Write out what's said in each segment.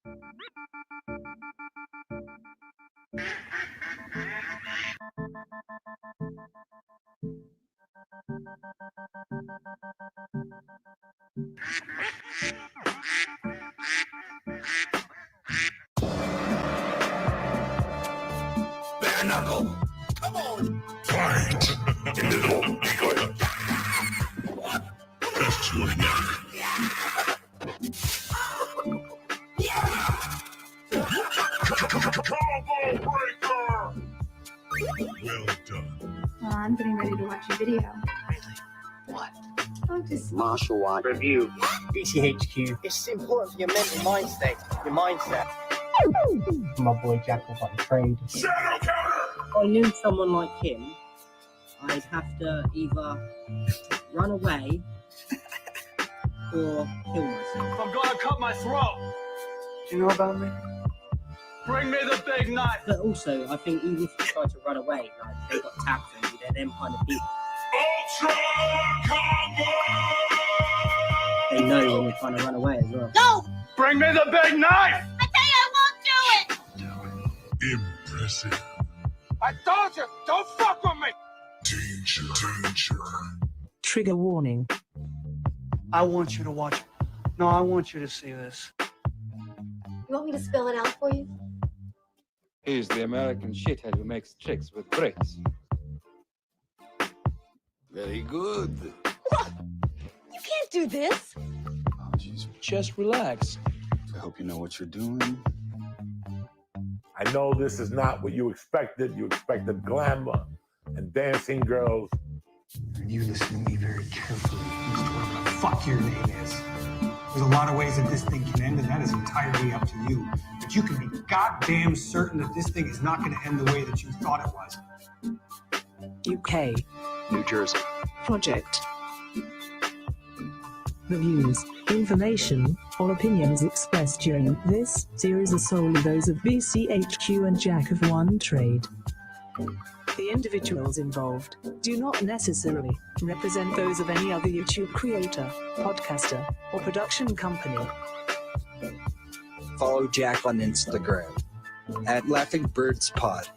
Bare knuckle. Come on. Fight. In the long eagle. That's your neck. Combo breaker. Well done. I'm getting ready to watch a video. What? Oh, just Martial art review. BCHQ. It's important for your mental mind state, your mindset. My boy Jack was on trade. Shadow counter. If I knew someone like him, I'd have to either run away or kill myself. I'm gonna cut my throat. Do you know about me? Bring me the big knife. But also, I think even if you try to run away, like they got tabs on you, they're them kind of people. Ultra combo. They know when you're trying to run away as well. No! Bring me the big knife. I tell you I won't do it! Impressive. I told you, don't fuck with me. Danger. Danger. Trigger warning. I want you to watch. No, I want you to see this. You want me to spell it out for you? He's the American shithead who makes tricks with bricks. Very good. What? You can't do this! Oh, jeez. Just relax. I hope you know what you're doing. I know this is not what you expected. You expected glamour and dancing girls. You listen to me very carefully as to what the fuck your name is. There's a lot of ways that this thing can end, and that is entirely up to you. But you can be goddamn certain that this thing is not going to end the way that you thought it was. UK New Jersey Project. The views, information, or opinions expressed during this series are solely those of BCHQ and Jack of One Trade. The individuals involved do not necessarily represent those of any other YouTube creator, podcaster, or production company. Follow Jack on Instagram at LaughingBirdsPod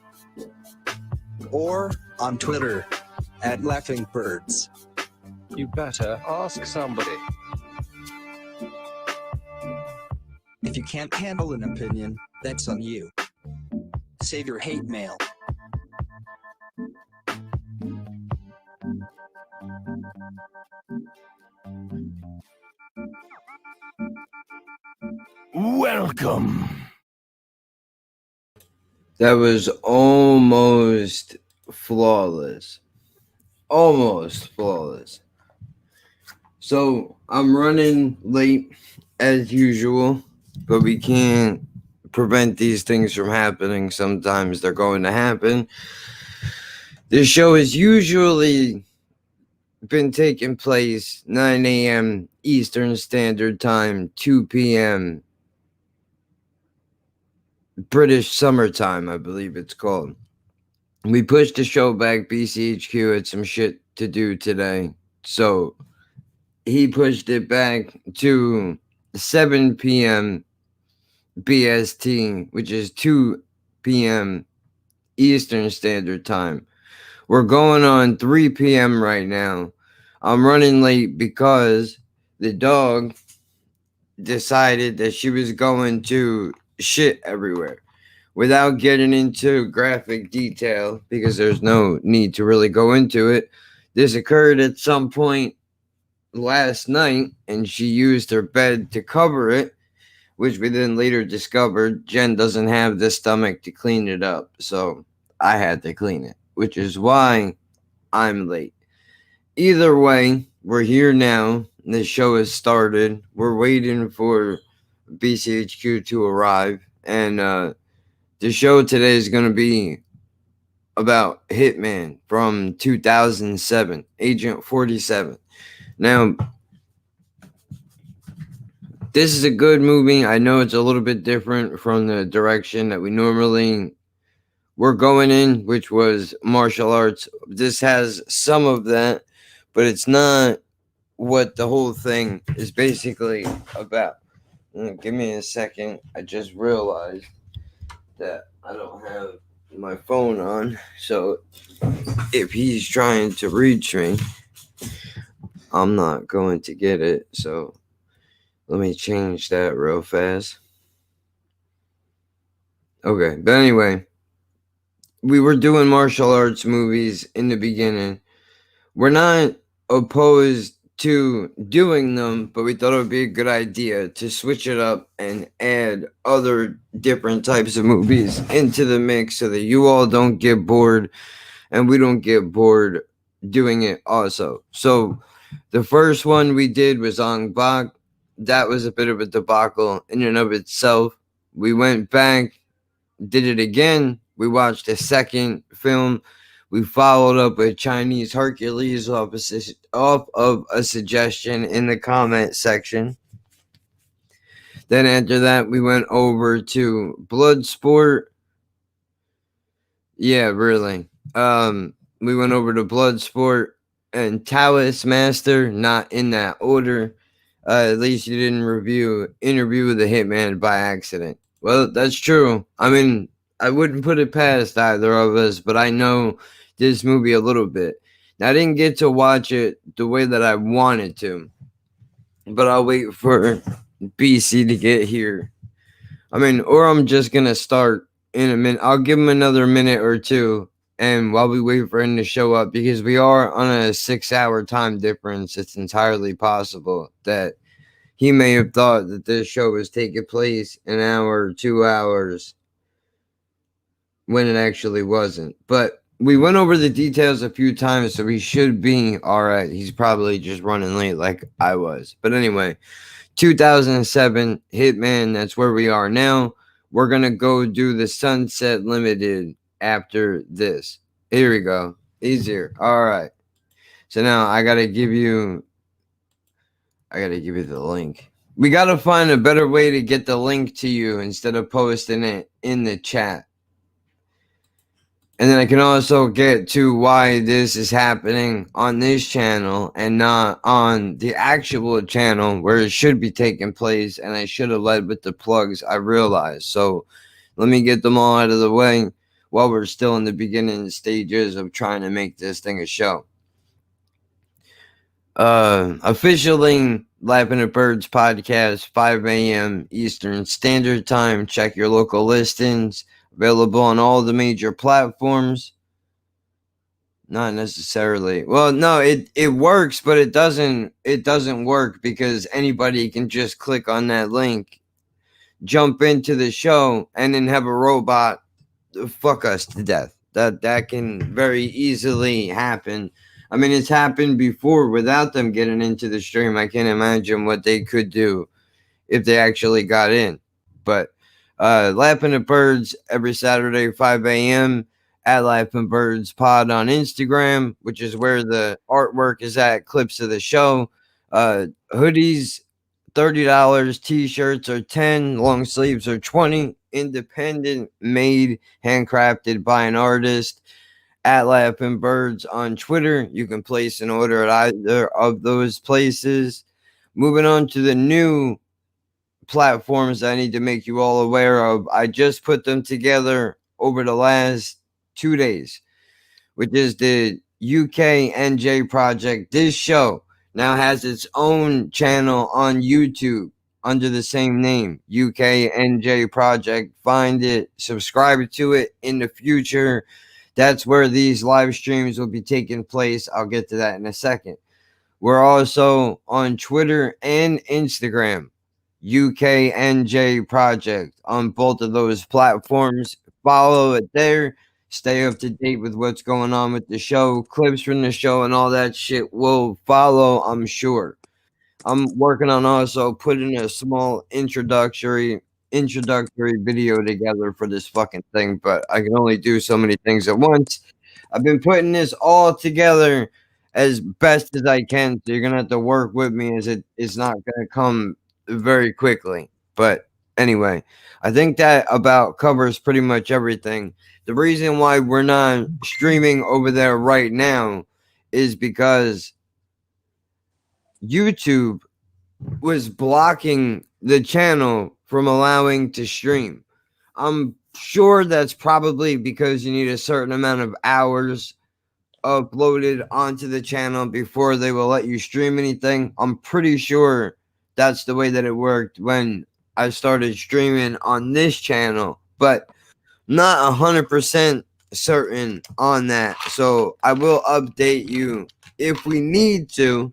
or on Twitter at LaughingBirds. You better ask somebody. If you can't handle an opinion, that's on you. Save your hate mail. Welcome. That was almost flawless. Almost flawless. So I'm running late as usual, but we can't prevent these things from happening. Sometimes they're going to happen. This show has usually been taking place 9 a.m. Eastern Standard Time, 2 p.m. British Summertime, I believe it's called. We pushed the show back. BCHQ had some shit to do today, so he pushed it back to 7 p.m. BST, which is 2 p.m. Eastern Standard Time. We're going on 3 p.m. right now. I'm running late because the dog decided that she was going to shit everywhere. Without getting into graphic detail, because there's no need to really go into it, this occurred at some point last night, and she used her bed to cover it, which we then later discovered Jen doesn't have the stomach to clean it up, so I had to clean it, which is why I'm late. Either way, we're here now. The show has started. We're waiting for BCHQ to arrive, and the show today is going to be about Hitman from 2007, Agent 47. Now, this is a good movie. I know it's a little bit different from the direction that we normally were going in, which was martial arts. This has some of that, but it's not what the whole thing is basically about. Give me a second. I just realized that I don't have my phone on. So if he's trying to reach me, I'm not going to get it. So let me change that real fast. Okay. But anyway, we were doing martial arts movies in the beginning. We're not opposed to doing them, but we thought it would be a good idea to switch it up and add other different types of movies into the mix so that you all don't get bored and we don't get bored doing it also. So the first one we did was Ong Bak. That was a bit of a debacle in and of itself. We went back, did it again. We watched a second film. We followed up with Chinese Hercules off of a suggestion in the comment section. Then after that, we went over to Bloodsport. Yeah, really. We went over to Bloodsport and Taoist Master, not in that order. At least you didn't review Interview with the Hitman by accident. Well, that's true. I mean, I wouldn't put it past either of us, but I know this movie a little bit. Now, I didn't get to watch it the way that I wanted to, but I'll wait for BC to get here. I mean, or I'm just going to start in a minute. I'll give him another minute or two, and while we wait for him to show up, because we are on a 6-hour time difference, it's entirely possible that he may have thought that this show was taking place an hour or 2 hours when it actually wasn't. But we went over the details a few times, so he should be all right. He's probably just running late like I was. But anyway, 2007 Hitman, that's where we are now. We're going to go do the Sunset Limited after this. Here we go. Easier. All right. So now I got to give you the link. We got to find a better way to get the link to you instead of posting it in the chat. And then I can also get to why this is happening on this channel and not on the actual channel where it should be taking place. And I should have led with the plugs, I realized. So let me get them all out of the way while we're still in the beginning stages of trying to make this thing a show. Officially, Laughing at Birds podcast, 5 a.m. Eastern Standard Time. Check your local listings. Available on all the major platforms. Not necessarily. Well, no, it works, but it doesn't work because anybody can just click on that link, jump into the show, and then have a robot fuck us to death. That can very easily happen. I mean, it's happened before without them getting into the stream. I can't imagine what they could do if they actually got in. But Laughing at Birds every Saturday, 5 a.m. at Laughing Birds Pod on Instagram, which is where the artwork is at, clips of the show. Hoodies, $30. T-shirts are $10. Long sleeves are $20. Independent made, handcrafted by an artist. At Laughing Birds on Twitter. You can place an order at either of those places. Moving on to the new platforms I need to make you all aware of. I just put them together over the last 2 days, which is the UKNJ Project. This show now has its own channel on YouTube under the same name, UKNJ Project. Find it, subscribe to it in the future. That's where these live streams will be taking place. I'll get to that in a second. We're also on Twitter and Instagram. UKNJ Project on both of those platforms. Follow it there. Stay up to date with what's going on with the show. Clips from the show and all that shit will follow, I'm sure. I'm working on also putting a small introductory video together for this fucking thing, but I can only do so many things at once. I've been putting this all together as best as I can, so you're gonna have to work with me as it's not gonna come very quickly. But anyway, I think that about covers pretty much everything. The reason why we're not streaming over there right now is because YouTube was blocking the channel from allowing to stream. I'm sure that's probably because you need a certain amount of hours uploaded onto the channel before they will let you stream anything. I'm pretty sure that's the way that it worked when I started streaming on this channel, but not 100% certain on that. So I will update you if we need to.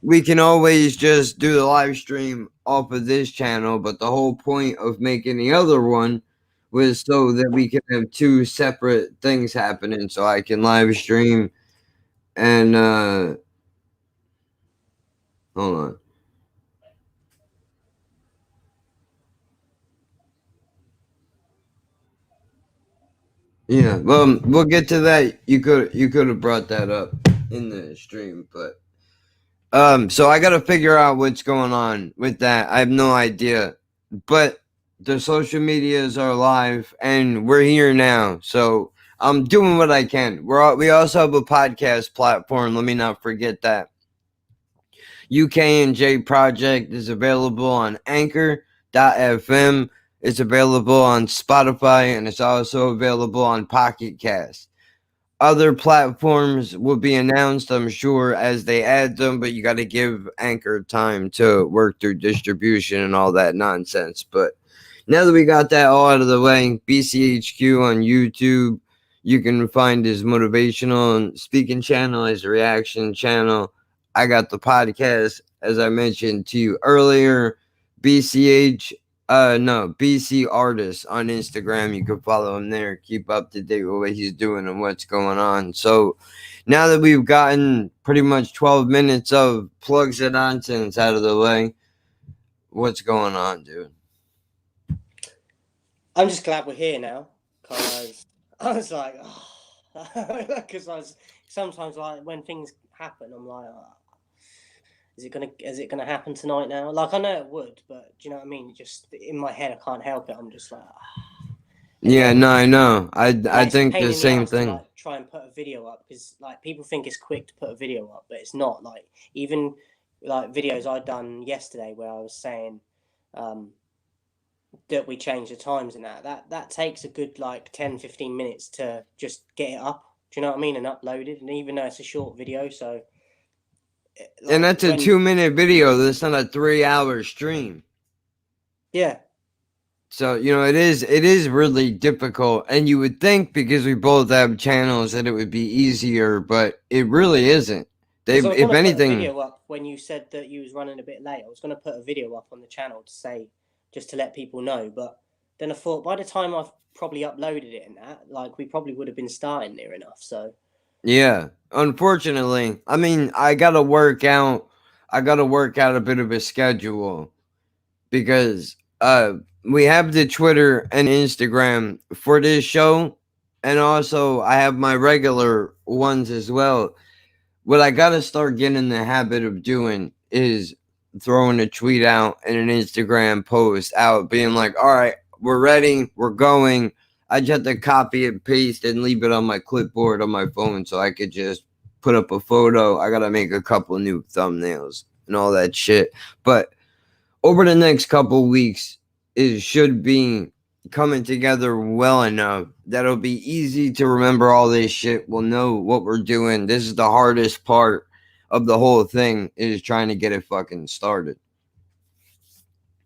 We can always just do the live stream off of this channel, but the whole point of making the other one was so that we can have two separate things happening, so I can live stream and hold on. Yeah, well, we'll get to that. You could have brought that up in the stream, but so I got to figure out what's going on with that. I have no idea, but the social medias are live and we're here now, so I'm doing what I can. We also have a podcast platform. Let me not forget that. UKNJ Project is available on Anchor.fm. It's available on Spotify, and it's also available on Pocket Cast. Other platforms will be announced, I'm sure, as they add them, but you got to give Anchor time to work through distribution and all that nonsense. But now that we got that all out of the way, BCHQ on YouTube, you can find his motivational and speaking channel, his reaction channel. I got the podcast, as I mentioned to you earlier, BC Artist on Instagram. You can follow him there, keep up to date with what he's doing and what's going on. So now that we've gotten pretty much 12 minutes of plugs and nonsense out of the way, what's going on, dude? I'm just glad we're here now, because I was like, because sometimes like when things happen, I'm like, is it gonna happen tonight now? Like, I know it would, but do you know what I mean? Just in my head, I can't help it. I'm just like, yeah, no, I know. I think the same thing. To, like, try and put a video up, because like people think it's quick to put a video up, but it's not. Like, even like videos I'd done yesterday where I was saying that we changed the times and that takes a good like 10-15 minutes to just get it up. Do you know what I mean? And upload it. And even though it's a short video, so. Like, and that's a 2-minute video. That's not a 3-hour stream. Yeah. So, you know, it is really difficult. And you would think, because we both have channels, that it would be easier, but it really isn't. If anything, put a video up when you said that you was running a bit late. I was going to put a video up on the channel to say, just to let people know. But then I thought, by the time I've probably uploaded it and that, like, we probably would have been starting near enough. So. Yeah, unfortunately, I mean, I gotta work out a bit of a schedule, because we have the Twitter and Instagram for this show, and also I have my regular ones as well. What I gotta start getting in the habit of doing is throwing a tweet out and an Instagram post out, being like, all right, we're ready, we're going. I just have to copy and paste and leave it on my clipboard on my phone, so I could just put up a photo. I gotta make a couple new thumbnails and all that shit. But over the next couple weeks, it should be coming together well enough that it'll be easy to remember all this shit. We'll know what we're doing. This is the hardest part of the whole thing, is trying to get it fucking started.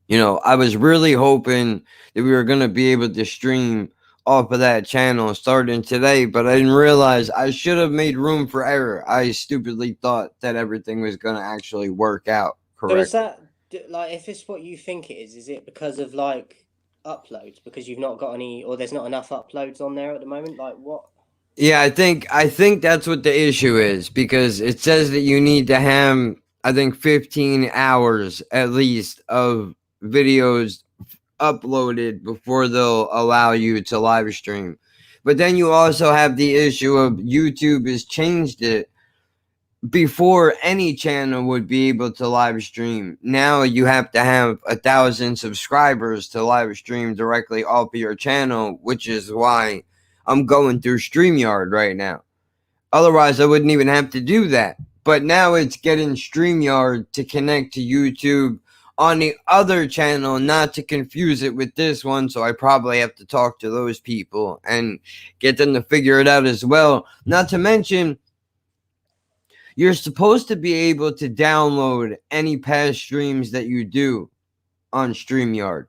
You know, I was really hoping that we were going to be able to stream off of that channel starting today, but I didn't realize I should have made room for error. I stupidly thought that everything was going to actually work out correctly. So is that, like, if it's what you think it is it because of, like, uploads? Because you've not got any, or there's not enough uploads on there at the moment? Like, what? Yeah, I think that's what the issue is, because it says that you need to have, I think, 15 hours at least of videos uploaded before they'll allow you to live stream. But then you also have the issue of YouTube has changed it. Before, any channel would be able to live stream. Now you have to have 1,000 subscribers to live stream directly off of your channel, which is why I'm going through StreamYard right now. Otherwise, I wouldn't even have to do that. but now it's getting StreamYard to connect to YouTube on the other channel, not to confuse it with this one. So I probably have to talk to those people and get them to figure it out as well. Not to mention, you're supposed to be able to download any past streams that you do on StreamYard,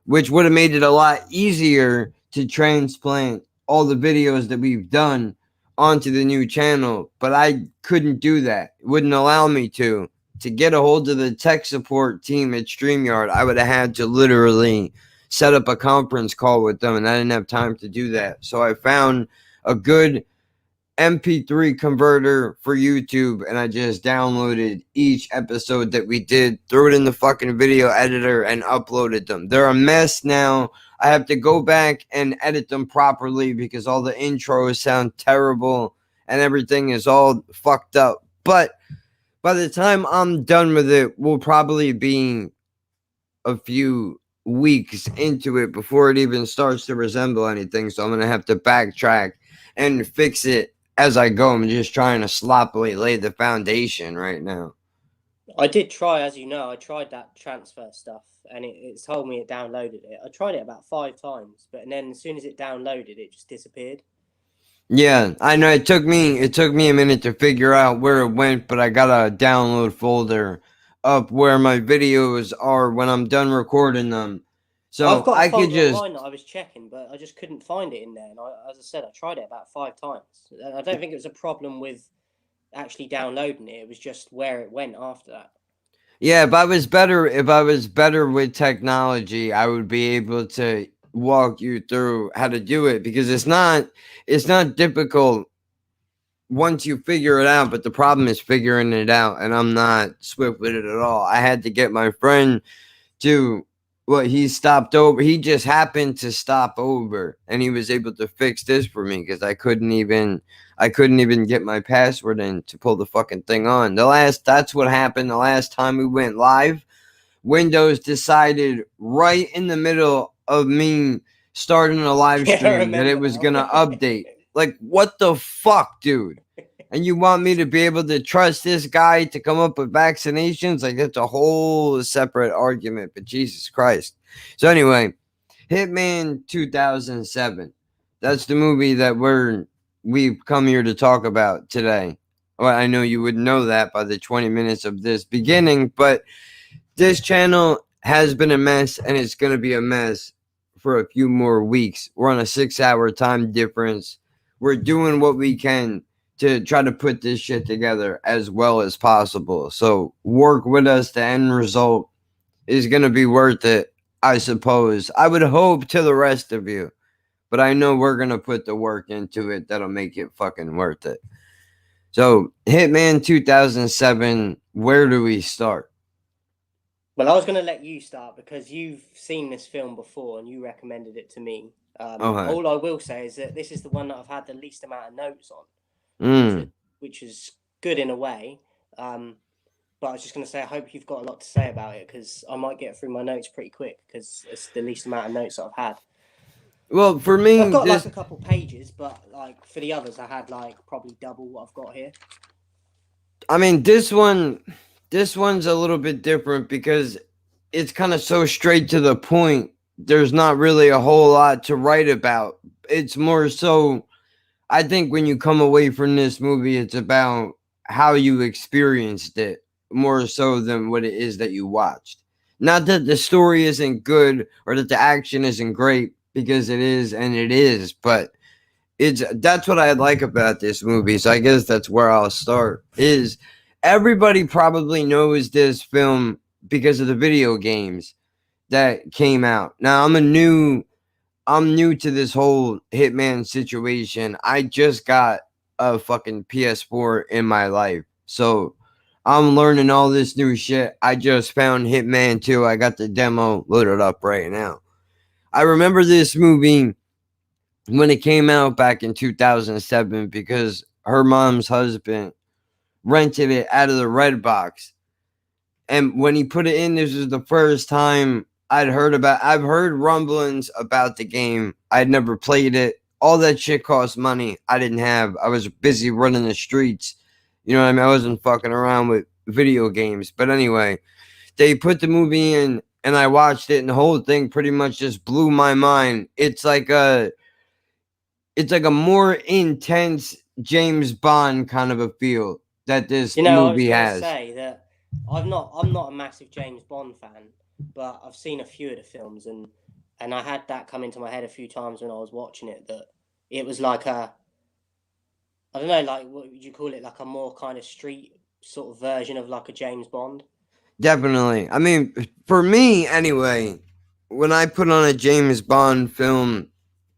which would have made it a lot easier to transplant all the videos that we've done onto the new channel. But I couldn't do that. It wouldn't allow me to. To get a hold of the tech support team at StreamYard, I would have had to literally set up a conference call with them, and I didn't have time to do that. So I found a good MP3 converter for YouTube, and I just downloaded each episode that we did, threw it in the fucking video editor, and uploaded them. They're a mess now. I have to go back and edit them properly because all the intros sound terrible and everything is all fucked up. But by the time I'm done with it, we'll probably be a few weeks into it before it even starts to resemble anything. So I'm going to have to backtrack and fix it as I go. I'm just trying to sloppily lay the foundation right now. I did try, as you know, I tried that transfer stuff, and it told me it downloaded it. I tried it about 5 times, but then as soon as it downloaded, it just disappeared. Yeah, I know it took me a minute to figure out where it went, but I got a download folder up where my videos are when I'm done recording them. So I've got a I could folder just online that I was checking, but I just couldn't find it in there. And as I said, I tried it about 5 times. I don't think it was a problem with actually downloading it. It was just where it went after that. Yeah, if I was better with technology, I would be able to walk you through how to do it, because it's not difficult once you figure it out, but the problem is figuring it out, and I'm not swift with it at all. I had to get my friend to he stopped over. He just happened to stop over, and he was able to fix this for me because I couldn't even get my password in to pull the fucking thing on. That's what happened the last time we went live. Windows decided right in the middle of me starting a live stream that it was gonna update. Like, what the fuck, dude? And you want me to be able to trust this guy to come up with vaccinations? Like, that's a whole separate argument, but Jesus Christ. So anyway, Hitman 2007. That's the movie that we've come here to talk about today. Well, I know you would know that by the 20 minutes of this beginning, but this channel has been a mess, and it's going to be a mess for a few more weeks. We're on a 6-hour time difference. We're doing what we can to try to put this shit together as well as possible. So work with us. The end result is going to be worth it, I suppose. I would hope to the rest of you, but I know we're going to put the work into it that'll make it fucking worth it. So Hitman 2007, where do we start? Well, I was going to let you start because you've seen this film before and you recommended it to me. All I will say is that this is the one that I've had the least amount of notes on, which is good in a way. But I was just going to say, I hope you've got a lot to say about it, because I might get through my notes pretty quick because it's the least amount of notes that I've had. Well, for me, I've got like a couple pages, but like for the others, I had like probably double what I've got here. I mean, this one's a little bit different because it's kind of so straight to the point. There's not really a whole lot to write about. It's more so, I think when you come away from this movie, it's about how you experienced it more so than what it is that you watched. Not that the story isn't good or that the action isn't great, because it is, and it is, but that's what I like about this movie. So I guess that's where I'll start. Is everybody probably knows this film because of the video games that came out. Now I'm new to this whole Hitman situation. I just got a fucking PS4 in my life, so I'm learning all this new shit. I just found Hitman 2. I got the demo loaded up right now. I remember this movie when it came out back in 2007 because her mom's husband rented it out of the red box. And when he put it in, this was the first time I've heard rumblings about the game. I'd never played it. All that shit cost money I didn't have. I was busy running the streets, You know what I mean? I wasn't fucking around with video games. But anyway, they put the movie in and I watched it and the whole thing pretty much just blew my mind. It's like a more intense James Bond kind of a feel that this You know, I was movie going to has. say that I'm not a massive James Bond fan, but I've seen a few of the films, and I had that come into my head a few times when I was watching it, that it was like I don't know, like what would you call it, like a more kind of street sort of version of like a James Bond. Definitely. I mean, for me anyway, when I put on a James Bond film,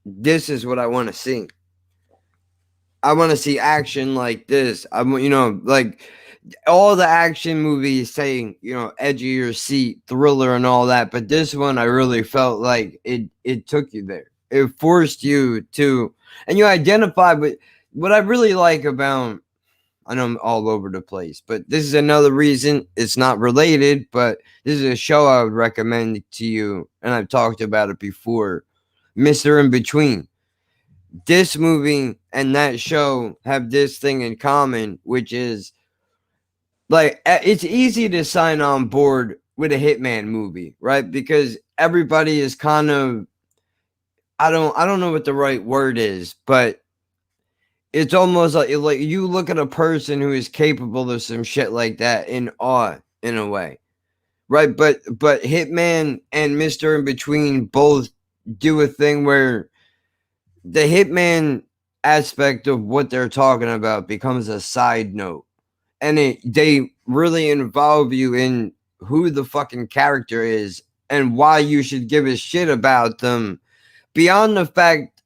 this is what I want to see. I want to see action like this. I want, like all the action movies say, edge of your seat, thriller and all that. But this one, I really felt like it took you there. It forced you to, and you identify with what I really like about, I know I'm all over the place, but this is another reason it's not related, but this is a show I would recommend to you. And I've talked about it before. Mr. In Between. This movie and that show have this thing in common, which is like it's easy to sign on board with a Hitman movie, right? Because everybody is kind of I don't know what the right word is, but it's almost like you look at a person who is capable of some shit like that in awe in a way. Right? But Hitman and Mr. In Between both do a thing where the Hitman aspect of what they're talking about becomes a side note, and they really involve you in who the fucking character is and why you should give a shit about them beyond the fact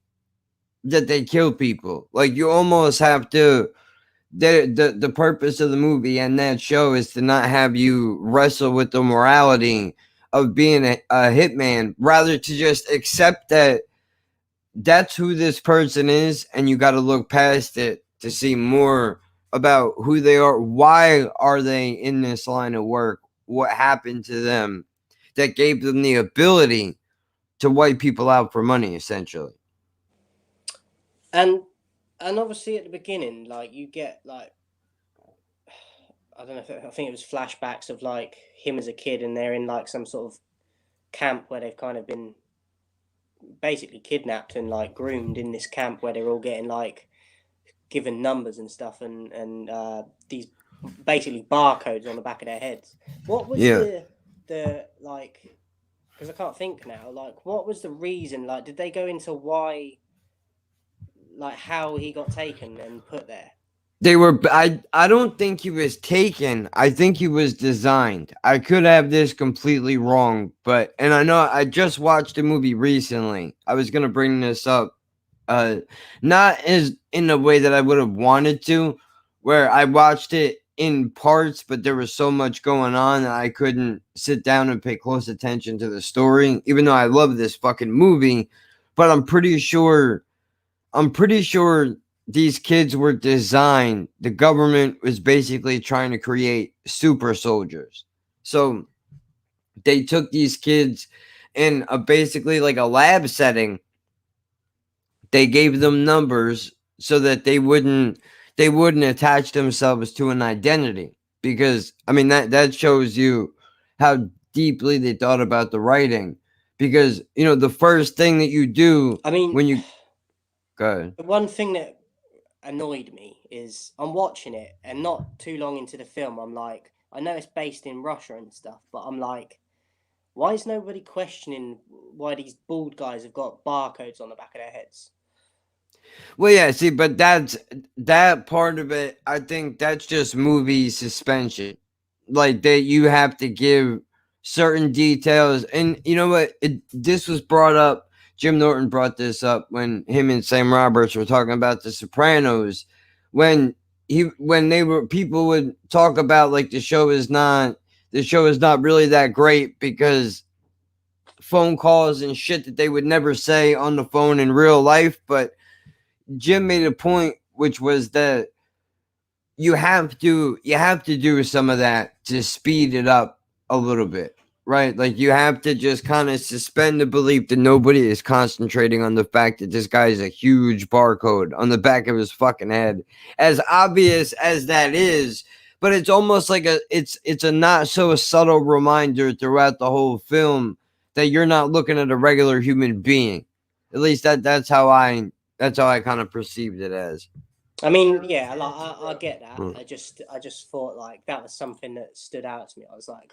that they kill people. Like, you almost have to, the purpose of the movie and that show is to not have you wrestle with the morality of being a hitman, rather to just accept that that's who this person is, and you got to look past it to see more about who they are. Why are they in this line of work? What happened to them that gave them the ability to wipe people out for money, essentially? And obviously at the beginning, like, you get like, I don't know, I think it was flashbacks of like him as a kid, and they're in like some sort of camp where they've kind of been basically kidnapped and like groomed in this camp where they're all getting like given numbers and stuff, and these basically barcodes on the back of their heads. What was the like, because I can't think now, like what was the reason, like did they go into why, like how he got taken and put there? They were, I don't think he was taken. I think he was designed. I could have this completely wrong, but, and I know I just watched a movie recently. I was going to bring this up, not as in the way that I would have wanted to, where I watched it in parts, but there was so much going on that I couldn't sit down and pay close attention to the story, even though I love this fucking movie. But I'm pretty sure these kids were designed. The government was basically trying to create super soldiers. So they took these kids in basically like a lab setting. They gave them numbers so that they wouldn't attach themselves to an identity. Because, I mean, that shows you how deeply they thought about the writing. Because, the first thing that you do, I mean, when you go ahead. The one thing that annoyed me is I'm watching it, and not too long into the film, I'm like, I know it's based in Russia and stuff, but I'm like, why is nobody questioning why these bald guys have got barcodes on the back of their heads? Well, yeah, see, but that part of it, I think that's just movie suspension. Like, that you have to give certain details. And you know what? This was brought up. Jim Norton brought this up when him and Sam Roberts were talking about The Sopranos. When people would talk about like the show is not really that great because phone calls and shit that they would never say on the phone in real life. But Jim made a point, which was that you have to do some of that to speed it up a little bit. right? Like you have to just kind of suspend the belief that nobody is concentrating on the fact that this guy is a huge barcode on the back of his fucking head. As obvious as that is, but it's almost like it's a not so subtle reminder throughout the whole film that you're not looking at a regular human being. At least that's how I kind of perceived it as. I mean, yeah, like I get that. I just thought like that was something that stood out to me. I was like,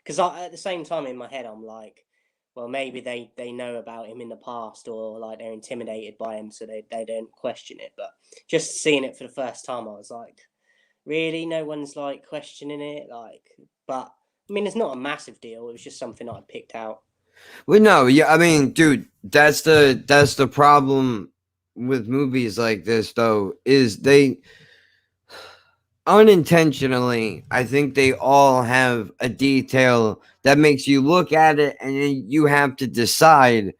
because at the same time in my head, I'm like, well, maybe they know about him in the past, or like they're intimidated by him, so they don't question it. But just seeing it for the first time, I was like, really, no one's like questioning it, like. But I mean, it's not a massive deal. It was just something I picked out. Well, no, yeah, I mean, dude, that's the problem with movies like this, though, is they unintentionally, I think they all have a detail that makes you look at it and then you have to decide,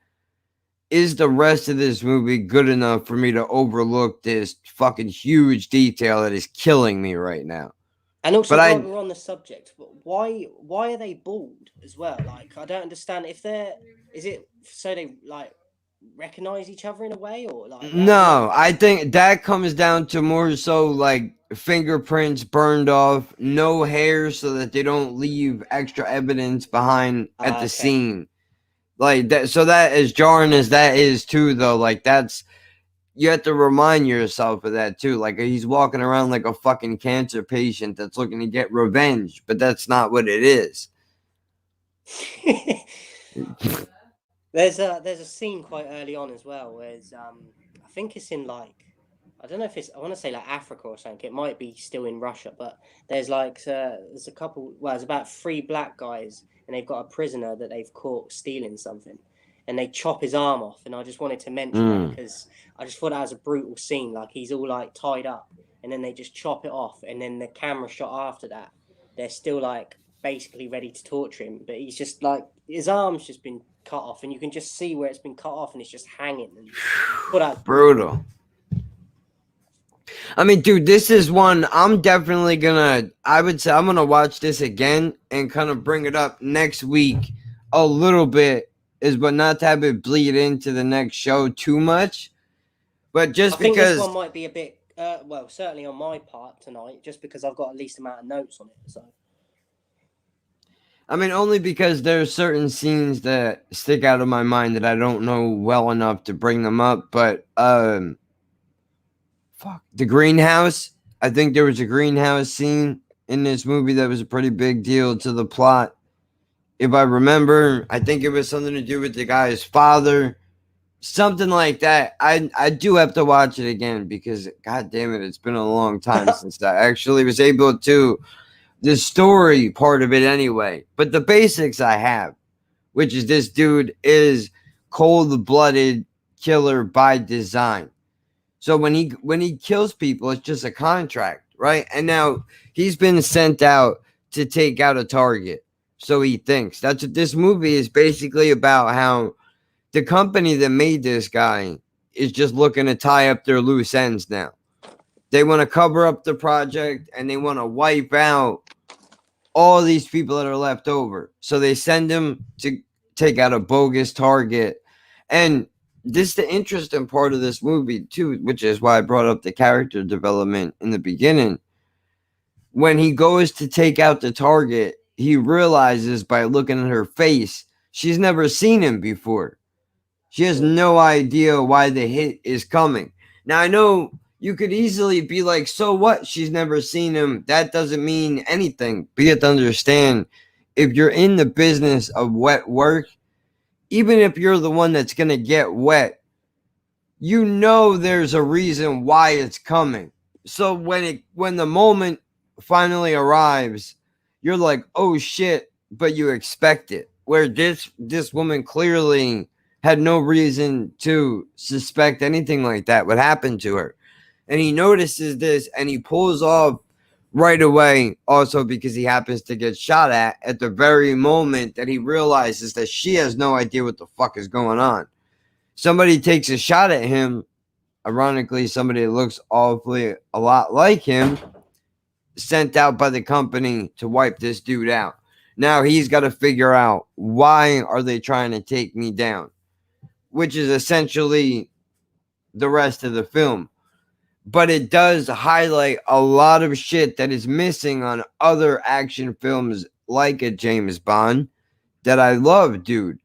is the rest of this movie good enough for me to overlook this fucking huge detail that is killing me right now? And also, But while we're on the subject, why are they bald as well? Like, I don't understand. Is it so they like recognize each other in a way, or like? No, I think that comes down to more so like fingerprints burned off, no hair, so that they don't leave extra evidence behind at the scene. Like that, so that as jarring as that is too, though, like that's, you have to remind yourself of that too. Like he's walking around like a fucking cancer patient that's looking to get revenge, but that's not what it is. There's a scene quite early on as well, where I think it's in like, I don't know if it's, I want to say like Africa or something. It might be still in Russia, but there's like there's a couple. Well, there's about 3 black guys, and they've got a prisoner that they've caught stealing something, and they chop his arm off. And I just wanted to mention that because I just thought that was a brutal scene. Like he's all like tied up, and then they just chop it off, and then the camera shot after that, they're still like basically ready to torture him, but he's just like, his arm's just been cut off, and you can just see where it's been cut off, and it's just hanging. And put out brutal. I mean, dude, this is one I'm definitely gonna, I would say I'm gonna watch this again and kind of bring it up next week a little bit, but not to have it bleed into the next show too much. But just I think because this one might be a bit, well, certainly on my part tonight, just because I've got a least amount of notes on it. So, I mean, only because there's certain scenes that stick out of my mind that I don't know well enough to bring them up. But the greenhouse. I think there was a greenhouse scene in this movie that was a pretty big deal to the plot. If I remember, I think it was something to do with the guy's father. Something like that. I do have to watch it again because, god damn it, it's been a long time since I actually was able to, the story part of it anyway. But the basics I have, which is this dude is cold-blooded killer by design. So when he kills people, it's just a contract, right? And now he's been sent out to take out a target. So he thinks. That's what this movie is basically about, how the company that made this guy is just looking to tie up their loose ends now. They want to cover up the project and they want to wipe out all these people that are left over. So they send him to take out a bogus target. And this is the interesting part of this movie too, which is why I brought up the character development in the beginning. When he goes to take out the target, he realizes by looking at her face, she's never seen him before. She has no idea why the hit is coming. Now, I know you could easily be like, so what? She's never seen him. That doesn't mean anything. But you have to understand, if you're in the business of wet work, even if you're the one that's going to get wet, you know there's a reason why it's coming. So when the moment finally arrives, you're like, oh shit, but you expect it. Where this woman clearly had no reason to suspect anything like that would happen to her. And he notices this and he pulls off right away, also because he happens to get shot at the very moment that he realizes that she has no idea what the fuck is going on. Somebody takes a shot at him, ironically somebody that looks awfully a lot like him, sent out by the company to wipe this dude out. Now he's got to figure out, why are they trying to take me down? Which is essentially the rest of the film. But it does highlight a lot of shit that is missing on other action films like a James Bond that I love, dude.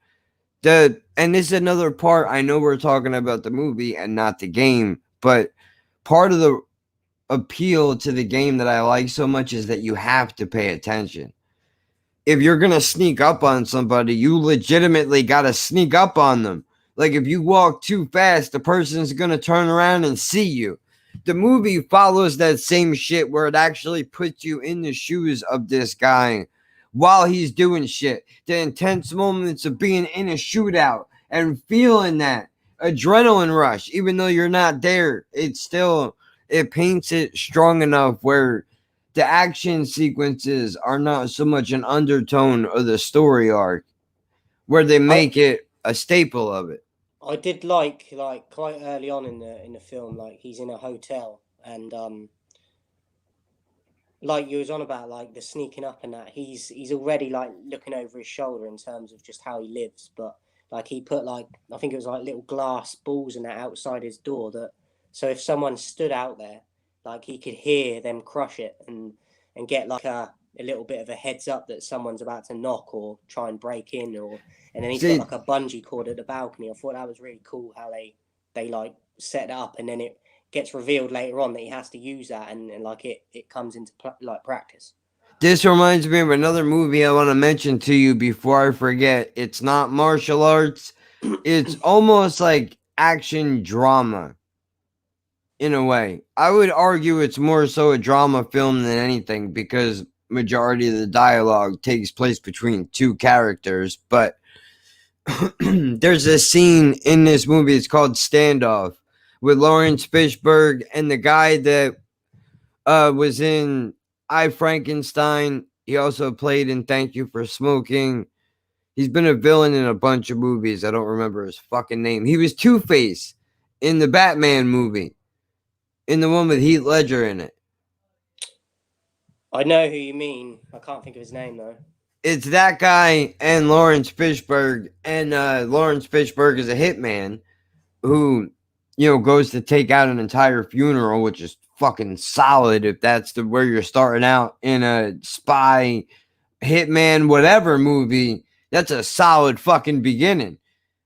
And this is another part. I know we're talking about the movie and not the game, but part of the appeal to the game that I like so much is that you have to pay attention. If you're going to sneak up on somebody, you legitimately got to sneak up on them. Like, if you walk too fast, the person's going to turn around and see you. The movie follows that same shit where it actually puts you in the shoes of this guy while he's doing shit. The intense moments of being in a shootout and feeling that adrenaline rush, even though you're not there, it paints it strong enough where the action sequences are not so much an undertone of the story arc, where they make it a staple of it. I did like quite early on in the film, like he's in a hotel and like you was on about like the sneaking up and that he's already like looking over his shoulder in terms of just how he lives, but like he put like, I think it was like little glass balls and that outside his door, that so if someone stood out there, like he could hear them crush it and get like a little bit of a heads up that someone's about to knock or try and break in, or and then he's got like a bungee cord at the balcony. I thought that was really cool how they like set it up, and then it gets revealed later on that he has to use that, and like it comes into like practice. This reminds me of another movie I want to mention to you before I forget. It's not martial arts. It's almost like action drama in a way. I would argue it's more so a drama film than anything, because majority of the dialogue takes place between two characters. But there's a scene in this movie, it's called Standoff, with Lawrence Fishburne and the guy that was in I, Frankenstein. He also played in Thank You for Smoking. He's been a villain in a bunch of movies. I don't remember his fucking name. He was Two-Face in the Batman movie, in the one with Heath Ledger in it. I know who you mean. I can't think of his name though. It's that guy and Lawrence Fishburne. And Lawrence Fishburne is a hitman who, goes to take out an entire funeral, which is fucking solid if that's where you're starting out in a spy, hitman, whatever movie. That's a solid fucking beginning.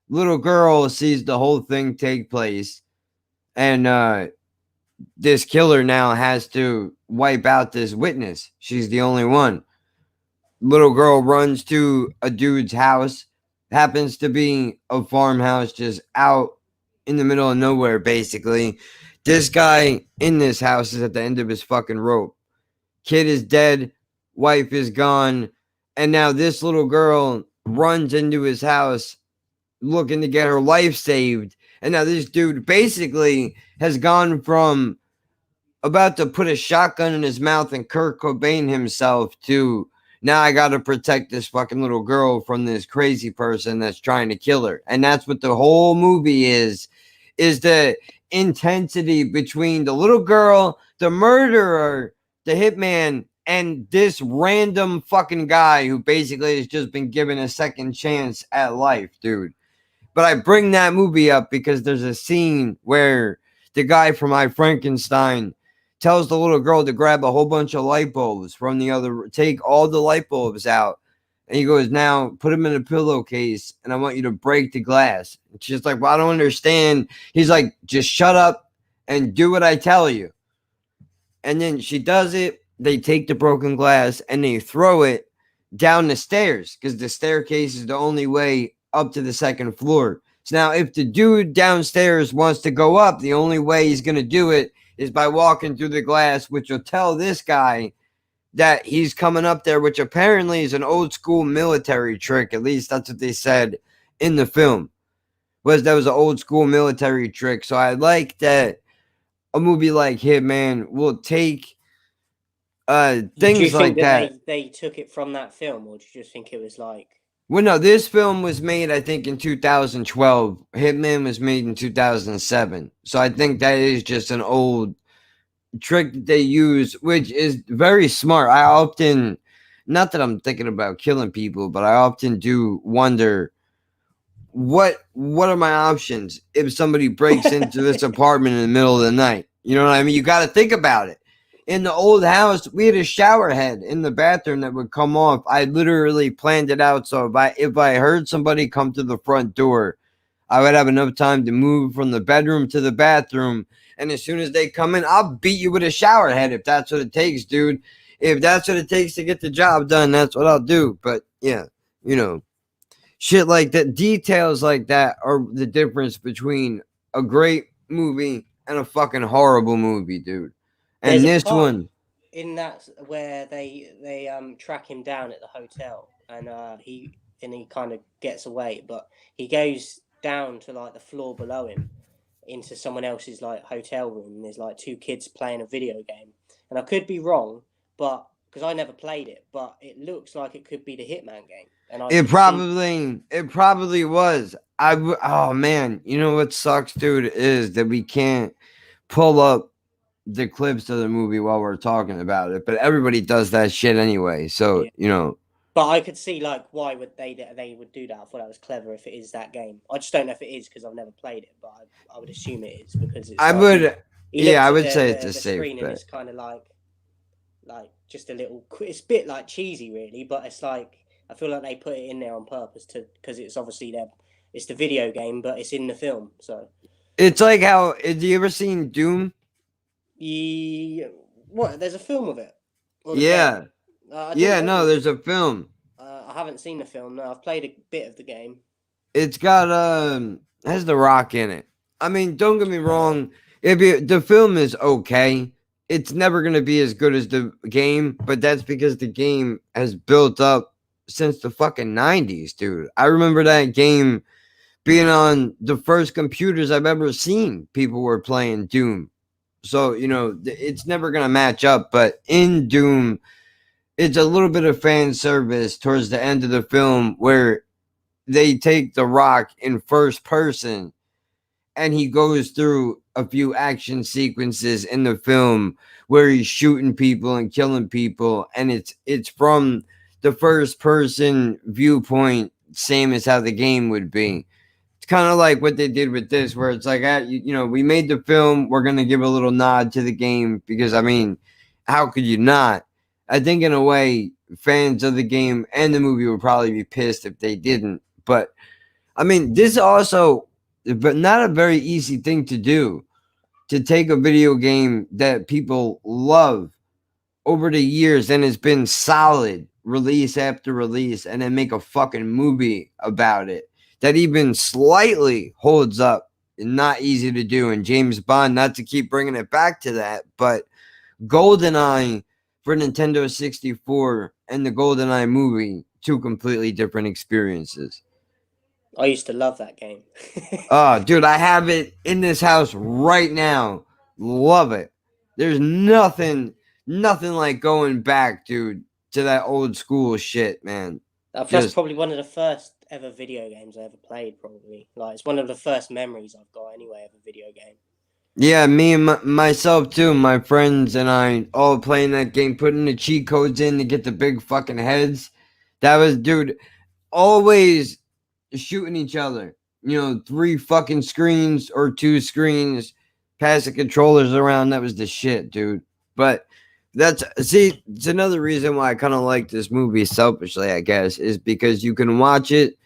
Little girl sees the whole thing take place, and this killer now has to wipe out this witness. She's the only one. Little girl runs to a dude's house. Happens to be a farmhouse just out in the middle of nowhere, basically. This guy in this house is at the end of his fucking rope. Kid is dead. Wife is gone. And now this little girl runs into his house looking to get her life saved. And now this dude basically has gone from about to put a shotgun in his mouth and Kurt Cobain himself to, now I got to protect this fucking little girl from this crazy person that's trying to kill her. And that's what the whole movie is the intensity between the little girl, the murderer, the hitman, and this random fucking guy who basically has just been given a second chance at life, dude. But I bring that movie up because there's a scene where the guy from I, Frankenstein tells the little girl to grab a whole bunch of light bulbs from the other, take all the light bulbs out. And he goes, now put them in a pillowcase and I want you to break the glass. And she's like, well, I don't understand. He's like, just shut up and do what I tell you. And then she does it. They take the broken glass and they throw it down the stairs because the staircase is the only way up to the second floor. So now if the dude downstairs wants to go up, the only way he's going to do it is by walking through the glass, which will tell this guy that he's coming up there, which apparently is an old school military trick. At least that's what they said in the film. That was an old school military trick. So I like that a movie like Hitman will take things like that. They took it from that film, or did you just think it was like? Well, no, this film was made, I think, in 2012. Hitman was made in 2007. So I think that is just an old trick that they use, which is very smart. I often not that I'm thinking about killing people, but I often do wonder what are my options if somebody breaks into this apartment in the middle of the night? You know what I mean? You got to think about it. In the old house, we had a shower head in the bathroom that would come off. I literally planned it out so if I heard somebody come to the front door, I would have enough time to move from the bedroom to the bathroom. And as soon as they come in, I'll beat you with a shower head if that's what it takes, dude. If that's what it takes to get the job done, that's what I'll do. But yeah, you know, shit like that, details like that are the difference between a great movie and a fucking horrible movie, dude. And There's a this part one, in that where they track him down at the hotel, and he kind of gets away, but he goes down to like the floor below him into someone else's like hotel room, and there's like two kids playing a video game, and I could be wrong, but because I never played it, but it looks like it could be the Hitman game, and I it could probably was. Oh man, you know what sucks, dude, is that we can't pull up the clips of the movie while we're talking about it, but everybody does that shit anyway. So yeah. you know, But I could see like why would they would do that. I thought that was clever if it is that game. I just don't know if it is because I've never played it, but I would assume it is because it's. I like, would, he yeah, looks I at would say it's the a safe screen and bet. it's kind of like just a little. It's a bit like cheesy, really, but it's like I feel like they put it in there on purpose because it's obviously it's the video game, but it's in the film. So It's like how have you ever seen Doom? What? There's a film of it. Or the Yeah, game? I didn't yeah, know no, this. there's a film. I haven't seen the film. No, I've played a bit of the game. It's got has The Rock in it. I mean, don't get me wrong. The film is okay, it's never gonna be as good as the game, but that's because the game has built up since the fucking 90s, dude. I remember that game being on the first computers I've ever seen. People were playing Doom. So, you know, it's never gonna match up, but in Doom, it's a little bit of fan service towards the end of the film where they take The Rock in first person and he goes through a few action sequences in the film where he's shooting people and killing people, and it's from the first person viewpoint, same as how the game would be. It's kind of like what they did with this, where it's like, you know, we made the film, we're gonna give a little nod to the game because I mean, how could you not? I think in a way, fans of the game and the movie would probably be pissed if they didn't. But I mean, this also, but not a very easy thing to do, to take a video game that people love over the years and has been solid release after release and then make a fucking movie about it that even slightly holds up. Not easy to do. And James Bond, not to keep bringing it back to that, but GoldenEye for Nintendo 64 and the GoldenEye movie, two completely different experiences. I used to love that game. Oh, dude, I have it in this house right now. Love it. There's nothing like going back, dude, to that old school shit, man. That's probably one of the first ever video games I ever played, probably. Like, it's one of the first memories I've got, anyway, of a video game. Yeah, me and myself, too. My friends and I all playing that game, putting the cheat codes in to get the big fucking heads. That was, dude, always shooting each other. You know, 3 fucking screens or 2 screens, passing controllers around. That was the shit, dude. But it's another reason why I kind of like this movie selfishly, I guess, is because you can watch it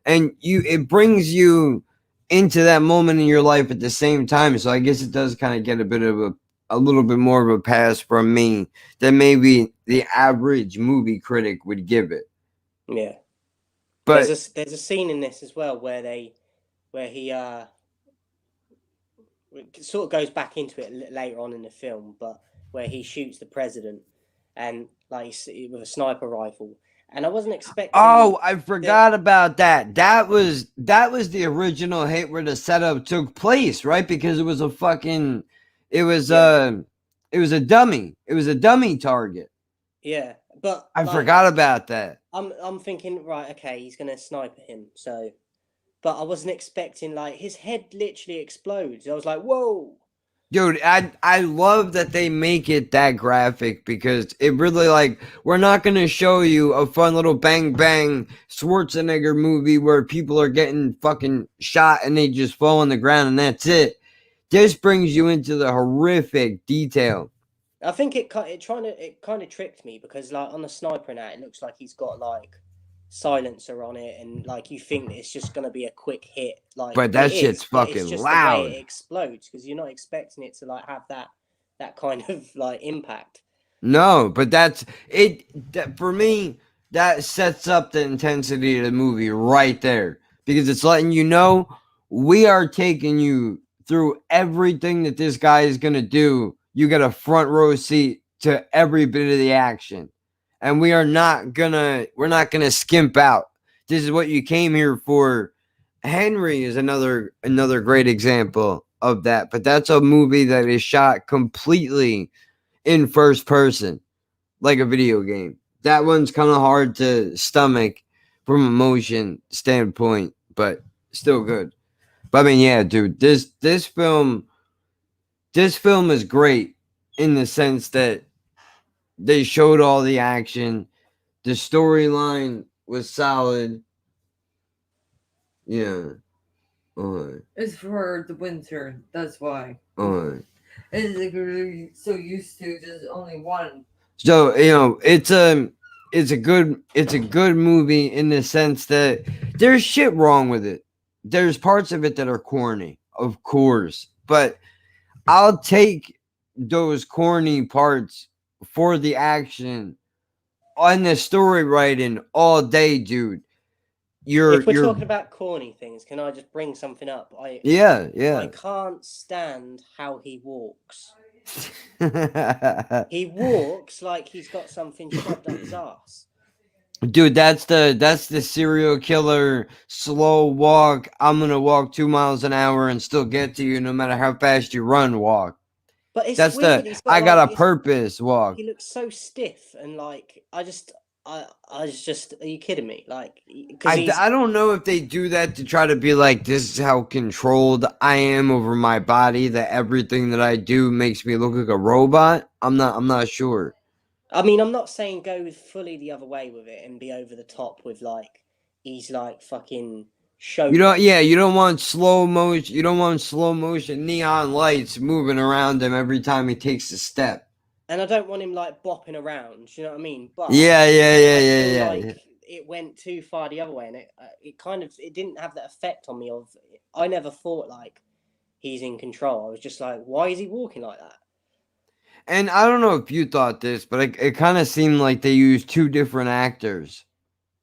and it brings you into that moment in your life at the same time. So I guess it does kind of get a bit of a little bit more of a pass from me than maybe the average movie critic would give it. Yeah. But there's a scene in this as well where he it sort of goes back into it later on in the film, but where he shoots the president and like with a sniper rifle, and I wasn't expecting. Oh, I forgot about that. That was the original hit where the setup took place, right? Because it was a dummy. It was a dummy target. Yeah, but I forgot about that. I'm thinking, right, okay, he's gonna sniper him. So, but I wasn't expecting, like, his head literally explodes. I was like, whoa. Dude, I love that they make it that graphic because it really like we're not gonna show you a fun little bang bang Schwarzenegger movie where people are getting fucking shot and they just fall on the ground and that's it. This brings you into the horrific detail. I think it kind of tricked me because like on the sniper now it looks like he's got like silencer on it and like you think it's just gonna be a quick hit, like But that it shit's is, but it's fucking just the loud. way it explodes because you're not expecting it to like have that kind of like impact. No, but that's it. For me, that sets up the intensity of the movie right there because it's letting you know we are taking you through everything that this guy is gonna do. You get a front row seat to every bit of the action, and we're not gonna skimp out. This is what you came here for. Henry is another great example of that, but that's a movie that is shot completely in first person, like a video game. That one's kind of hard to stomach from a motion standpoint, but still good. But I mean, yeah, dude, this film is great in the sense that they showed all the action. The storyline was solid. Yeah. It's for the winter. That's why. It's like we're so used to just only one. So it's a good movie in the sense that there's shit wrong with it. There's parts of it that are corny, of course, but I'll take those corny parts for the action on the story writing all day, dude. If we're talking about corny things, can I just bring something up? Yeah. I can't stand how he walks. He walks like he's got something shoved up his ass. Dude, that's the serial killer slow walk. I'm gonna walk 2 miles an hour and still get to you no matter how fast you run walk. But it's That's weird. the I got a purpose walk. He looks so stiff and like I was just, are you kidding me? Like, I don't know if they do that to try to be like, this is how controlled I am over my body, that everything that I do makes me look like a robot. I'm not sure. I mean, I'm not saying go fully the other way with it and be over the top with like he's like fucking show. You don't want slow motion. You don't want slow motion neon lights moving around him every time he takes a step. And I don't want him like bopping around. You know what I mean? But yeah. Like it went too far the other way, and it didn't have that effect on me. I never thought like he's in control. I was just like, why is he walking like that? And I don't know if you thought this, but it kind of seemed like they used two different actors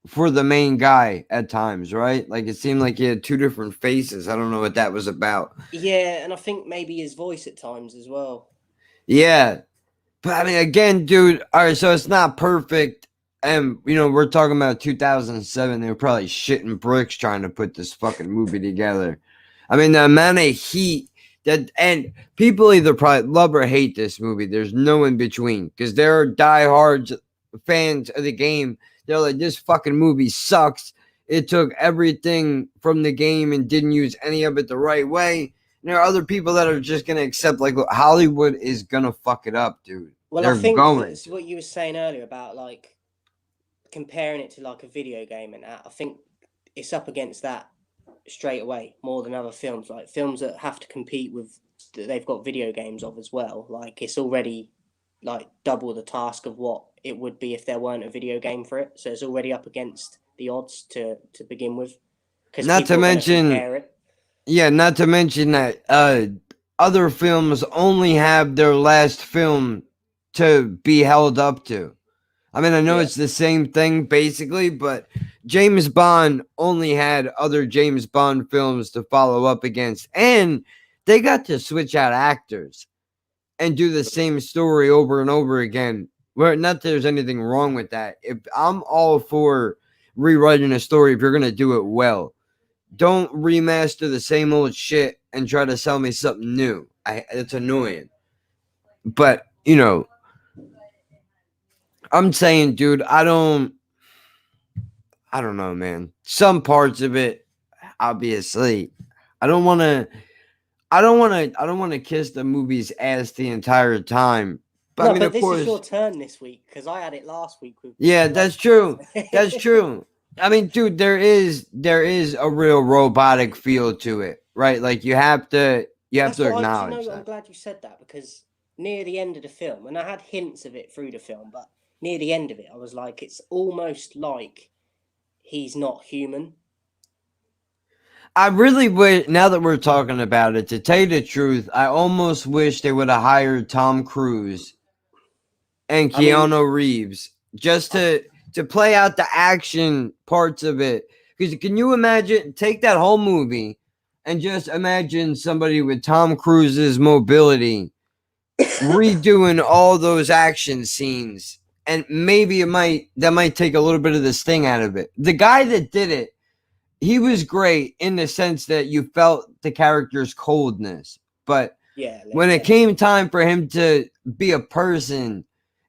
for the main guy at times, right? Like it seemed like he had two different faces. I don't know what that was about. Yeah, and I think maybe his voice at times as well. Yeah. But I mean, again, dude, all right, so it's not perfect. And, we're talking about 2007. They were probably shitting bricks trying to put this fucking movie together. I mean, the amount of heat and people either probably love or hate this movie. There's no in between because there are diehards fans of the game. They're like, this fucking movie sucks. It took everything from the game and didn't use any of it the right way. And there are other people that are just going to accept, like, look, Hollywood is going to fuck it up, dude. Well, I think that's what you were saying earlier about, like, comparing it to, like, a video game and that. I think it's up against that straight away more than other films. Like, films that have to compete with, they've got video games of as well. Like, it's already, like, double the task of what it would be if there weren't a video game for it. So it's already up against the odds to begin with. Not to mention... Yeah, not to mention that other films only have their last film to be held up to. I mean, I know it's the same thing basically, but James Bond only had other James Bond films to follow up against. And they got to switch out actors and do the same story over and over again. Well, not that there's anything wrong with that. If I'm all for rewriting a story if you're going to do it well. Don't remaster the same old shit and try to sell me something new. It's annoying. But, I'm saying, dude, I don't know, man. Some parts of it, obviously, I don't want I don't want to kiss the movie's ass the entire time. But No, I mean, but of this course, is your turn this week because I had it last week with. yeah, that's true. That's true. I mean, dude, there is a real robotic feel to it, right? Like you have to That's what acknowledge I'm that. glad you said that because near the end of the film, and I had hints of it through the film, but near the end of it, I was like, it's almost like he's not human. I really wish, now that we're talking about it, to tell you the truth, I almost wish they would have hired Tom Cruise and Keanu Reeves just to play out the action parts of it. Because can you imagine, take that whole movie and just imagine somebody with Tom Cruise's mobility redoing all those action scenes, and maybe that might take a little bit of the sting out of it. The guy that did it, he was great in the sense that you felt the character's coldness, but when it came time for him to be a person,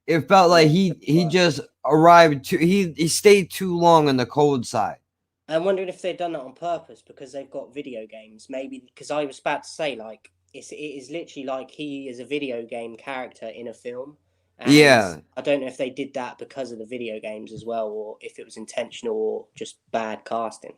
it felt like he just arrived he stayed too long on the cold side. I'm wondering if they've done that on purpose because they've got video games. Maybe because I was about to say like it is literally like he is a video game character in a film. And yeah, I don't know if they did that because of the video games as well, or if it was intentional or just bad casting.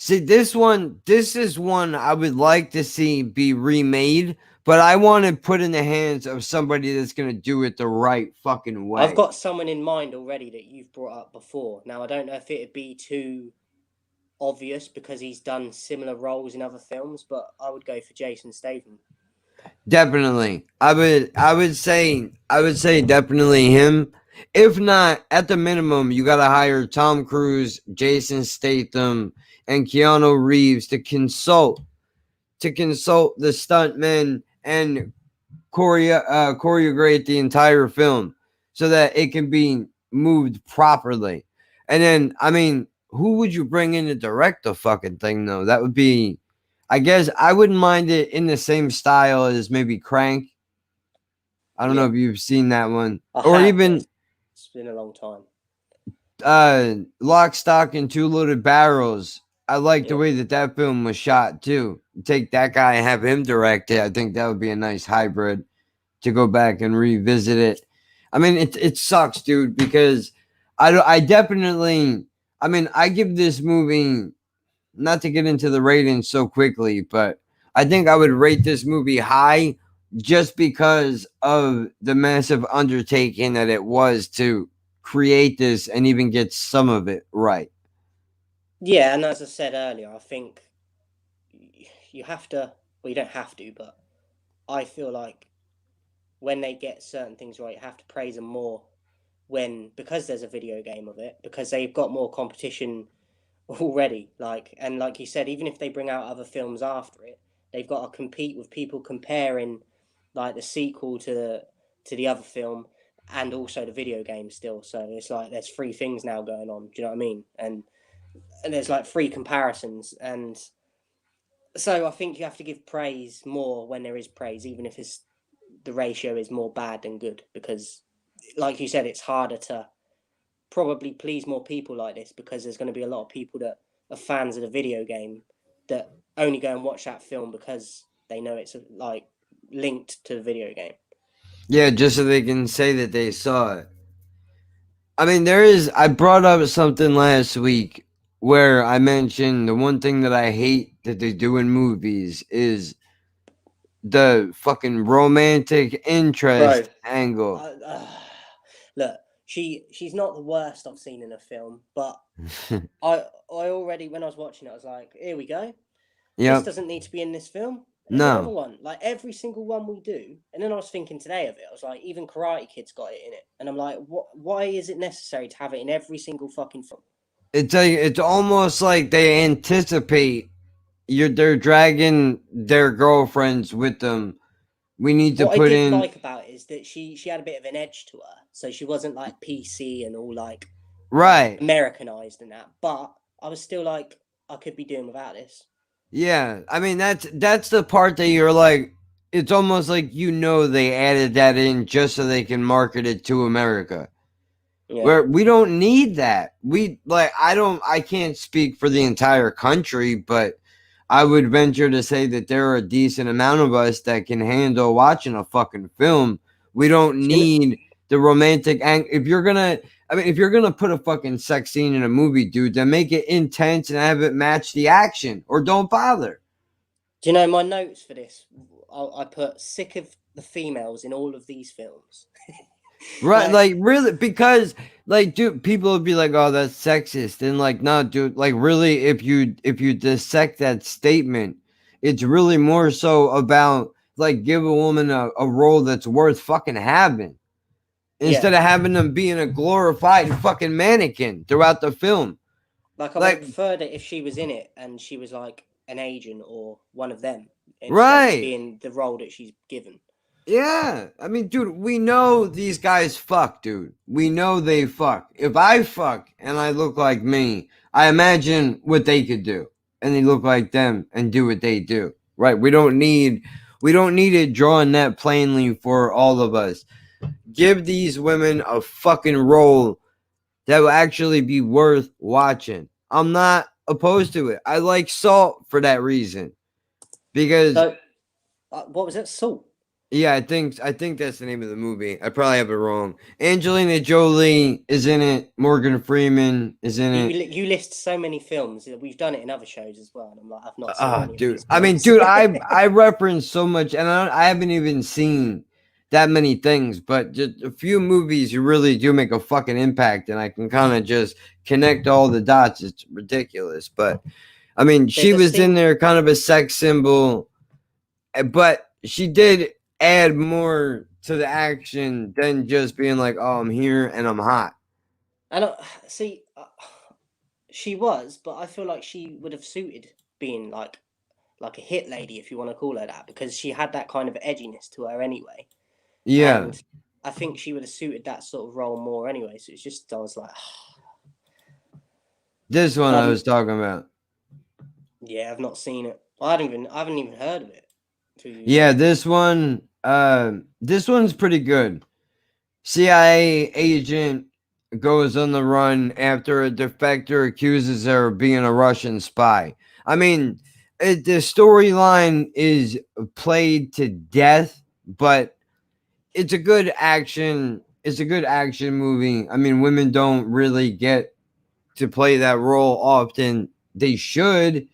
See, this is one I would like to see be remade, but I want to put in the hands of somebody that's going to do it the right fucking way. I've got someone in mind already that you've brought up before. Now, I don't know if it'd be too obvious because he's done similar roles in other films, but I would go for Jason Statham. Definitely. I would say definitely him. If not, at the minimum, you got to hire Tom Cruise, Jason Statham, and Keanu Reeves to consult the stuntmen and choreograph the entire film so that it can be moved properly. And then, I mean, who would you bring in to direct the fucking thing, though? That would be, I guess, I wouldn't mind it in the same style as maybe Crank. I don't know if you've seen that one. Even it's been a long time. Lock, Stock, and Two Loaded Barrels. I like the way that film was shot too. Take that guy and have him direct it. I think that would be a nice hybrid to go back and revisit it. I mean, it sucks, dude, because I definitely, I mean, I give this movie, not to get into the ratings so quickly, but I think I would rate this movie high just because of the massive undertaking that it was to create this and even get some of it right. Yeah, and as I said earlier, I think you have to, well, you don't have to, but I feel like when they get certain things right, you have to praise them more because there's a video game of it, because they've got more competition already. And like you said, even if they bring out other films after it, they've got to compete with people comparing like the sequel to the other film and also the video game still. So it's like there's 3 things now going on. Do you know what I mean? And there's like 3 comparisons, and so I think you have to give praise more when there is praise, even if the ratio is more bad than good, because like you said, it's harder to probably please more people like this because there's going to be a lot of people that are fans of the video game that only go and watch that film because they know it's like linked to the video game. Yeah, just so they can say that they saw it. I mean, I brought up something last week where I mentioned the one thing that I hate that they do in movies is the fucking romantic interest angle. Look, she's not the worst I've seen in a film, but I already, when I was watching it, I was like, here we go. This doesn't need to be in this film. And No. the other one, like every single one we do, and then I was thinking today of it, I was like, even Karate Kid's got it in it, and I'm like, why is it necessary to have it in every single fucking film? It's almost like they anticipate they're dragging their girlfriends with them. We need to what put I did in like about it is that she had a bit of an edge to her, so she wasn't like PC and all like right Americanized and that, but I was still like, I could be doing without this. Yeah, I mean that's the part that you're like, it's almost like they added that in just so they can market it to America. Yeah. Where we don't need that. I can't speak for the entire country, but I would venture to say that there are a decent amount of us that can handle watching a fucking film. We don't need the romantic if you're gonna, I mean, if you're gonna put a fucking sex scene in a movie, dude, then make it intense and have it match the action, or don't bother. Do you know my notes for this? I put sick of the females in all of these films. Right, like really, because like, dude, people would be like, "Oh, that's sexist," and like, no, dude, like, really, if you dissect that statement, it's really more so about like give a woman a role that's worth fucking having, instead of having them being a glorified fucking mannequin throughout the film. Like, I would have preferred it if she was in it and she was like an agent or one of them, instead of being the role that she's given. Yeah, I mean, dude, we know these guys fuck, dude. We know they fuck. If I fuck and I look like me, I imagine what they could do, and they look like them and do what they do. Right? We don't need it drawn that plainly for all of us. Give these women a fucking role that will actually be worth watching. I'm not opposed to it. I like Salt for that reason, because what was it, Salt? Yeah, I think that's the name of the movie. I probably have it wrong. Angelina Jolie is in it. Morgan Freeman is in it. You list so many films. We've done it in other shows as well. And I'm like, I've not seen any dude. of I mean, dude, I reference so much, and I haven't even seen that many things. But just a few movies, you really do make a fucking impact, and I can kind of just connect all the dots. It's ridiculous, but I mean, she was in there, kind of a sex symbol, but she did add more to the action than just being like, "Oh, I'm here and I'm hot." And see, she was, but I feel like she would have suited being like a hit lady, if you want to call her that, because she had that kind of edginess to her anyway. Yeah, and I think she would have suited that sort of role more anyway. So it's just, I was like, this one I was talking about. Yeah, I've not seen it. I haven't even heard of it. Yeah, this one's pretty good. CIA agent goes on the run after a defector accuses her of being a Russian spy. I mean, the storyline is played to death, but it's a good action. It's a good action movie. I mean, women don't really get to play that role often. They should.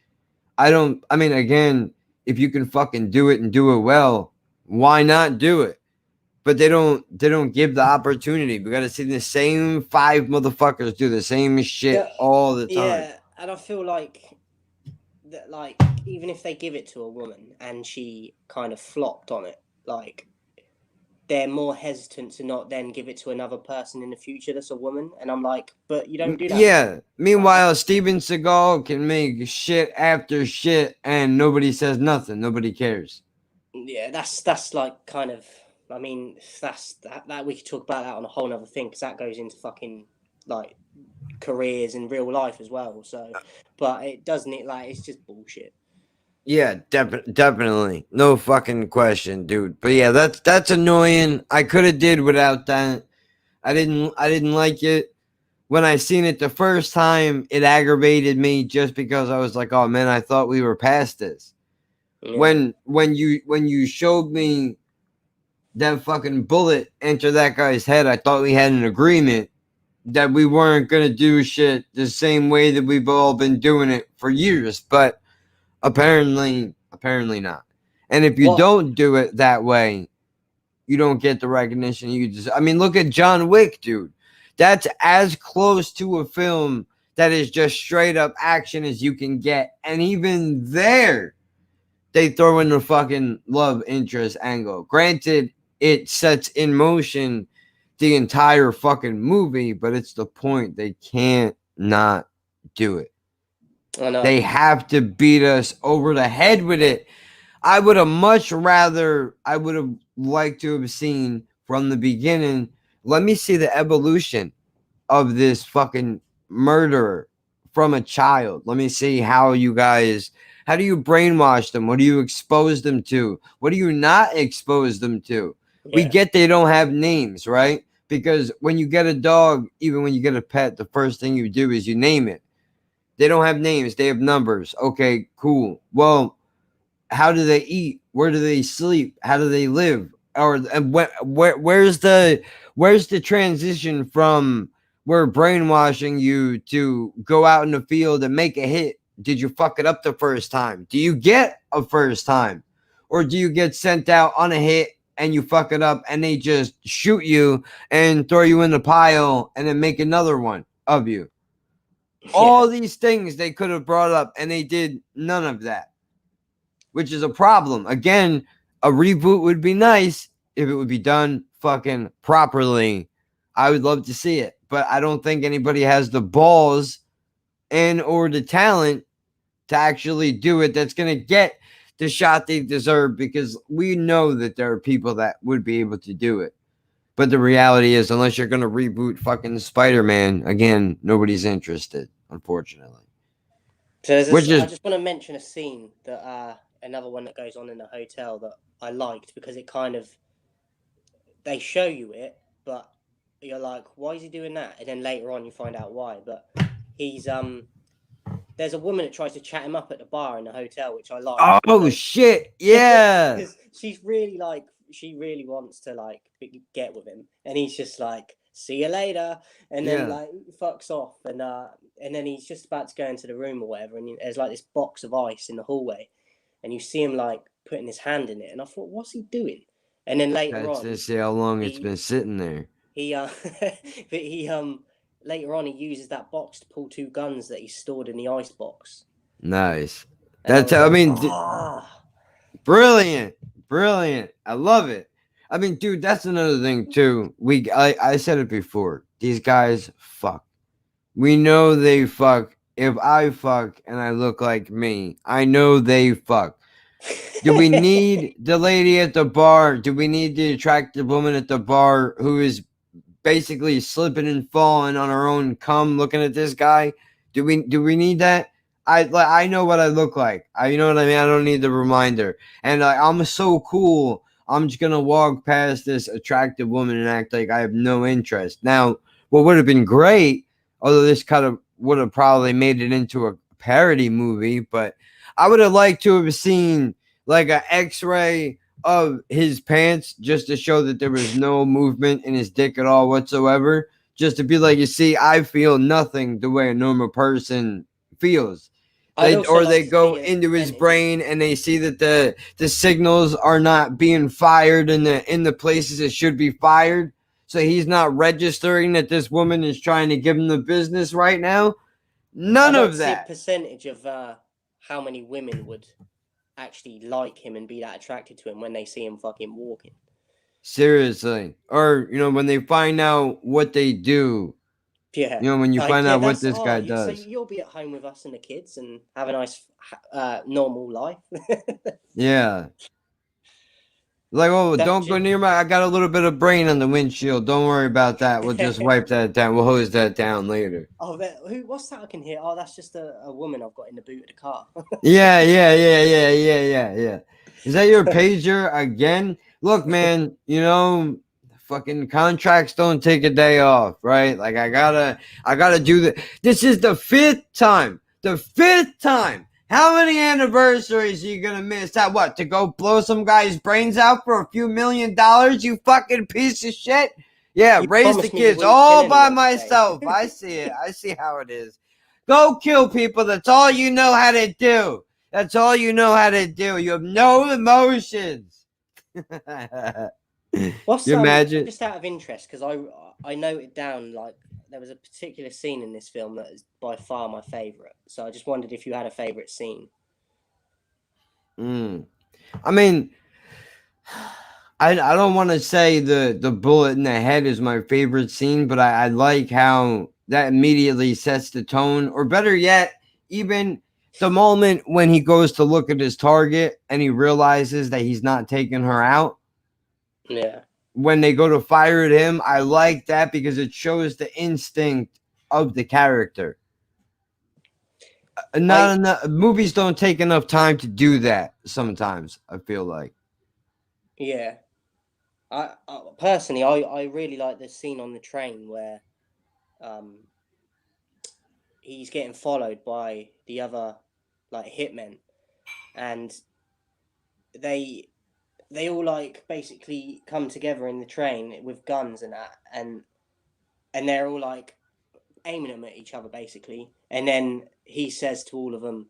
I mean, again, if you can fucking do it and do it well, why not do it? But they don't give the opportunity. We got to see the same 5 motherfuckers do the same shit all the time. Yeah, and I feel like that, like, even if they give it to a woman and she kind of flopped on it, like, they're more hesitant to not then give it to another person in the future that's a woman. And I'm like, but you don't do that. Yeah. Meanwhile, Steven Seagal can make shit after shit and nobody says nothing. Nobody cares. Yeah, that's like kind of, I mean, that we could talk about that on a whole nother thing, because that goes into fucking like careers in real life as well. So, but it doesn't, it's just bullshit. Yeah, definitely. No fucking question, dude. But yeah, that's annoying. I could have did without that. I didn't like it. When I seen it the first time, it aggravated me just because I was like, "Oh man, I thought we were past this." Yeah. When you showed me that fucking bullet enter that guy's head, I thought we had an agreement that we weren't gonna do shit the same way that we've all been doing it for years, but apparently not. And if you don't do it that way, you don't get the recognition you just. I mean, look at John Wick, dude. That's as close to a film that is just straight up action as you can get. And even there, they throw in the fucking love interest angle. Granted, it sets in motion the entire fucking movie, but it's the point. They can't not do it. I know. They have to beat us over the head with it. I would have liked to have seen from the beginning, let me see the evolution of this fucking murderer from a child. Let me see how do you brainwash them? What do you expose them to? What do you not expose them to? Yeah. We get they don't have names, right? Because when you get a dog, even when you get a pet, the first thing you do is you name it. They don't have names. They have numbers. Okay, cool. Well, how do they eat? Where do they sleep? How do they live? Or and where's the transition from we're brainwashing you to go out in the field and make a hit? Did you fuck it up the first time? Do you get a first time? Or do you get sent out on a hit and you fuck it up and they just shoot you and throw you in the pile and then make another one of you? All these things they could have brought up and they did none of that, which is a problem. Again, a reboot would be nice if it would be done fucking properly. I would love to see it, but I don't think anybody has the balls and or the talent to actually do it that's going to get the shot they deserve, because we know that there are people that would be able to do it. But the reality is, unless you're going to reboot fucking Spider-Man, again, nobody's interested, unfortunately. So I just want to mention a scene that another one that goes on in the hotel that I liked, because it kind of, they show you it, but you're like, why is he doing that? And then later on you find out why. But he's there's a woman that tries to chat him up at the bar in the hotel, which I like. Oh shit, yeah. Because she's really like, she really wants to like get with him, and he's just like, see you later, and then like fucks off, and then he's just about to go into the room or whatever, and there's like this box of ice in the hallway, and you see him like putting his hand in it, and I thought, what's he doing? And then later on, to see how long it's been sitting there. He but he later on he uses that box to pull two guns that he stored in the ice box. Nice. And That's I mean, brilliant. I love it. I mean, dude, that's another thing too. I said it before. These guys fuck. We know they fuck. If I fuck and I look like me, I know they fuck. Do we need the lady at the bar? Do we need the attractive woman at the bar who is basically slipping and falling on her own cum looking at this guy? Do we need that? I know what I look like. You know what I mean? I don't need the reminder. And I'm so cool. I'm just gonna walk past this attractive woman and act like I have no interest. Now, what would have been great, although this kind of would have probably made it into a parody movie, but I would have liked to have seen like an X-ray of his pants just to show that there was no movement in his dick at all whatsoever. Just to be like, you see, I feel nothing the way a normal person feels. They go into his brain and they see that the signals are not being fired in the places it should be fired. So he's not registering that this woman is trying to give him the business right now. None of that. Percentage of how many women would actually like him and be that attracted to him when they see him fucking walking. Seriously. Or, when they find out what they do. Yeah. When you find out what this guy does. So you'll be at home with us and the kids and have a nice normal life. Yeah. Like, don't go near I got a little bit of brain on the windshield. Don't worry about that. We'll just wipe that down. We'll hose that down later. Oh, what's that I can hear? Oh, that's just a woman I've got in the boot of the car. Yeah. Is that your pager again? Look, man, fucking contracts don't take a day off, right? Like, I gotta do that. This is the fifth time. How many anniversaries are you gonna miss? That what? To go blow some guy's brains out for a few $1 million? You fucking piece of shit. Yeah, raise the kids all by myself. I see it. I see how it is. Go kill people. That's all you know how to do. You have no emotions. What's you imagine? Just out of interest, because I noted down, like, there was a particular scene in this film that is by far my favorite. So I just wondered if you had a favorite scene. I mean, I don't want to say the bullet in the head is my favorite scene, but I like how that immediately sets the tone. Or better yet, even the moment when he goes to look at his target and he realizes that he's not taking her out. Yeah. When they go to fire at him, I like that because it shows the instinct of the character. Not enough movies don't take enough time to do that sometimes, I feel like. Yeah. I personally, I really like the scene on the train where he's getting followed by the other like hitmen, and they all like basically come together in the train with guns and that, and they're all like aiming them at each other basically, and then he says to all of them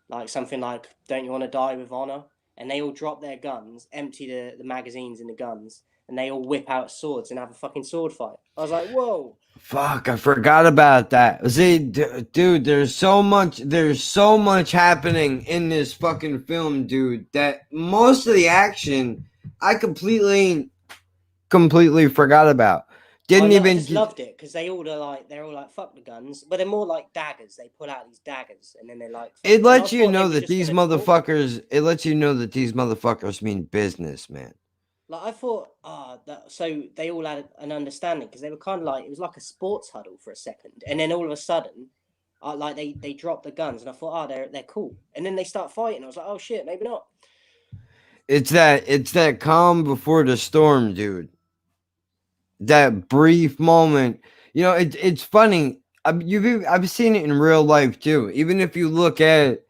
like something like, "Don't you want to die with honor?" And they all drop their guns, empty the magazines in the guns, and they all whip out swords and have a fucking sword fight. I was like, whoa. Fuck, I forgot about that. See, dude, there's so much happening in this fucking film, dude, that most of the action I completely forgot about. I just loved it because they're all like fuck the guns, but they're more like daggers. They pull out these daggers and then they're like. It lets you know that these motherfuckers. It lets you know that these motherfuckers mean business, man. Like I thought, so they all had an understanding because they were kind of like it was like a sports huddle for a second, and then all of a sudden, like they dropped the guns, and I thought, they're cool, and then they start fighting. I was like, oh shit, maybe not. It's that calm before the storm, dude. That brief moment, you know, it's funny. I've seen it in real life too. Even if you look at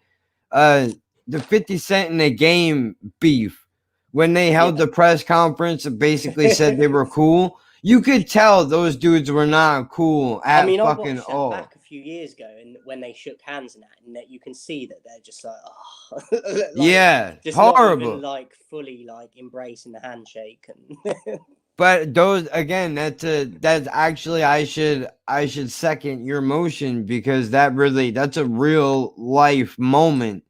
the 50 Cent in the Game beef, when they held the press conference and basically said they were cool, you could tell those dudes were not cool at fucking I watched that all. back a few years ago, and when they shook hands and that you can see that they're just like, oh, like, yeah, just horrible. Not even, like fully like embracing the handshake and. But those again, that's actually I should second your motion because that's a real life moment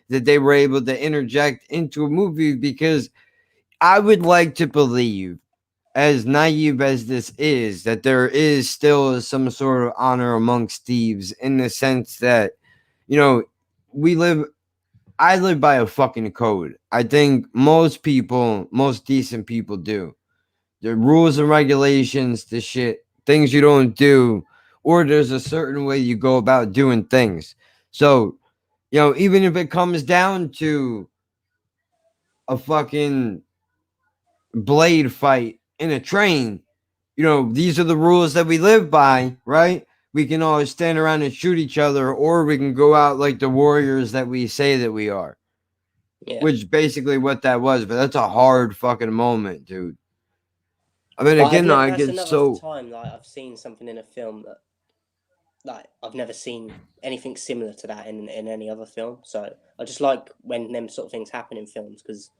that they were able to interject into a movie because I would like to believe, as naive as this is, that there is still some sort of honor amongst thieves in the sense that, you know, I live by a fucking code. I think most decent people do. The rules and regulations, the shit, things you don't do, or there's a certain way you go about doing things. So, you know, even if it comes down to a fucking blade fight in a train, you know, these are the rules that we live by, right? We can always stand around and shoot each other, or we can go out like the warriors that we say that we are. Yeah. Which is basically what that was, but that's a hard fucking moment, dude. I mean, again, I get so time like I've seen something in a film that like I've never seen anything similar to that in any other film. So I just like when them sort of things happen in films because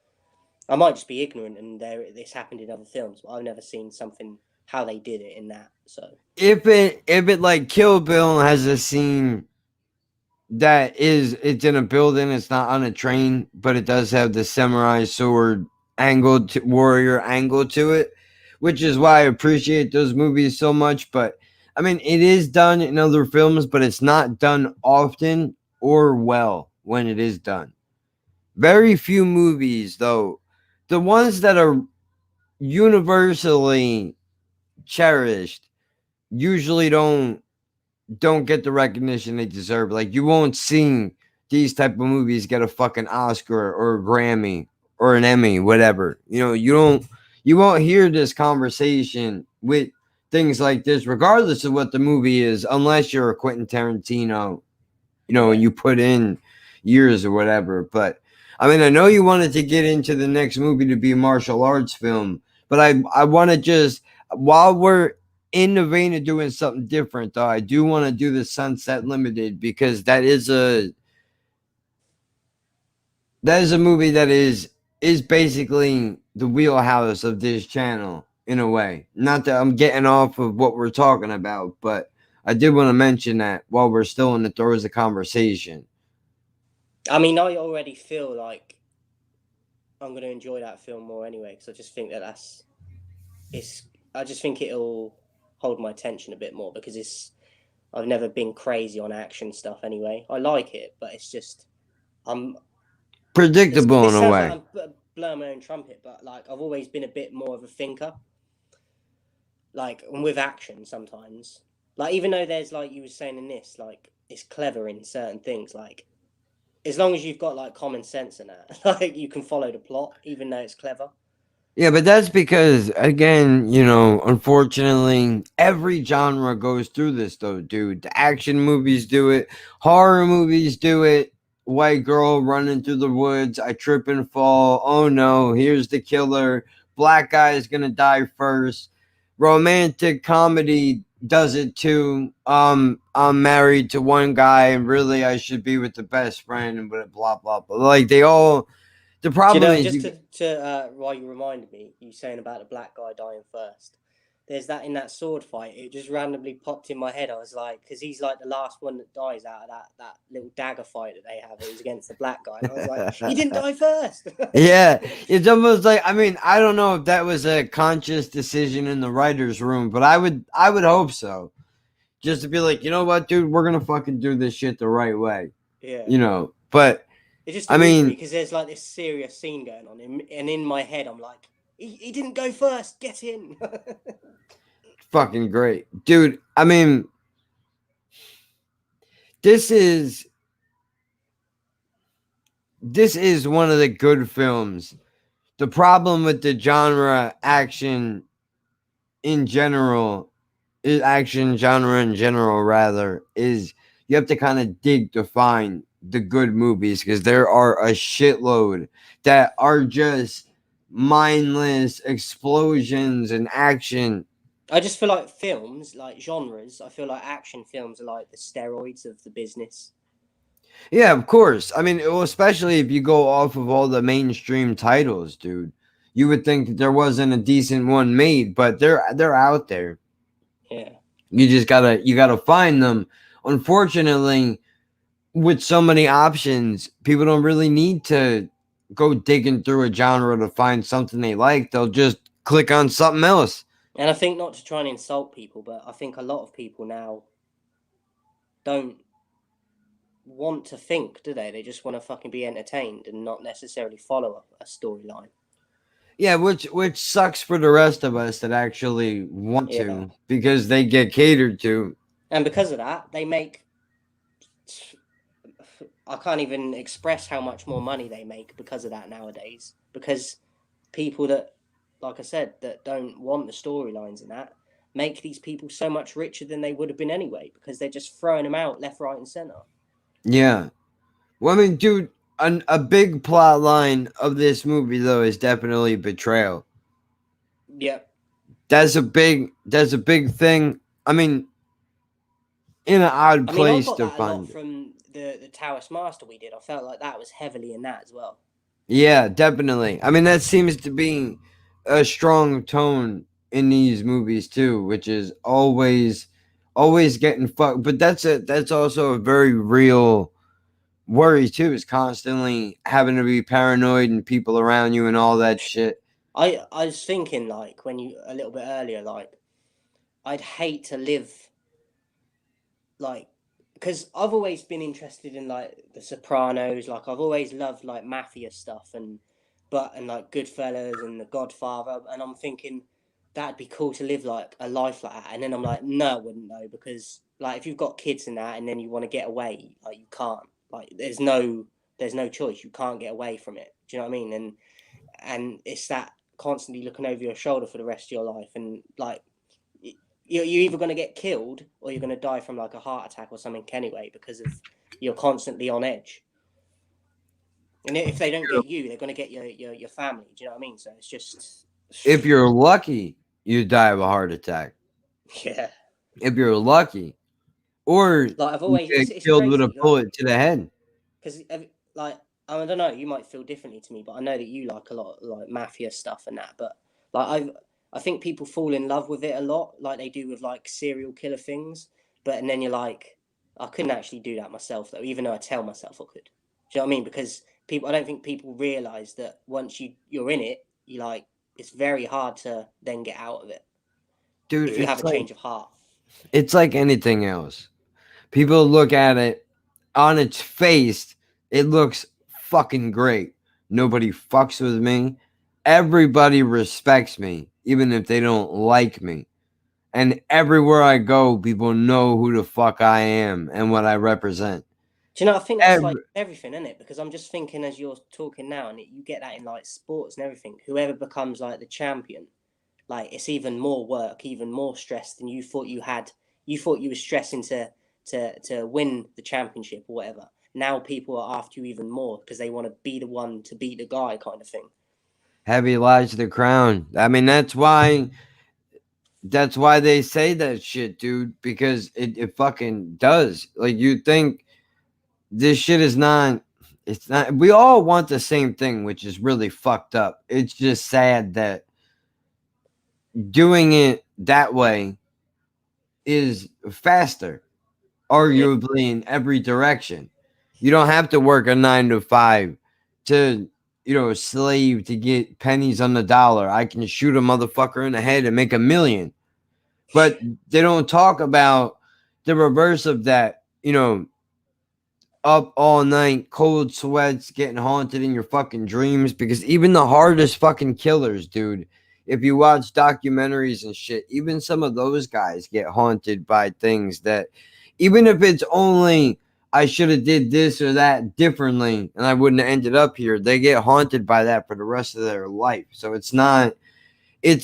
I might just be ignorant and this happened in other films, but I've never seen something how they did it in that. So if it like Kill Bill has a scene that it's in a building, it's not on a train, but it does have the samurai sword warrior angle to it, which is why I appreciate those movies so much. But I mean, it is done in other films, but it's not done often or well when it is done. Very few movies, though, the ones that are universally cherished, usually don't get the recognition they deserve. Like, you won't see these type of movies get a fucking Oscar or a Grammy or an Emmy, whatever. You know, you won't hear this conversation with things like this, regardless of what the movie is, unless you're a Quentin Tarantino, you know, and you put in years or whatever. But I mean, I know you wanted to get into the next movie to be a martial arts film, but I want to just, while we're in the vein of doing something different, though, I do want to do the Sunset Limited because that is a movie that is basically the wheelhouse of this channel in a way. Not that I'm getting off of what we're talking about, but I did want to mention that while we're still in the throes of conversation. I mean, I already feel like I'm going to enjoy that film more anyway, because I just think I just think it'll hold my attention a bit more because I've never been crazy on action stuff anyway. I like it, but it's just I'm predictable in a way. Like I'm blowing my own trumpet, but like I've always been a bit more of a thinker. Like with action sometimes, like even though there's like you were saying in this, like it's clever in certain things, like as long as you've got like common sense in that, like you can follow the plot even though it's clever. Yeah, but that's because, again, unfortunately, every genre goes through this, though, dude. The action movies do it, horror movies do it. White girl running through the woods, I trip and fall. Oh no, here's the killer. Black guy is gonna die first. Romantic comedy does it too. I'm married to one guy, and really, I should be with the best friend, and blah blah blah. Like they all. The problem is, Just to while you reminded me, you saying about the black guy dying first. There's that in that sword fight. It just randomly popped in my head. I was like, because he's like the last one that dies out of that little dagger fight that they have. It was against the black guy, and I was like, he didn't die first. yeah, it's almost like, I mean, I don't know if that was a conscious decision in the writers' room, but I would hope so. Just to be like, you know what, dude, we're gonna fucking do this shit the right way. Yeah. But It's just I mean, because there's like this serious scene going on, and in my head, I'm like, he didn't go first. Get in. fucking great, dude. I mean, this is one of the good films. The problem with the genre action in general is you have to kind of dig to find the good movies, because there are a shitload that are just mindless explosions and action. I just feel like films, like genres, I feel like action films are like the steroids of the business. Yeah, of course. I mean, well, especially if you go off of all the mainstream titles, dude. You would think that there wasn't a decent one made, but they're out there. Yeah. You gotta find them. Unfortunately, with so many options, people don't really need to go digging through a genre to find something they like. They'll just click on something else. And I think, not to try and insult people, but I think a lot of people now don't want to think, do they? They just want to fucking be entertained and not necessarily follow a storyline. Yeah, which sucks for the rest of us that actually want to, because they get catered to. And because of that, they make... I can't even express how much more money they make because of that nowadays. Because people that, like I said, that don't want the storylines and that, make these people so much richer than they would have been anyway, because they're just throwing them out left, right, and center. Yeah. Well, I mean, dude, a big plot line of this movie, though, is definitely betrayal. Yep. That's a big thing. I mean, in an odd place to find it. From the Taoist Master we did, I felt like that was heavily in that as well. Yeah, definitely. I mean, that seems to be a strong tone in these movies too, which is always getting fucked. But that's also a very real worry too, is constantly having to be paranoid and people around you and all that shit. I was thinking, like, when you a little bit earlier, like, I'd hate to live like, because I've always been interested in like The Sopranos, like I've always loved like mafia stuff and like Goodfellas and The Godfather, and I'm thinking that'd be cool to live like a life like that. And then I'm like, no, I wouldn't know, because like if you've got kids and that, and then you want to get away, like you can't. Like there's no choice. You can't get away from it. Do you know what I mean? And it's that constantly looking over your shoulder for the rest of your life, and like you're either going to get killed or you're going to die from like a heart attack or something anyway, because of you're constantly on edge. And if they don't get you, they're going to get your family. Do you know what I mean? So it's just, if you're lucky, you die of a heart attack. Yeah. If you're lucky, or like I've always you get killed with a bullet to the head. Because like I don't know, you might feel differently to me, but I know that you like a lot of like mafia stuff and that. But like I think people fall in love with it a lot, like they do with like serial killer things. And then you're like, I couldn't actually do that myself though, even though I tell myself I could. Do you know what I mean? Because I don't think people realize that once you're in it, you like, it's very hard to then get out of it. Dude, if you have a change of heart. It's like anything else. People look at it on its face, it looks fucking great. Nobody fucks with me. Everybody respects me, even if they don't like me. And everywhere I go, people know who the fuck I am and what I represent. Do you know? I think that's like everything, isn't it? Because I'm just thinking as you're talking now, and you get that in like sports and everything. Whoever becomes like the champion, like it's even more work, even more stress than you thought you had. You thought you were stressing to win the championship or whatever. Now people are after you even more because they want to be the one to beat the guy, kind of thing. Heavy lies the crown. I mean, that's why they say that shit, dude, because it fucking does. Like, you think this shit is not, it's not, we all want the same thing, which is really fucked up. It's just sad that doing it that way is faster, arguably, in every direction. You don't have to work a 9 to 5 to, slave to get pennies on the dollar. I can shoot a motherfucker in the head and make $1 million. But they don't talk about the reverse of that, up all night, cold sweats, getting haunted in your fucking dreams. Because even the hardest fucking killers, dude, if you watch documentaries and shit, even some of those guys get haunted by things that, even if it's only, I should have did this or that differently and I wouldn't have ended up here, they get haunted by that for the rest of their life. So it's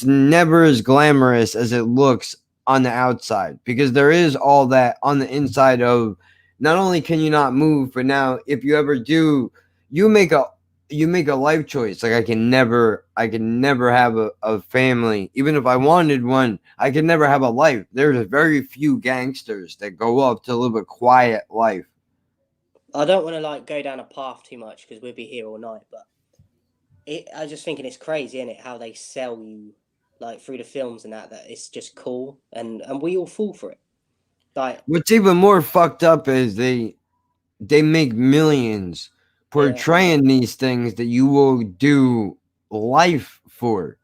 never as glamorous as it looks on the outside, because there is all that on the inside of, not only can you not move, but now if you ever do, you make a life choice. Like, I can never have a family. Even if I wanted one, I can never have a life. There's very few gangsters that go up to live a quiet life. I don't want to like go down a path too much because we'll be here all night, but I was just thinking it's crazy, isn't it? How they sell you like through the films and that it's just cool, and we all fall for it. Like, what's even more fucked up is they make millions portraying these things that you will do life for.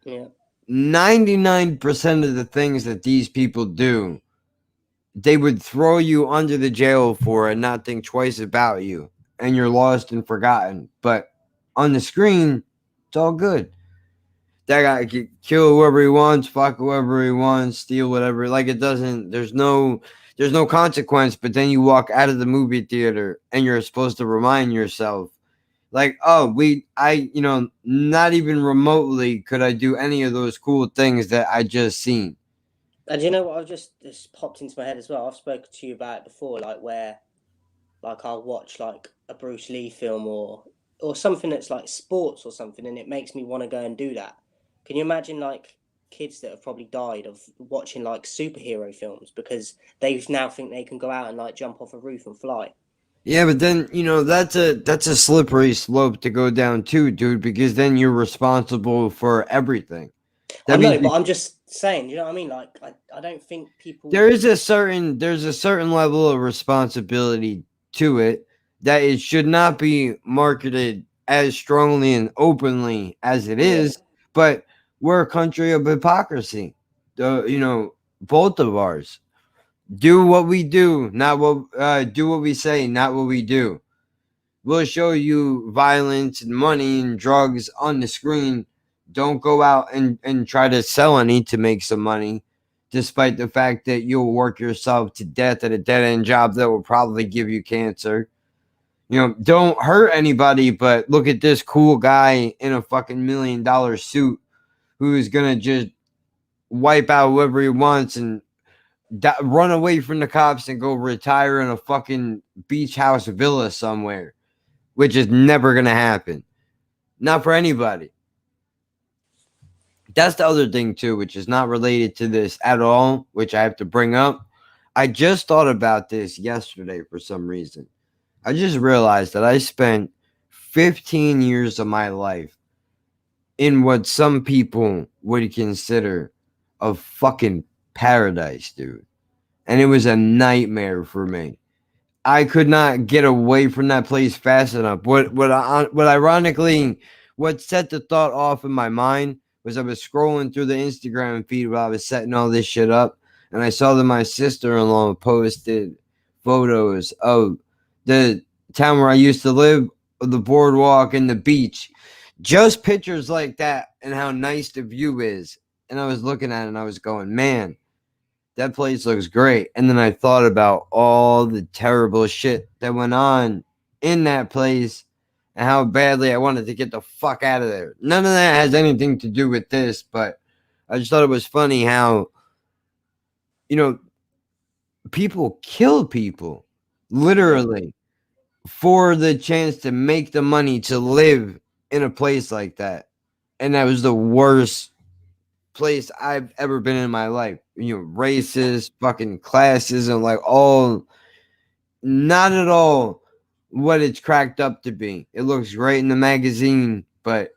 Yeah. 99% of the things that these people do, they would throw you under the jail for and not think twice about you, and you're lost and forgotten. But on the screen, it's all good. That guy can kill whoever he wants, fuck whoever he wants, steal whatever. Like, it doesn't, there's no consequence. But then you walk out of the movie theater and you're supposed to remind yourself, like, oh, not even remotely could I do any of those cool things that I just seen. And you know what, this popped into my head as well. I've spoken to you about it before, like where, like, I'll watch like a Bruce Lee film or something that's like sports or something, and it makes me want to go and do that. Can you imagine like kids that have probably died of watching like superhero films because they now think they can go out and like jump off a roof and fly? Yeah, but then, that's a slippery slope to go down too, dude, because then you're responsible for everything. I know, but I'm just saying, you know what I mean? Like, I don't think people... There's a certain level of responsibility to it that it should not be marketed as strongly and openly as it is, but we're a country of hypocrisy. Both of ours. Do what we do, not what do what we say, not what we do. We'll show you violence and money and drugs on the screen. Don't go out and try to sell any to make some money, despite the fact that you'll work yourself to death at a dead-end job that will probably give you cancer. Don't hurt anybody, but look at this cool guy in a fucking $1 million suit who's gonna just wipe out whoever he wants and run away from the cops and go retire in a fucking beach house villa somewhere, which is never gonna happen. Not for anybody. That's the other thing too, which is not related to this at all, which I have to bring up. I just thought about this yesterday for some reason. I just realized that I spent 15 years of my life in what some people would consider a fucking paradise, dude. And it was a nightmare for me. I could not get away from that place fast enough. What ironically, what set the thought off in my mind was I was scrolling through the Instagram feed while I was setting all this shit up, and I saw that my sister-in-law posted photos of the town where I used to live, the boardwalk and the beach. Just pictures like that and how nice the view is. And I was looking at it and I was going, man, that place looks great. And then I thought about all the terrible shit that went on in that place and how badly I wanted to get the fuck out of there. None of that has anything to do with this, but I just thought it was funny how, you know, people kill people literally for the chance to make the money to live in a place like that. And that was the worst place I've ever been in my life. You know, racist, fucking classism, like all, not at all what it's cracked up to be. It looks great in the magazine, but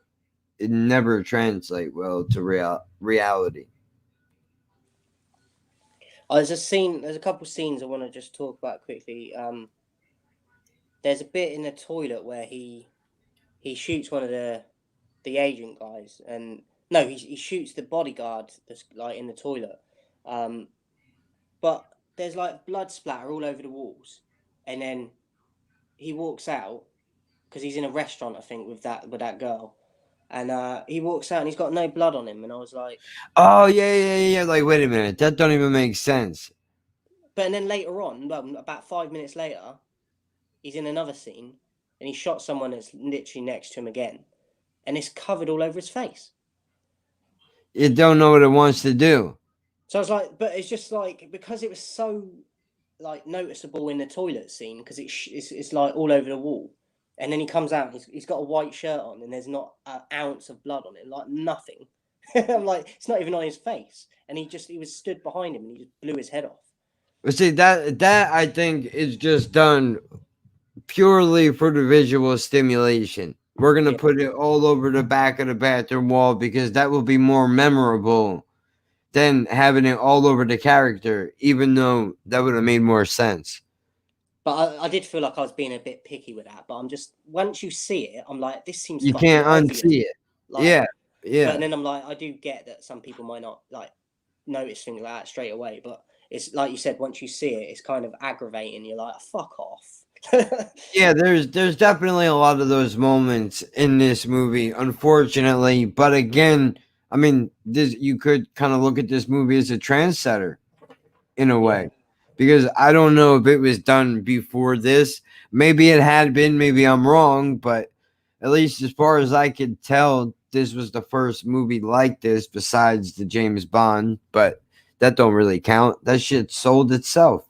it never translates well to reality. There's a couple scenes I want to just talk about quickly. There's a bit in the toilet where he shoots one of the agent guys, and no, he shoots the bodyguard that's like in the toilet. But there's like blood splatter all over the walls, and then he walks out because he's in a restaurant, I think, with that girl, and he walks out and he's got no blood on him, and I was like, oh yeah. Like, wait a minute, that don't even make sense. But and then later on, well, about 5 minutes later, he's in another scene, and he shot someone that's literally next to him again, and it's covered all over his face. It don't know what it wants to do. So I was like, but it's just like, because it was so like noticeable in the toilet scene, because it's like all over the wall, and then he comes out, and he's got a white shirt on, and there's not an ounce of blood on it, like nothing. I'm like, it's not even on his face, and he was stood behind him, and he just blew his head off. But see, that I think is just done purely for the visual stimulation. We're gonna put it all over the back of the bathroom wall because that will be more memorable than having it all over the character, even though that would have made more sense. But I did feel like I was being a bit picky with that. But I'm just, once you see it, I'm like, this seems You fucking can't obvious. unsee it. Like, yeah. But then I'm like, I do get that some people might not like notice things like that straight away. But it's like you said, once you see it, it's kind of aggravating. You're like, fuck off. Yeah, there's definitely a lot of those moments in this movie, unfortunately. But again, I mean, you could kind of look at this movie as a trendsetter in a way, because I don't know if it was done before this. Maybe it had been, maybe I'm wrong, but at least as far as I could tell, this was the first movie like this besides the James Bond, but that don't really count. That shit sold itself.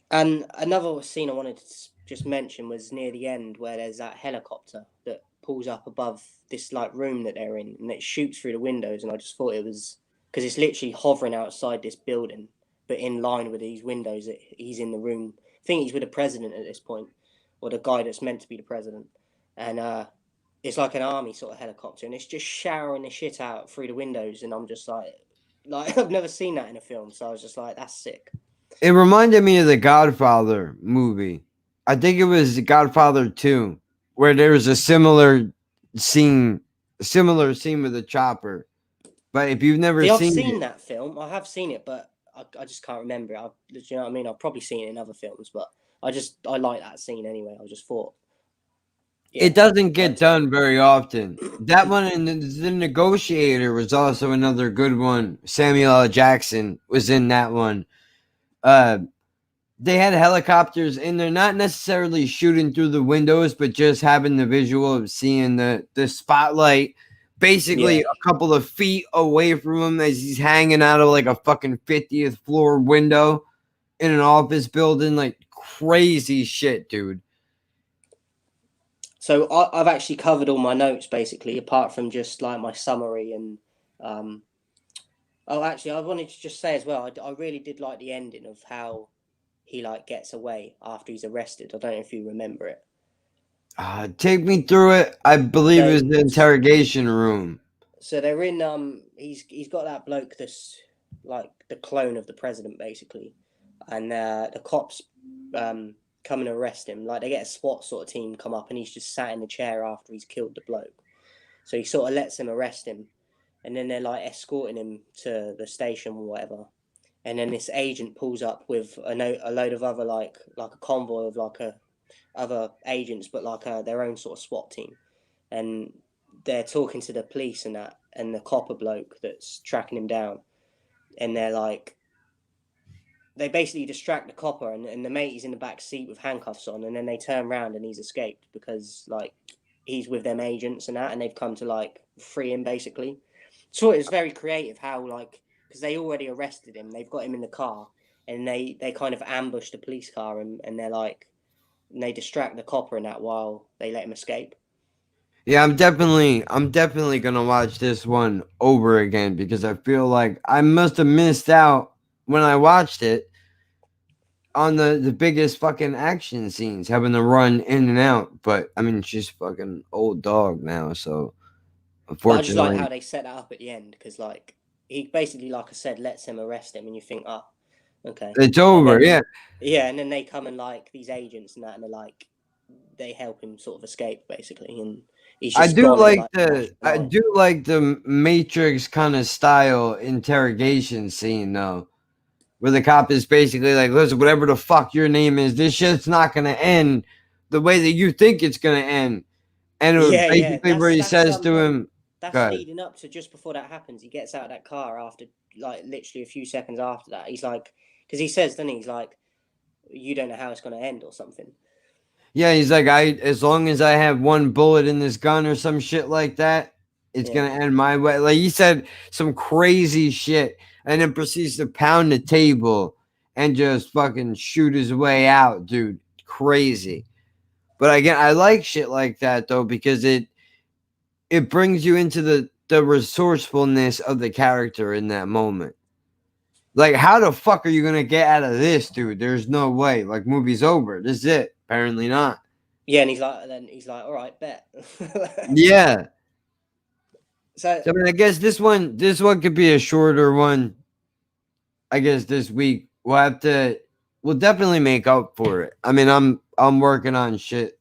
And another scene I wanted to just mention was near the end, where there's that helicopter that pulls up above this like room that they're in, and it shoots through the windows. And I just thought it was, because it's literally hovering outside this building, but in line with these windows that he's in the room. I think he's with the president at this point, or the guy that's meant to be the president. And it's like an army sort of helicopter, and it's just showering the shit out through the windows. And I'm just like I've never seen that in a film, so I was just like, that's sick. It reminded me of the Godfather movie. I think it was Godfather 2, where there was a similar scene with the chopper. But if you've never I've seen seen it, that film. I have seen it, but I just can't remember it. You know what I mean? I've probably seen it in other films, but I like that scene anyway. I just thought. Yeah, it doesn't get done very often. That one and the Negotiator was also another good one. Samuel L. Jackson was in that one. They had helicopters in there, not necessarily shooting through the windows, but just having the visual of seeing the spotlight basically a couple of feet away from him as he's hanging out of like a fucking 50th floor window in an office building. Like crazy shit, dude. So I've actually covered all my notes basically, apart from just like my summary and actually I wanted to just say as well, I really did like the ending of how he like gets away after he's arrested. I don't know if you remember it. Take me through it. I believe it was the interrogation room. So they're in he's got that bloke that's like the clone of the president basically, and the cops come and arrest him. Like they get a SWAT sort of team come up, and he's just sat in the chair after he's killed the bloke. So he sort of lets them arrest him, and then they're like escorting him to the station or whatever. And then this agent pulls up with a load of other like a convoy of other agents, but like their own sort of SWAT team, and they're talking to the police and that, and the copper bloke that's tracking him down, and they're like, they basically distract the copper, and the mate is in the back seat with handcuffs on, and then they turn around and he's escaped because like he's with them agents and that, and they've come to like free him basically. So it's very creative how like, because they already arrested him, they've got him in the car, and they kind of ambush the police car, and they're like, and they distract the copper in that while they let him escape. Yeah, I'm definitely gonna watch this one over again because I feel like I must have missed out when I watched it on the biggest fucking action scenes, having to run in and out. But I mean, she's fucking old dog now, so But I just like unfortunately, how they set that up at the end, because like he basically, like I said, lets him arrest him, and you think, oh, okay, it's and over. then, Yeah, yeah, and then they come and like these agents and that, and they're like, they help him sort of escape basically, and he's I just do gone in, like like, the I do like the Matrix kind of style interrogation scene though, where the cop is basically like, listen, whatever the fuck your name is, this shit's not gonna end the way that you think it's gonna end. And it was yeah, basically where he says to him, that's "Go ahead." leading up to just before that happens. He gets out of that car after like literally a few seconds after that. He's like, because he says, then he's like, you don't know how it's gonna end or something. Yeah, he's like, as long as I have one bullet in this gun or some shit like that, it's Yeah. gonna end my way. Like he said some crazy shit, and then proceeds to pound the table and just fucking shoot his way out, dude. Crazy. But again, I like shit like that though, because it brings you into the resourcefulness of the character in that moment. Like, how the fuck are you gonna get out of this, dude? There's no way. Like, movie's over. This is it. Apparently not. Yeah, and he's like, all right, bet. Yeah. So I mean, I guess this one could be a shorter one. I guess this week we'll definitely make up for it. I mean, I'm working on shit.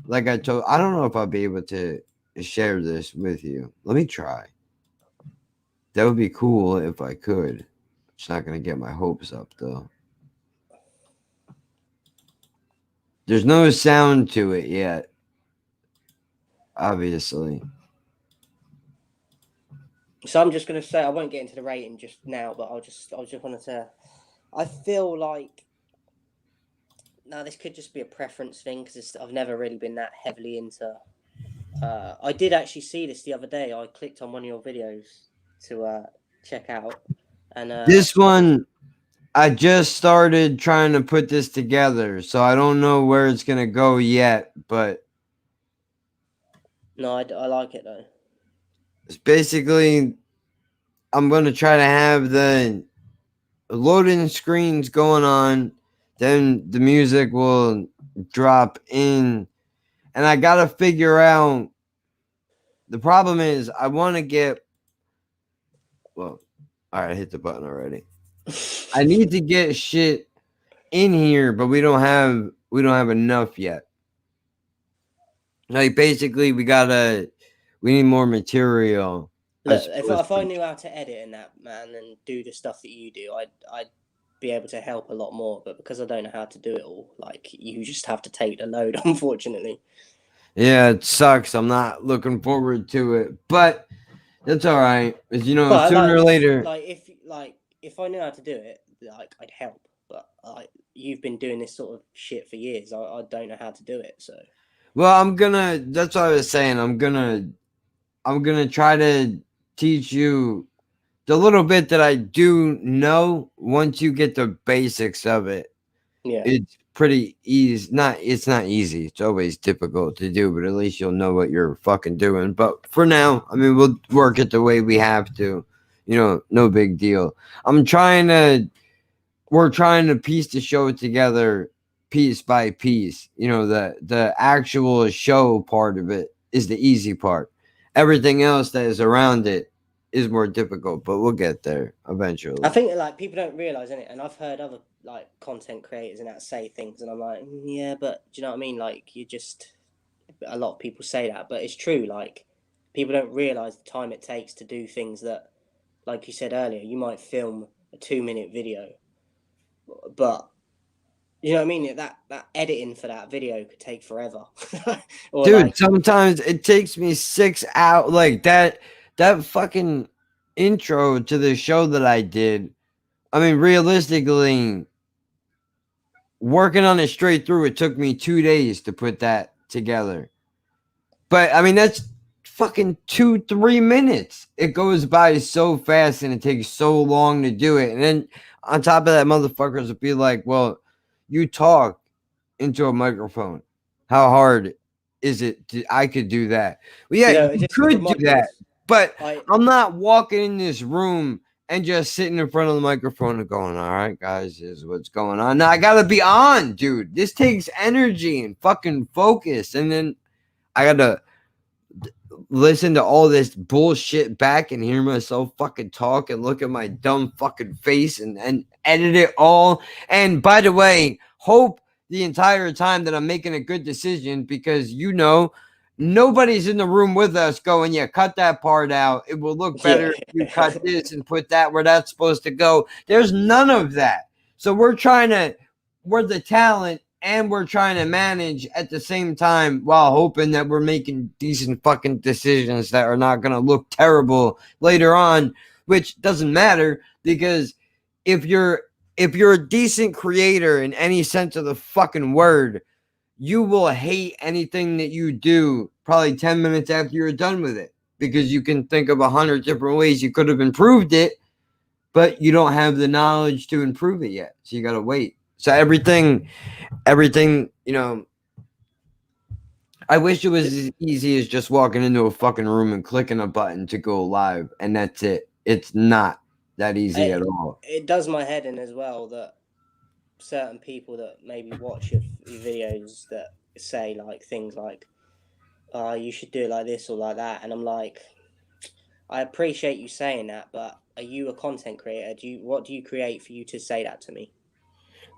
Like I don't know if I'll be able to share this with you. Let me try. That would be cool if I could. It's not gonna get my hopes up though. There's no sound to it yet. Obviously. So I'm just gonna say, I won't get into the rating just now, but I just wanted to. I feel like now this could just be a preference thing because I've never really been that heavily into. I did actually see this the other day. I clicked on one of your videos to check out, and this one, I just started trying to put this together, so I don't know where it's gonna go yet. But no, I like it though. it's basically, I'm gonna try to have the loading screens going on, then the music will drop in, and I gotta figure out. The problem is, I want to get. Well, all right, I hit the button already. I need to get shit in here, but we don't have enough yet. Like basically, we need more material. Look, if I knew how to edit and that, man, and do the stuff that you do, I'd be able to help a lot more. But because I don't know how to do it all, like you just have to take the load, unfortunately. Yeah, it sucks. I'm not looking forward to it, but that's all right. As you know, But sooner or later. If I knew how to do it, like I'd help. But you've been doing this sort of shit for years. I don't know how to do it. So. Well, that's what I was saying. I'm gonna try to teach you the little bit that I do know. Once you get the basics of it, yeah, it's pretty easy. It's not easy. It's always difficult to do, but at least you'll know what you're fucking doing. But for now, I mean, we'll work it the way we have to. You know, no big deal. We're trying to piece the show together piece by piece. You know, the actual show part of it is the easy part. Everything else that is around it is more difficult, but we'll get there eventually. I think like people don't realize it, and I've heard other like content creators and that say things, and I'm like, yeah, but do you know what I mean? Like a lot of people say that, but it's true. Like people don't realize the time it takes to do things that, like you said earlier, you might film a 2-minute video, but you know what I mean? That editing for that video could take forever. Dude, sometimes it takes me 6 hours. Like that fucking intro to the show that I did. I mean, realistically, working on it straight through, it took me 2 days to put that together. But I mean, that's fucking 2-3 minutes. It goes by so fast and it takes so long to do it. And then on top of that, motherfuckers would be like, well, you talk into a microphone. How hard is it? I could do that. Well, yeah, you could do that. But I'm not walking in this room and just sitting in front of the microphone and going, all right, guys, this is what's going on. Now I got to be on, dude. This takes energy and fucking focus. And then I got to listen to all this bullshit back and hear myself fucking talk and look at my dumb fucking face and edit it all. And by the way, hope the entire time that I'm making a good decision, because nobody's in the room with us going, yeah, cut that part out. It will look better if you cut this and put that where that's supposed to go. There's none of that. So we're the talent and we're trying to manage at the same time while hoping that we're making decent fucking decisions that are not going to look terrible later on, which doesn't matter, because if you're a decent creator in any sense of the fucking word, you will hate anything that you do probably 10 minutes after you're done with it, because you can think of 100 different ways you could have improved it, but you don't have the knowledge to improve it yet. So you got to wait. So everything, I wish it was as easy as just walking into a fucking room and clicking a button to go live, and that's it. It's not that easy at all. It does my head in as well that certain people that maybe watch your videos that say like things like, you should do it like this or like that, and I'm like, I appreciate you saying that, but are you a content creator? What do you create for you to say that to me?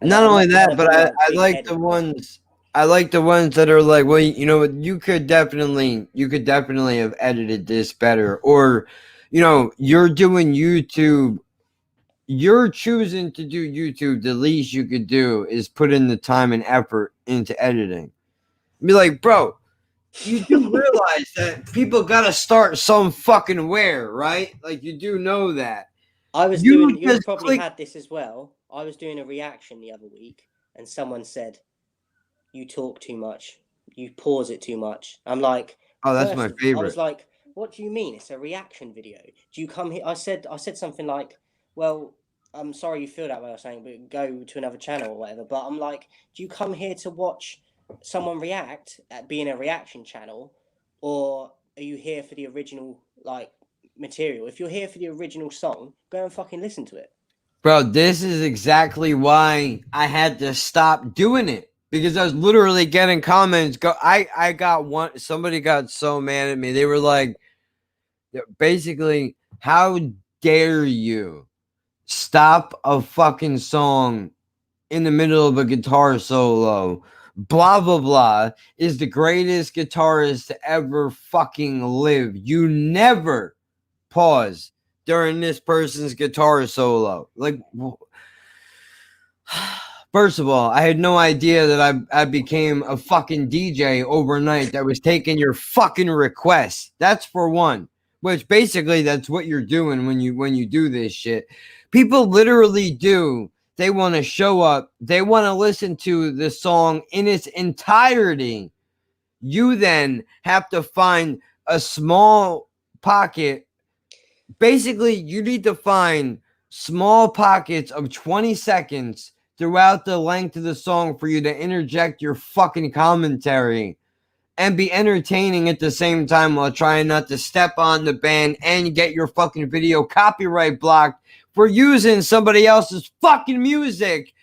And not only that, but I like the ones. I like the ones that are like, well, you could definitely have edited this better, or, you're doing YouTube. You're choosing to do YouTube. The least you could do is put in the time and effort into editing. Be like, bro, you do realize that people got to start some fucking where, right? Like, you do know that. You probably had this as well. I was doing a reaction the other week, and someone said, you talk too much. You pause it too much. I'm like, oh, that's my favorite. I was like, what do you mean? It's a reaction video. Do you come here? I said something like, well, I'm sorry you feel that way or something, but go to another channel or whatever. But I'm like, do you come here to watch someone react at being a reaction channel, or are you here for the original material? If you're here for the original song, go and fucking listen to it. Bro, this is exactly why I had to stop doing it, because I was literally getting comments. I got one. Somebody got so mad at me. They were like, basically, how dare you stop a fucking song in the middle of a guitar solo? Blah, blah, blah is the greatest guitarist to ever fucking live. You never pause during this person's guitar solo. Like, first of all, I had no idea that I became a fucking DJ overnight that was taking your fucking requests. That's for one. Which basically that's what you're doing when you do this shit. People literally do. They want to show up. They want to listen to the song in its entirety. You then have to find a small pocket. Basically, you need to find small pockets of 20 seconds throughout the length of the song for you to interject your fucking commentary and be entertaining at the same time while trying not to step on the band and get your fucking video copyright blocked for using somebody else's fucking music.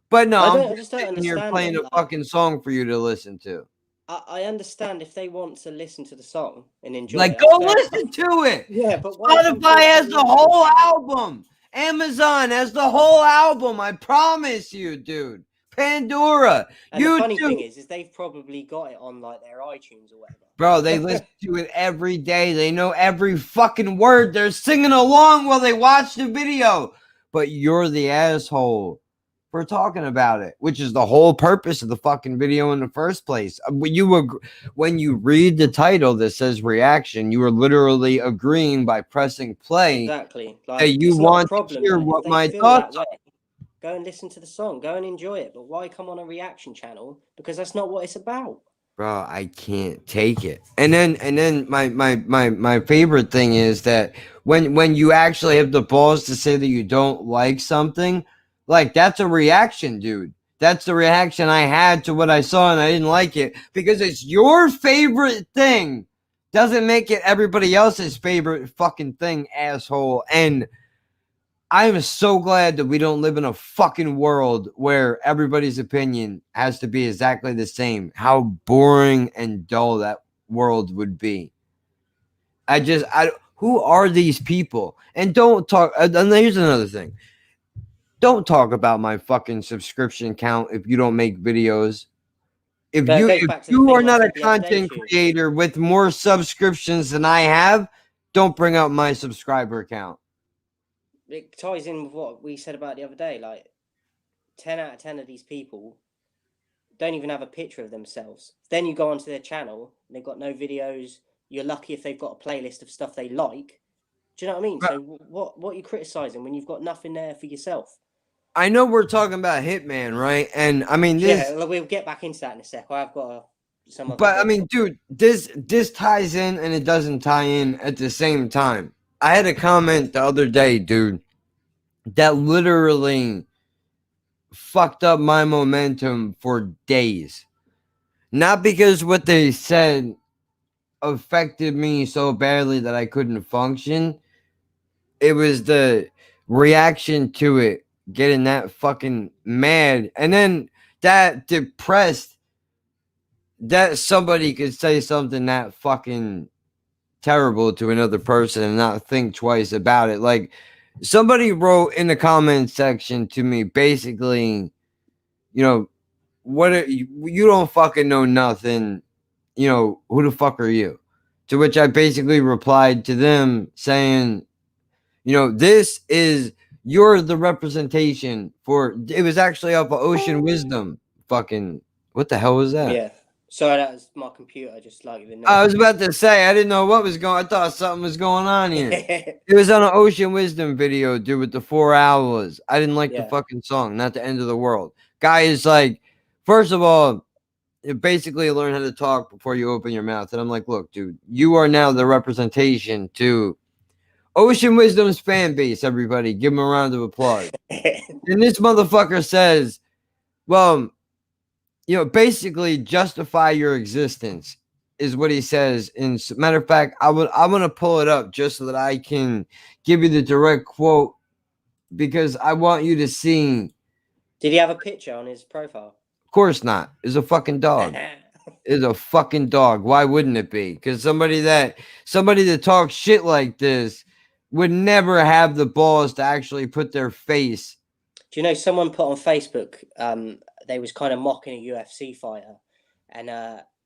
But no, I'm just sitting here playing a fucking song for you to listen to. I understand if they want to listen to the song and enjoy it. Like, go listen to it. Yeah, but Spotify has the whole album. Amazon has the whole album. I promise you, dude. Pandora. And the funny thing is they've probably got it on like their iTunes or whatever. Bro, they listen to it every day. They know every fucking word. They're singing along while they watch the video. But you're the asshole for talking about it, which is the whole purpose of the fucking video in the first place. When you read the title that says reaction, you are literally agreeing by pressing play. Exactly. Like, that you want to hear what my thoughts are. Go and listen to the song. Go and enjoy it. But why come on a reaction channel? Because that's not what it's about. Bro, I can't take it. And then my favorite thing is that when you actually have the balls to say that you don't like something, like that's a reaction, dude. That's the reaction I had to what I saw and I didn't like it because it's your favorite thing. Doesn't make it everybody else's favorite fucking thing, asshole. And I am so glad that we don't live in a fucking world where everybody's opinion has to be exactly the same. How boring and dull that world would be. Who are these people? And don't talk. And here's another thing. Don't talk about my fucking subscription count if you don't make videos. If you are not a content creator with more subscriptions than I have, don't bring up my subscriber count. It ties in with what we said about the other day. Like 10 out of 10 of these people don't even have a picture of themselves. Then you go onto their channel and they've got no videos. You're lucky if they've got a playlist of stuff they like. Do you know what I mean? So what are you criticizing when you've got nothing there for yourself? I know we're talking about Hitman, right? And I mean, this. Yeah, we'll get back into that in a sec. I've got some. But I mean, dude, this ties in and it doesn't tie in at the same time. I had a comment the other day, dude, that literally fucked up my momentum for days. Not because what they said affected me so badly that I couldn't function. It was the reaction to it, getting that fucking mad. And then that depressed that somebody could say something that fucking terrible to another person and not think twice about it. Like, somebody wrote in the comment section to me, basically, you know, you don't fucking know nothing, you know, who the fuck are you? To which I basically replied to them saying, you know, you're the representation for, it was actually off of Ocean Wisdom. Fucking, what the hell was that? Yeah. Sorry, that was my computer. Just like I was about to say, I didn't know what was going on. I thought something was going on here. It was on an Ocean Wisdom video, dude, with the 4 hours. I didn't like the fucking song, not the end of the world. Guy is like, first of all, basically learn how to talk before you open your mouth. And I'm like, look, dude, you are now the representation to Ocean Wisdom's fan base, everybody. Give him a round of applause. And this motherfucker says, well, you know, basically justify your existence is what he says. And matter of fact, I'm gonna pull it up just so that I can give you the direct quote because I want you to see. Did he have a picture on his profile? Of course not. It's a fucking dog. It's a fucking dog. Why wouldn't it be? Because somebody that talks shit like this would never have the balls to actually put their face. Do you know someone put on Facebook? They was kind of mocking a UFC fighter, and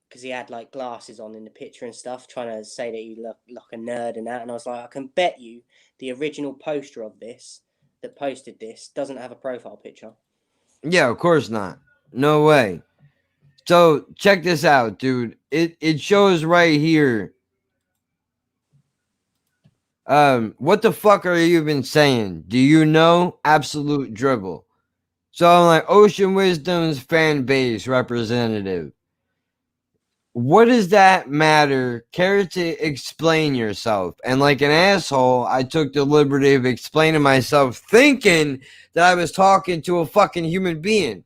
because he had like glasses on in the picture and stuff, trying to say that he looked like a nerd and that. And I was like, I can bet you the original poster of this that posted this doesn't have a profile picture. Yeah, of course not. No way. So check this out, dude. It shows right here. What the fuck are you even saying? Do you know? Absolute dribble. So I'm like, Ocean Wisdom's fan base representative. What does that matter? Care to explain yourself? And like an asshole, I took the liberty of explaining myself, thinking that I was talking to a fucking human being.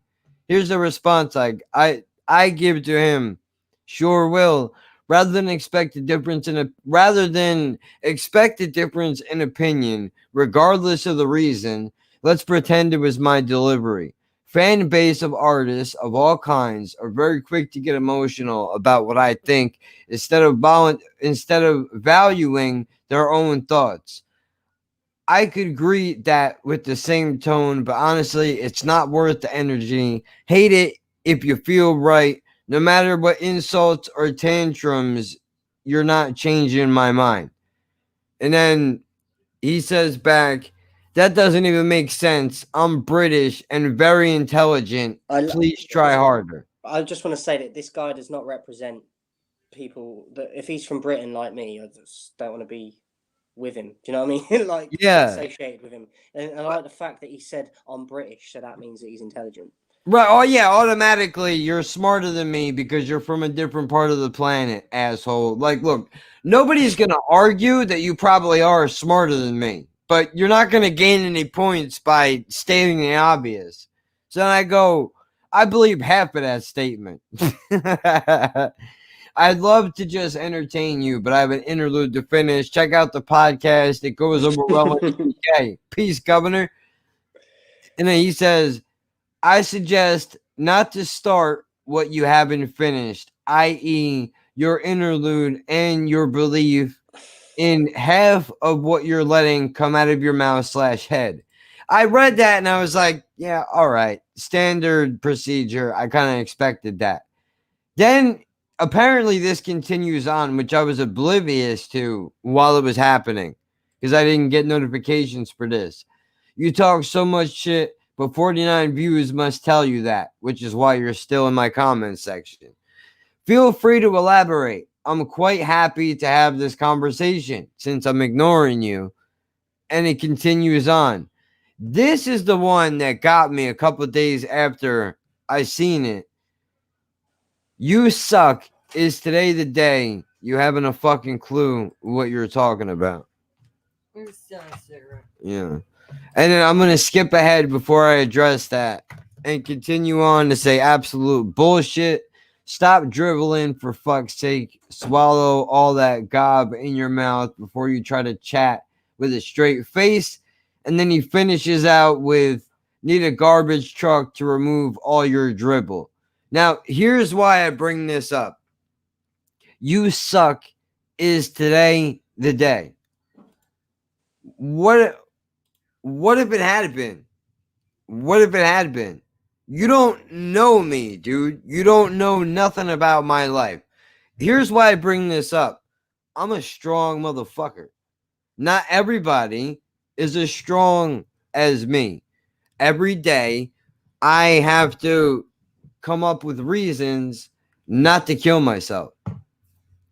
Here's the response I give to him. Sure will. Rather than expect a difference in opinion, regardless of the reason, let's pretend it was my delivery. Fan base of artists of all kinds are very quick to get emotional about what I think instead of valuing their own thoughts. I could greet that with the same tone, but honestly, it's not worth the energy. Hate it if you feel right. No matter what insults or tantrums, you're not changing my mind. And then he says back, that doesn't even make sense. I'm British and very intelligent. Please try harder. I just want to say that this guy does not represent people that if he's from Britain like me, I just don't want to be with him. Do you know what I mean? Like, Yeah. associated with him. And I like the fact that he said, I'm British, so that means that he's intelligent. Right. Oh, yeah. Automatically, you're smarter than me because you're from a different part of the planet, asshole. Like, look, nobody's going to argue that you probably are smarter than me, but you're not going to gain any points by stating the obvious. So then I go, I believe half of that statement. I'd love to just entertain you, but I have an interlude to finish. Check out the podcast. It goes over well in the UK. Peace, Governor. And then he says, I suggest not to start what you haven't finished, i.e., your interlude and your belief in half of what you're letting come out of your mouth/head. I read that and I was like, yeah, all right. Standard procedure. I kind of expected that. Then apparently this continues on, which I was oblivious to while it was happening because I didn't get notifications for this. You talk so much shit, but 49 views must tell you that, which is why you're still in my comments section. Feel free to elaborate. I'm quite happy to have this conversation since I'm ignoring you. And it continues on. This is the one that got me a couple of days after I seen it. You suck. Is today the day? You haven't a fucking clue what you're talking about. Yeah. And then I'm going to skip ahead before I address that and continue on to say absolute bullshit. Stop dribbling, for fuck's sake. Swallow all that gob in your mouth before you try to chat with a straight face. And then he finishes out with, need a garbage truck to remove all your dribble. Now, here's why I bring this up. You suck. Is today the day? What if it had been? What if it had been? You don't know me, dude. You don't know nothing about my life. Here's why I bring this up. I'm a strong motherfucker. Not everybody is as strong as me. Every day, I have to come up with reasons not to kill myself.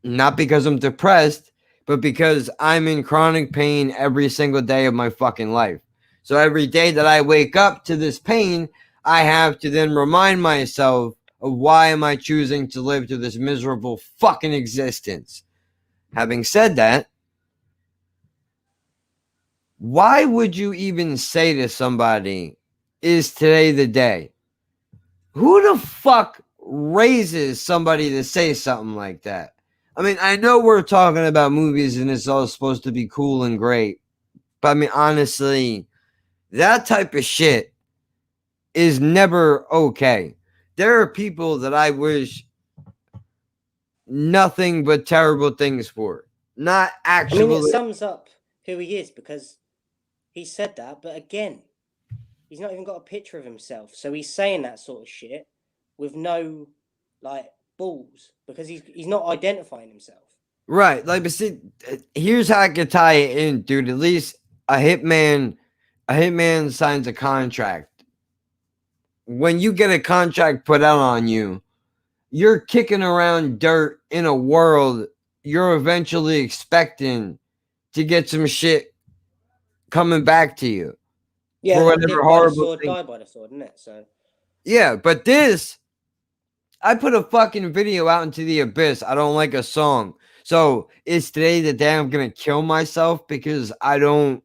Not because I'm depressed, but because I'm in chronic pain every single day of my fucking life. So every day that I wake up to this pain, I have to then remind myself of why am I choosing to live through this miserable fucking existence. Having said that, why would you even say to somebody, is today the day? Who the fuck raises somebody to say something like that? I mean, I know we're talking about movies and it's all supposed to be cool and great. But I mean, honestly, that type of shit is never okay. There are people that I wish nothing but terrible things for. Not actually. I mean, it sums up who he is because he said that, but again, he's not even got a picture of himself. So he's saying that sort of shit with no, like, balls because he's not identifying himself. Right. Like, but see, here's how I could tie it in, dude. At least a hitman signs a contract. When you get a contract put out on you, you're kicking around dirt in a world you're eventually expecting to get some shit coming back to you. Yeah, for whatever horrible sword, thing. die by the sword, isn't it? So yeah, but this, I put a fucking video out into the abyss. I don't like a song. So is today the day I'm gonna kill myself because I don't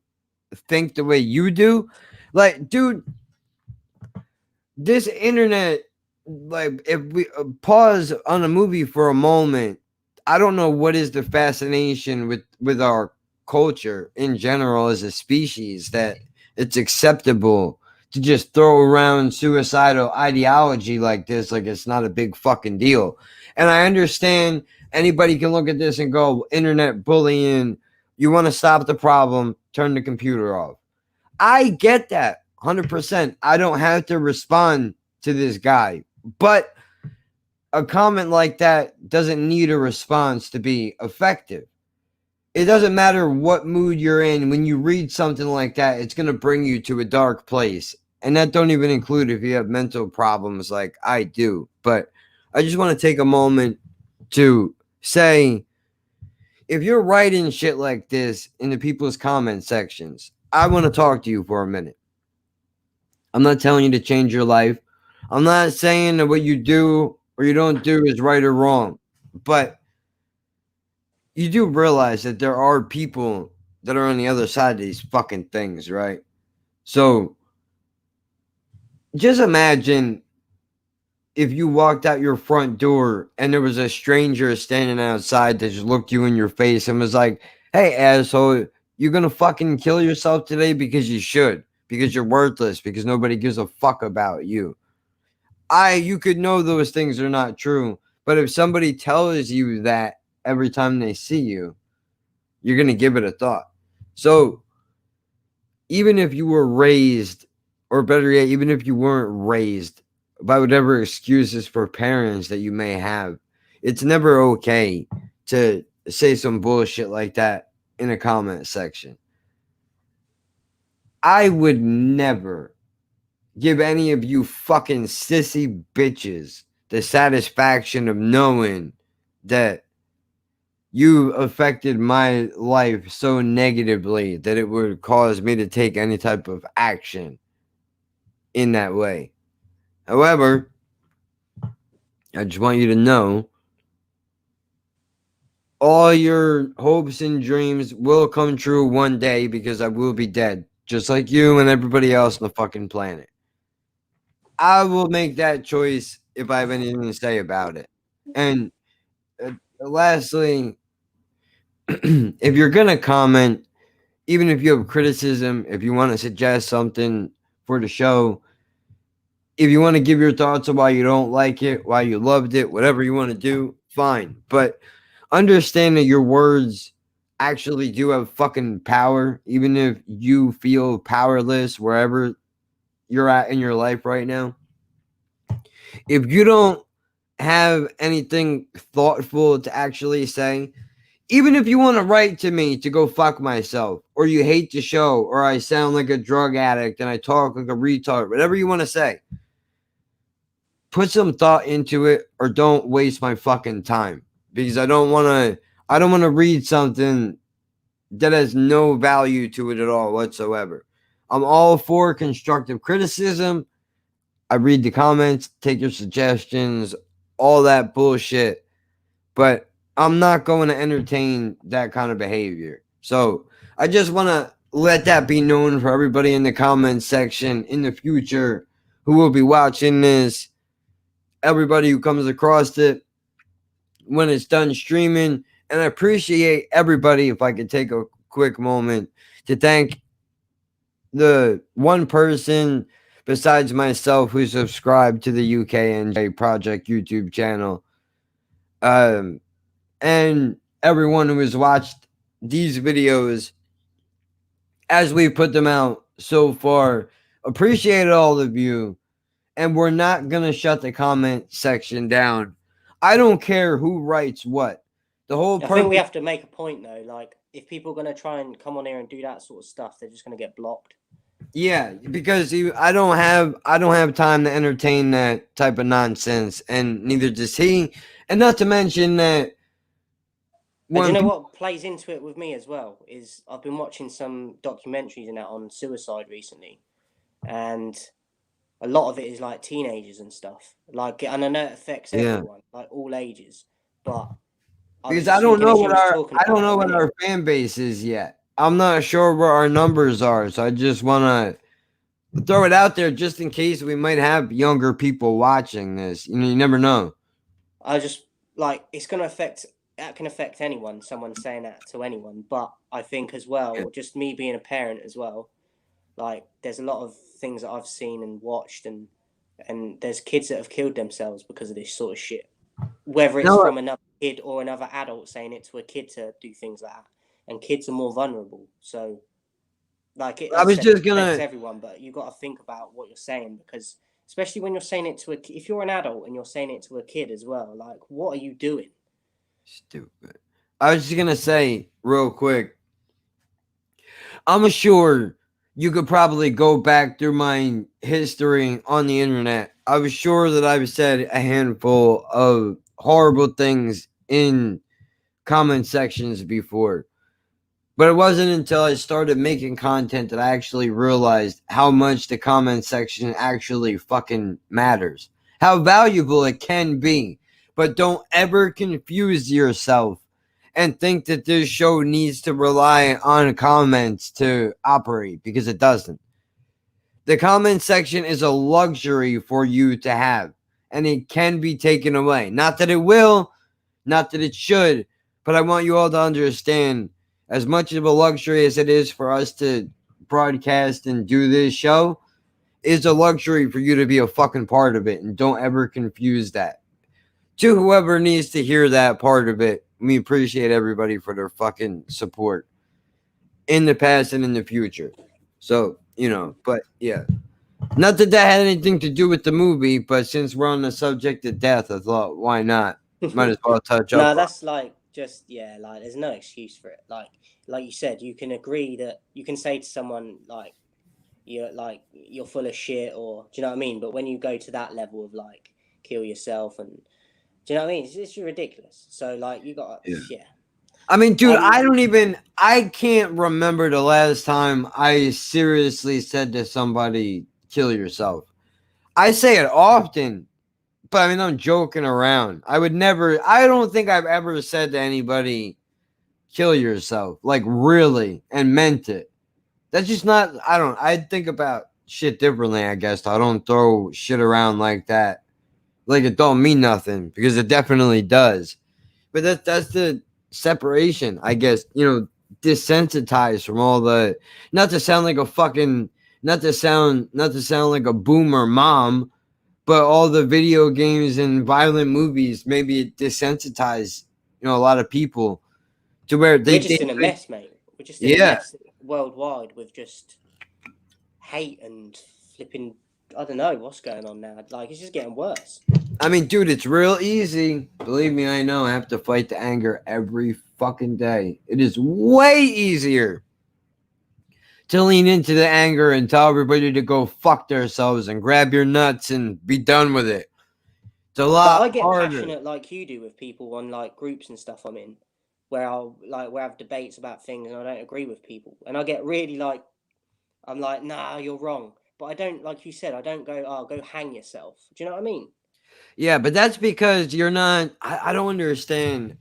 think the way you do? Like, dude, this internet, like, if we pause on a movie for a moment, I don't know what is the fascination with our culture in general as a species that it's acceptable to just throw around suicidal ideology like this, like it's not a big fucking deal. And I understand anybody can look at this and go, internet bullying, you want to stop the problem, turn the computer off. I get that 100%. I don't have to respond to this guy, but a comment like that doesn't need a response to be effective. It doesn't matter what mood you're in. When you read something like that, it's going to bring you to a dark place. And that don't even include if you have mental problems like I do. But I just want to take a moment to say, if you're writing shit like this in the people's comment sections, I want to talk to you for a minute. I'm not telling you to change your life. I'm not saying that what you do or you don't do is right or wrong, but you do realize that there are people that are on the other side of these fucking things, right? So just imagine if you walked out your front door and there was a stranger standing outside that just looked you in your face and was like, hey, asshole, you're going to fucking kill yourself today because you should, because you're worthless, because nobody gives a fuck about you. You could know those things are not true, but if somebody tells you that every time they see you, you're going to give it a thought. So even if you were raised, or better yet, even if you weren't raised by whatever excuses for parents that you may have, it's never okay to say some bullshit like that in a comment section. I would never give any of you fucking sissy bitches the satisfaction of knowing that you affected my life so negatively that it would cause me to take any type of action in that way. However, I just want you to know all your hopes and dreams will come true one day because I will be dead, just like you and everybody else on the fucking planet. I will make that choice if I have anything to say about it. And lastly, if you're going to comment, even if you have criticism, if you want to suggest something for the show, if you want to give your thoughts on why you don't like it, why you loved it, whatever you want to do, fine. But understand that your words actually do have fucking power, even if you feel powerless wherever you're at in your life right now. If you don't have anything thoughtful to actually say, even if you want to write to me to go fuck myself, or you hate the show, or I sound like a drug addict and I talk like a retard, whatever you want to say, put some thought into it or don't waste my fucking time, because I don't want to read something that has no value to it at all whatsoever. I'm all for constructive criticism. I read the comments, take your suggestions, all that bullshit, but I'm not going to entertain that kind of behavior. So I just want to let that be known for everybody in the comments section in the future who will be watching this, everybody who comes across it when it's done streaming. And I appreciate everybody, if I could take a quick moment to thank the one person besides myself who subscribed to the UKNJ Project YouTube channel, and everyone who has watched these videos as we put them out so far. Appreciate all of you, and we're not gonna shut the comment section down. I don't care who writes what. The whole I purpose. think we have to make a point though. Like, if people are gonna try and come on here and do that sort of stuff, they're just gonna get blocked. Yeah, because I don't have time to entertain that type of nonsense, and neither does he. And not to mention that. And do you know what plays into it with me as well is I've been watching some documentaries and that on suicide recently, and a lot of it is like teenagers and stuff. Like, and I know it affects everyone, like all ages, but because I don't know what our fan base is yet. I'm not sure where our numbers are, so I just want to throw it out there just in case we might have younger people watching this. You know, you never know. I just like it's going to affect. That can affect anyone. Someone saying that to anyone, but I think as well, just me being a parent as well. Like, there's a lot of things that I've seen and watched, and there's kids that have killed themselves because of this sort of shit. Whether it's from another kid or another adult saying it to a kid to do things like that, and kids are more vulnerable. So, like, I was just gonna affects everyone, but you got to think about what you're saying, because especially when you're saying it to if you're an adult and you're saying it to a kid as well, like, what are you doing? Stupid. I was just gonna say real quick. I'm sure you could probably go back through my history on the internet. I was sure that I've said a handful of horrible things in comment sections before. But it wasn't until I started making content that I actually realized how much the comment section actually fucking matters. How valuable it can be. But don't ever confuse yourself and think that this show needs to rely on comments to operate, because it doesn't. The comment section is a luxury for you to have, and it can be taken away. Not that it will, not that it should, but I want you all to understand, as much of a luxury as it is for us to broadcast and do this show, is a luxury for you to be a fucking part of it, and don't ever confuse that. To whoever needs to hear that part of it, we appreciate everybody for their fucking support in the past and in the future. So, you know, but yeah. Not that that had anything to do with the movie, but since we're on the subject of death, I thought, why not? Might as well touch up. No, that's like just like there's no excuse for it. Like you said, you can agree that you can say to someone like you're full of shit, or do you know what I mean? But when you go to that level of like kill yourself, and do you know what I mean? It's ridiculous. So like you got yeah. I mean, dude, I can't remember the last time I seriously said to somebody, kill yourself. I say it often, but I mean, I'm joking around. I don't think I've ever said to anybody, kill yourself, like really, and meant it. That's just not, I think about shit differently, I guess. I don't throw shit around like that. Like it don't mean nothing, because it definitely does. But that's the separation, I guess, you know, desensitized from all the, not to sound like a boomer mom, but all the video games and violent movies, maybe it desensitized, you know, a lot of people to where we're just in a mess, mate. We're just in a mess worldwide with just hate and flipping. I don't know what's going on now. Like it's just getting worse. I mean, dude, it's real easy. Believe me, I know. I have to fight the anger every fucking day. It is way easier to lean into the anger and tell everybody to go fuck themselves and grab your nuts and be done with it. It's a lot I get harder. passionate like you do with people on like groups and stuff I'm in, where I'll where I have debates about things and I don't agree with people, and I get really like, I'm like, nah, you're wrong. But I don't, like you said, I don't go, oh, go hang yourself. Do you know what I mean? Yeah, but that's because you're not, I don't understand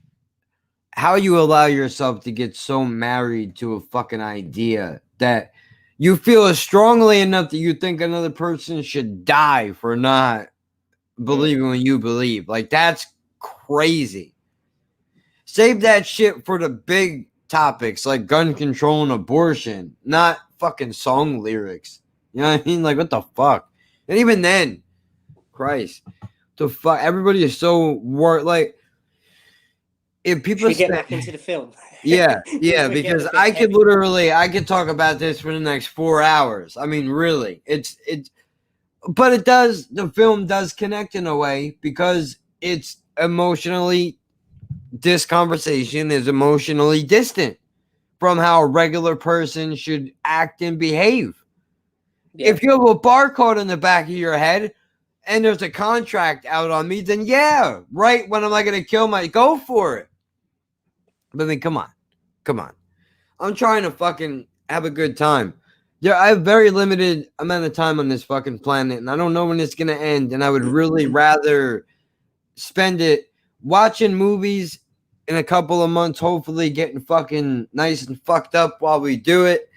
how you allow yourself to get so married to a fucking idea that you feel strongly enough that you think another person should die for not believing what you believe. Like, that's crazy. Save that shit for the big topics like gun control and abortion, not fucking song lyrics. You know what I mean? Like, what the fuck? And even then, Christ, the fuck, everybody is so like, if people get back into the film. Yeah, because I could talk about this for the next 4 hours. I mean, really, but the film does connect in a way, because it's emotionally, this conversation is emotionally distant from how a regular person should act and behave. Yeah. If you have a barcode in the back of your head and there's a contract out on me, then yeah, right, when am I going to go for it? But I mean, come on. I'm trying to fucking have a good time. Yeah, I have very limited amount of time on this fucking planet, and I don't know when it's going to end, and I would really rather spend it watching movies in a couple of months, hopefully getting fucking nice and fucked up while we do it.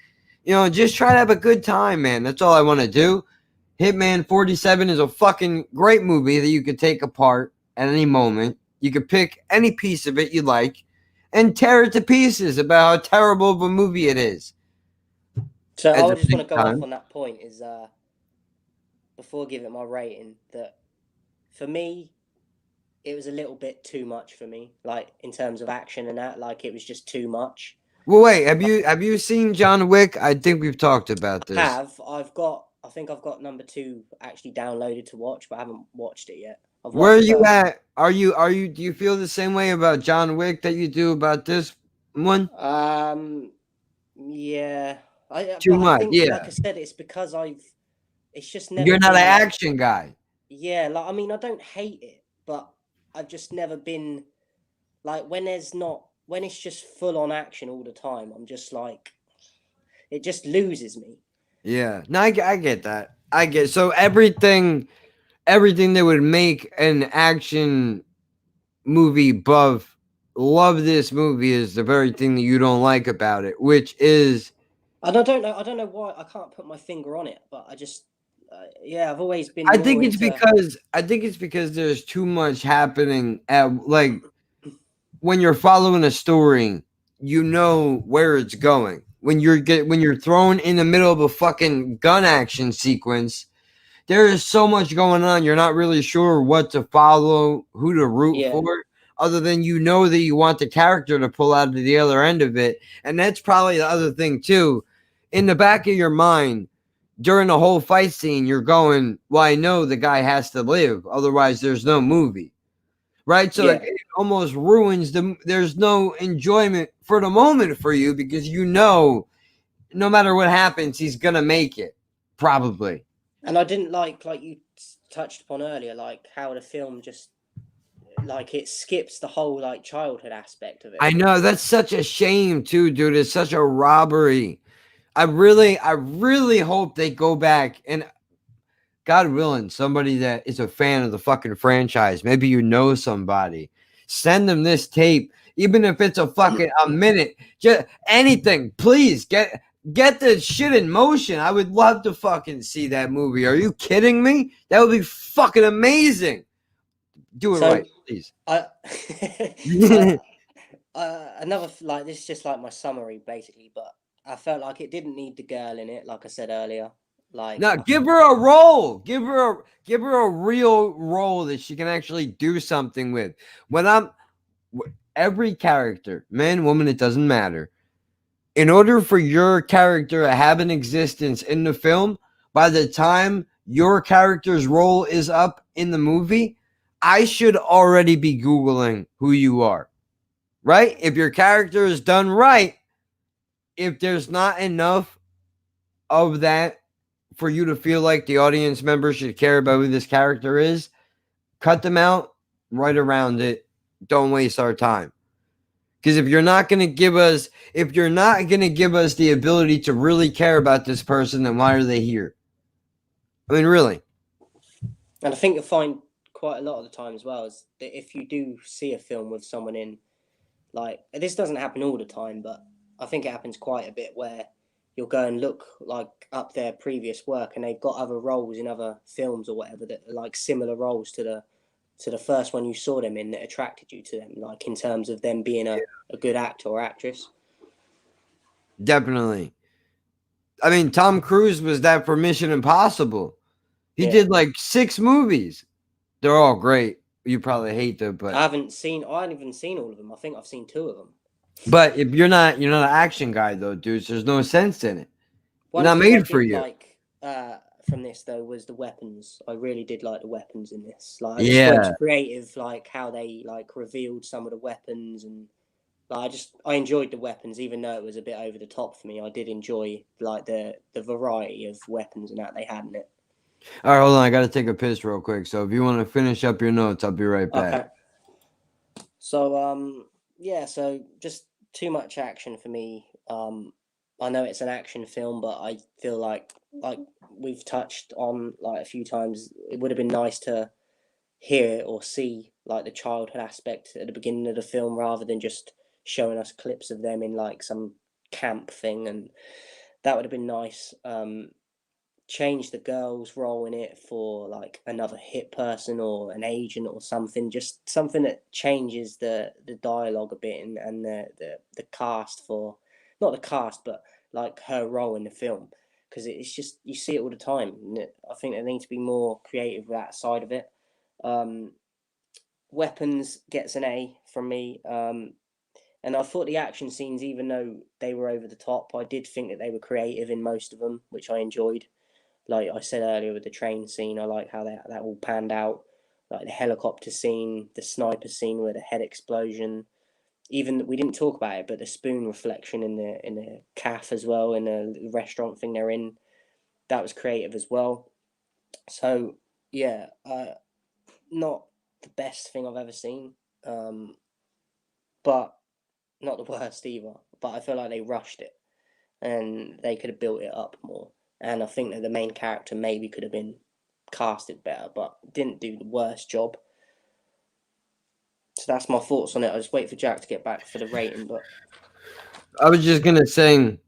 You know, just try to have a good time, man. That's all I want to do. Hitman 47 is a fucking great movie that you could take apart at any moment. You could pick any piece of it you like and tear it to pieces about how terrible of a movie it is. So I just want to go off on that point is, before giving my rating, that for me, it was a little bit too much for me, like in terms of action and that, like it was just too much. Well, wait, have you seen John Wick? I think we've talked about this. I think I've got number 2 actually downloaded to watch, but I haven't watched it yet. Where are you at? Do you feel the same way about John Wick that you do about this one? Yeah. Too much, yeah. Like I said, it's because it's just never. You're not an action guy. Yeah, I don't hate it, but I've just never been like, when there's not when it's just full on action all the time, I'm just like, it just loses me. Yeah. No, I get that. I get so everything that would make an action movie buff love this movie is the very thing that you don't like about it, which is. And I don't know why. I can't put my finger on it, but I just, yeah, I've always been. I think it's because there's too much happening at like when you're following a story, you know where it's going. When you're thrown in the middle of a fucking gun action sequence, there is so much going on. You're not really sure what to follow, who to root for, other than you know that you want the character to pull out of the other end of it. And that's probably the other thing too. In the back of your mind, during the whole fight scene, you're going, well, I know the guy has to live. Otherwise, there's no movie. Right? So it almost ruins there's no enjoyment for the moment for you because you know no matter what happens, he's going to make it. Probably. And I didn't like you touched upon earlier, like how the film just like it skips the whole like childhood aspect of it. I know, that's such a shame too, dude. It's such a robbery. I really hope they go back and God willing, somebody that is a fan of the fucking franchise, maybe you know somebody, send them this tape, even if it's a minute, just anything. Please get the shit in motion. I would love to fucking see that movie. Are you kidding me? That would be fucking amazing. Do it right, please. Another like this is just like my summary basically, but I felt like it didn't need the girl in it, like I said earlier. Like, no, give her a role. Give her a real role that she can actually do something with. Every character, man, woman, it doesn't matter. In order for your character to have an existence in the film, by the time your character's role is up in the movie, I should already be Googling who you are. Right? If your character is done right, if there's not enough of that for you to feel like the audience member should care about who this character is, cut them out, right around it. Don't waste our time. Because if you're not going to give us the ability to really care about this person, then why are they here? I mean, really. And I think you'll find quite a lot of the time as well is that if you do see a film with someone in, like, this doesn't happen all the time, but I think it happens quite a bit where you'll go and look like up their previous work and they've got other roles in other films or whatever that are like similar roles to the first one you saw them in that attracted you to them, like in terms of them being a good actor or actress. Definitely. I mean, Tom Cruise was that for Mission Impossible. He did like 6 movies. They're all great. You probably hate them, but I haven't even seen all of them. I think I've seen 2 of them. But if you're not an action guy though, dudes, there's no sense in it. Not made for you. Like from this though was the weapons. I really did like the weapons in this. Like, I just went creative, like how they like revealed some of the weapons, and like I enjoyed the weapons, even though it was a bit over the top for me. I did enjoy like the variety of weapons and that they had in it. All right, hold on. I got to take a piss real quick. So if you want to finish up your notes, I'll be right back. Okay. So yeah, so just too much action for me. I know it's an action film, but I feel like we've touched on like a few times, it would have been nice to hear or see like the childhood aspect at the beginning of the film rather than just showing us clips of them in like some camp thing, and that would have been nice. Change the girl's role in it for like another hit person or an agent or something, just something that changes the dialogue a bit and the cast for, not the cast, but like her role in the film, because it's just, you see it all the time, and I think they need to be more creative with that side of it. Weapons gets an A from me, and I thought the action scenes, even though they were over the top, I did think that they were creative in most of them, which I enjoyed. Like I said earlier with the train scene, I like how that all panned out. Like the helicopter scene, the sniper scene with the head explosion. Even, we didn't talk about it, but the spoon reflection in the calf as well, in the restaurant thing they're in, that was creative as well. So yeah, not the best thing I've ever seen, but not the worst either, but I feel like they rushed it, and they could have built it up more. And I think that the main character maybe could have been casted better, but didn't do the worst job. So that's my thoughts on it. I just wait for Jack to get back for the rating, but I was just gonna say,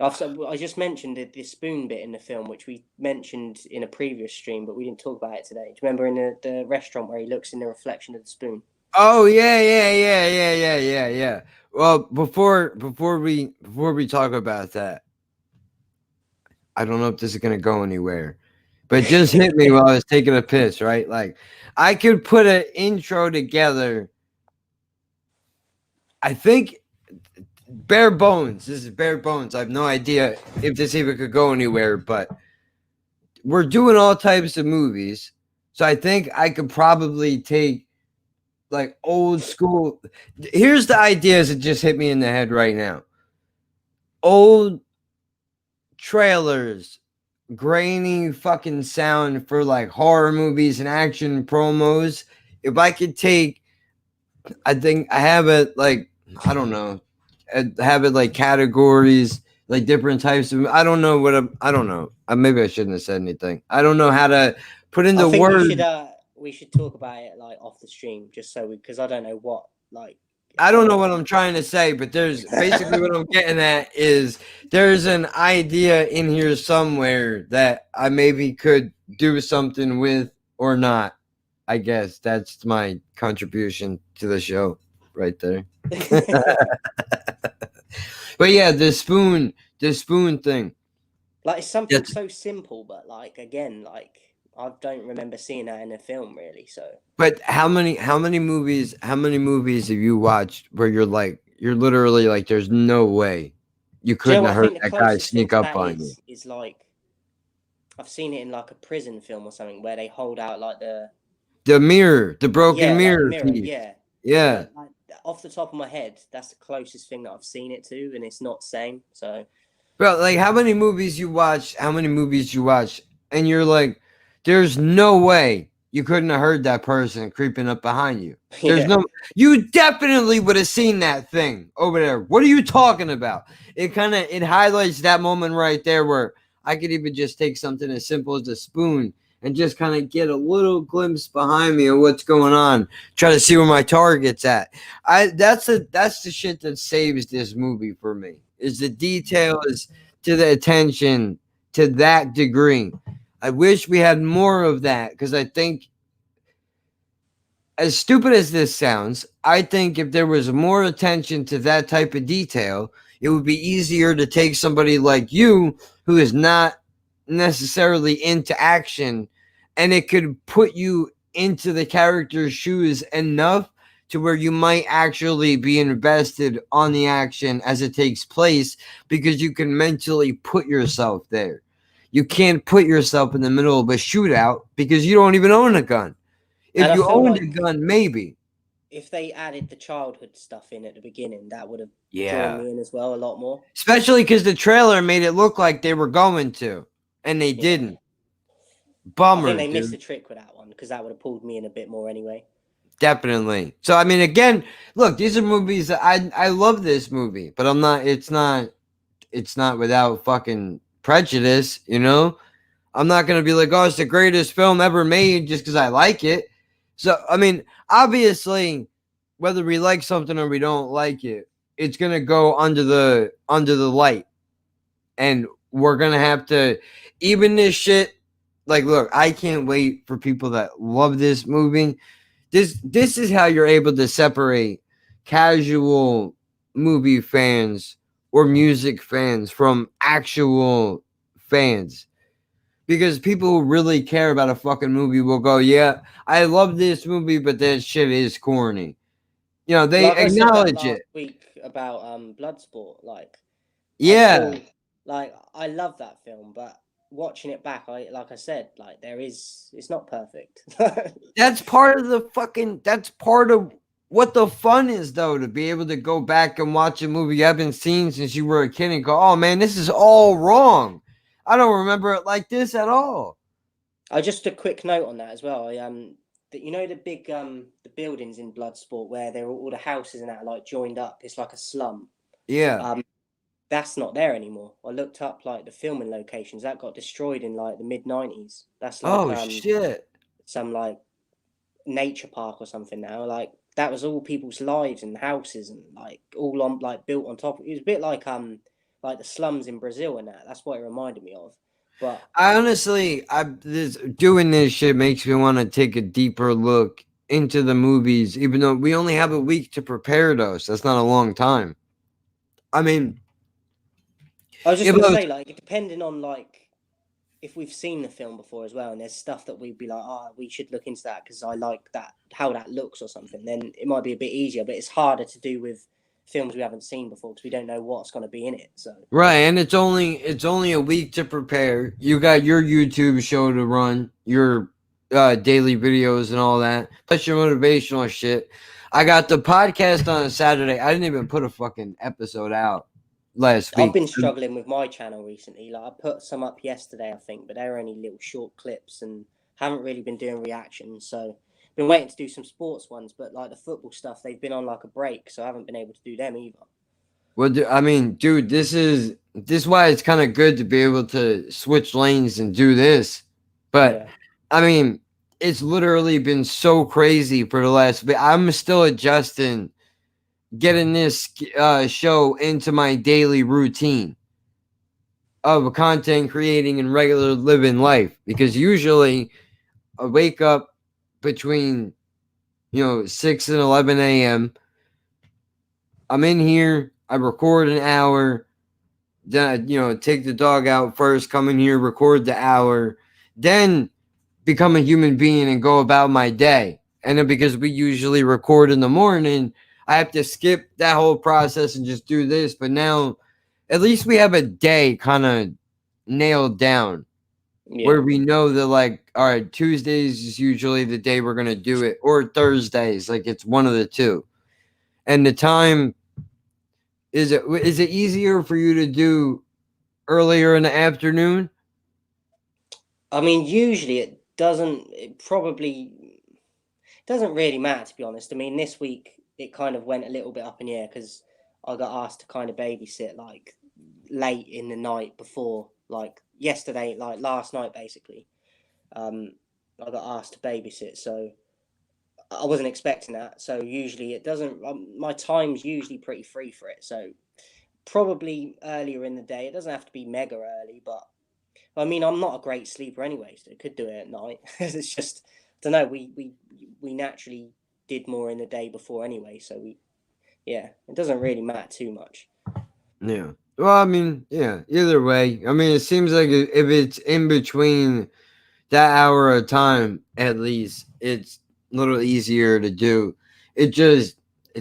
I just mentioned the spoon bit in the film, which we mentioned in a previous stream, but we didn't talk about it today. Do you remember in the restaurant where he looks in the reflection of the spoon? oh yeah. Well, before we talk about that, I don't know if this is gonna go anywhere, but it just hit me while I was taking a piss, right? Like, I could put an intro together. I think bare bones. This is bare bones. I have no idea if this even could go anywhere, but we're doing all types of movies. So I think I could probably take like old school. Here's the ideas that just hit me in the head right now. Old trailers, grainy fucking sound for like horror movies and action promos. If I could take, I think I have it like, I don't know, have it like categories, like different types of, I don't know what I don't know. Maybe I shouldn't have said anything. I don't know how to put into I think words. we should talk about it like off the stream, just so because I don't know what like. I don't know what I'm trying to say, but there's basically what I'm getting at is there's an idea in here somewhere that I maybe could do something with or not. I guess that's my contribution to the show right there. But yeah, the spoon thing. Like, it's something so simple, but like, again, like, I don't remember seeing that in a film really. So, but how many movies have you watched where you're literally like, there's no way you couldn't have heard that guy sneak up on you? Is like, I've seen it in like a prison film or something where they hold out like the mirror, the broken mirror. Like mirror, yeah. Like, off the top of my head, that's the closest thing that I've seen it to, and it's not the same. So, bro, like, how many movies you watch, and you're like, there's no way you couldn't have heard that person creeping up behind you. There's you definitely would have seen that thing over there. What are you talking about? It highlights that moment right there where I could even just take something as simple as a spoon and just kind of get a little glimpse behind me of what's going on. Try to see where my target's at. That's the shit that saves this movie for me. Is the details to the attention to that degree. I wish we had more of that, because I think, as stupid as this sounds, I think if there was more attention to that type of detail, it would be easier to take somebody like you who is not necessarily into action, and it could put you into the character's shoes enough to where you might actually be invested on the action as it takes place, because you can mentally put yourself there. You can't put yourself in the middle of a shootout because you don't even own a gun. If you owned a gun, maybe. If they added the childhood stuff in at the beginning, that would have Yeah. drawn me in as well a lot more. Especially because the trailer made it look like they were going to, and they didn't. Bummer. I think they missed the trick with that one, because that would have pulled me in a bit more anyway. Definitely. So I mean, again, look, these are movies that I love this movie, but I'm not. It's not without fucking prejudice, you know. I'm not gonna be like, oh, it's the greatest film ever made just because I like it. So I mean, obviously, whether we like something or we don't like it, it's gonna go under the light, and we're gonna have to even this shit. Like, look, I can't wait for people that love this movie. This is how you're able to separate casual movie fans or music fans from actual fans. Because people who really care about a fucking movie will go, yeah, I love this movie, but that shit is corny. You know, they acknowledge it. Week about Bloodsport, like, yeah, I love that film, but watching it back, like I said, like, it's not perfect. That's part of what the fun is, though, to be able to go back and watch a movie you haven't seen since you were a kid and go, oh man, this is all wrong. I don't remember it like this at all. Just a quick note on that as well. you know the big the buildings in Bloodsport where they're all the houses and that are like joined up. It's like a slum. Yeah. That's not there anymore. I looked up like the filming locations that got destroyed in like the mid-90s. That's like Oh shit. some like nature park or something now. Like that was all people's lives and houses and like all on like built on top. It was a bit like the slums in Brazil and that. That's what it reminded me of. But I honestly, doing this shit makes me want to take a deeper look into the movies, even though we only have a week to prepare those. That's not a long time. I mean, I was just going to say, like, depending on like if we've seen the film before as well, and there's stuff that we'd be like, we should look into that because I like that how that looks or something. Then it might be a bit easier, but it's harder to do with films we haven't seen before because we don't know what's going to be in it. So right, and it's only a week to prepare. You got your YouTube show to run, your daily videos and all that, plus your motivational shit. I got the podcast on a Saturday. I didn't even put a fucking episode out last week. I've been struggling with my channel recently. Like I put some up yesterday, I think, but they're only little short clips and haven't really been doing reactions. So been waiting to do some sports ones, but like the football stuff, they've been on like a break, so I haven't been able to do them either. Well, I mean, dude, this is why it's kind of good to be able to switch lanes and do this. But Yeah. I mean, it's literally been so crazy for the last bit. I'm still adjusting, getting this show into my daily routine of content creating and regular living life, because usually I wake up between 6 and 11 a.m. I'm in here, I record an hour, then take the dog out first, come in here, record the hour, then become a human being and go about my day. And then because we usually record in the morning, I have to skip that whole process and just do this. But now at least we have a day kind of nailed down. Yeah. Where we know that, like, all right, Tuesdays is usually the day we're going to do it, or Thursdays, like it's one of the two. And the time, is it easier for you to do earlier in the afternoon? I mean, usually it doesn't really matter, to be honest. I mean, this week it kind of went a little bit up in the air because I got asked to kind of babysit like late in the night before, like yesterday, like last night, basically. I got asked to babysit, so I wasn't expecting that. So usually it doesn't. My time's usually pretty free for it. So probably earlier in the day. It doesn't have to be mega early, but I mean, I'm not a great sleeper anyway, so I could do it at night. It's just, I don't know. We naturally did more in the day before anyway, so it doesn't really matter too much. Yeah. Well, I mean, yeah. Either way, I mean, it seems like if it's in between that hour of time, at least it's a little easier to do. It's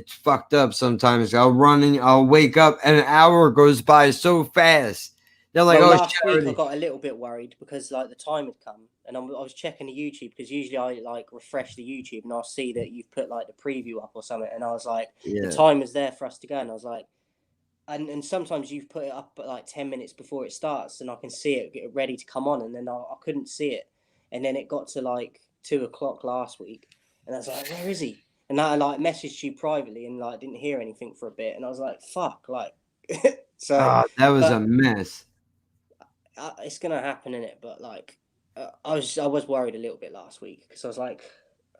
fucked up sometimes. I'll wake up and an hour goes by so fast. They're like, last week I got a little bit worried because like the time had come and I was checking the YouTube because usually I like refresh the YouTube and I'll see that you've put like the preview up or something, and I was like, the time is there for us to go, and I was like, and sometimes you've put it up at like 10 minutes before it starts and I can see it get ready to come on, and then I couldn't see it, and then it got to like 2:00 last week and I was like, where is he? And I like messaged you privately and like didn't hear anything for a bit, and I was like, fuck, like so that was a mess. It's gonna happen, innit? But like, I was worried a little bit last week because I was like,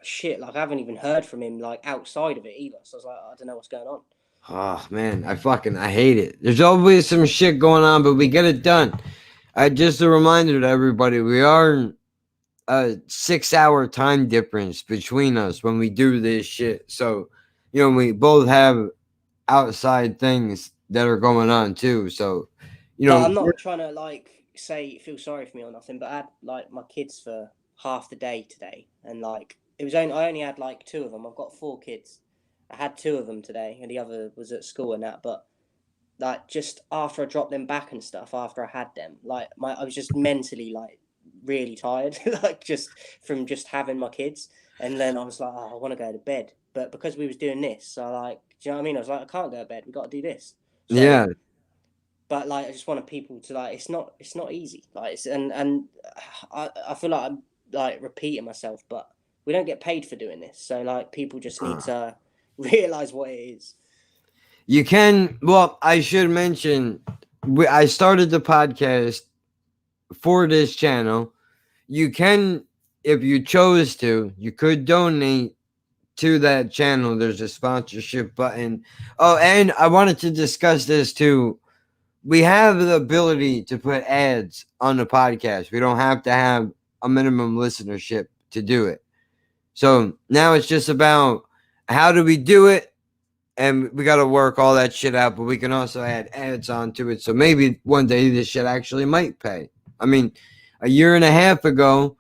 shit, like I haven't even heard from him like outside of it either. So I was like, I don't know what's going on. Oh man, I hate it. There's always some shit going on, but we get it done. Just a reminder to everybody, we are a 6-hour time difference between us when we do this shit. So, we both have outside things that are going on too. So, I'm not trying to like feel sorry for me or nothing, but I had like my kids for half the day today, and like I only had like 2 of them. I've got 4 kids. I had 2 of them today, and the other was at school and that. But like just after I dropped them back and stuff, after I had them, like I was just mentally like really tired, like just from just having my kids. And then I was like, I want to go to bed, but because we was doing this, so like, do you know what I mean? I was like, I can't go to bed. We got to do this. So, yeah. But like, I just wanted people to like, it's not easy. Like, and I feel like I'm like repeating myself, but we don't get paid for doing this. So like people just need to realize what it is. You can, well, I should mention, I started the podcast for this channel. You can, if you chose to, you could donate to that channel. There's a sponsorship button. Oh, and I wanted to discuss this too. We have the ability to put ads on the podcast. We don't have to have a minimum listenership to do it. So now it's just about how do we do it? And we got to work all that shit out, but we can also add ads onto it. So maybe one day this shit actually might pay. I mean, a year and a half ago,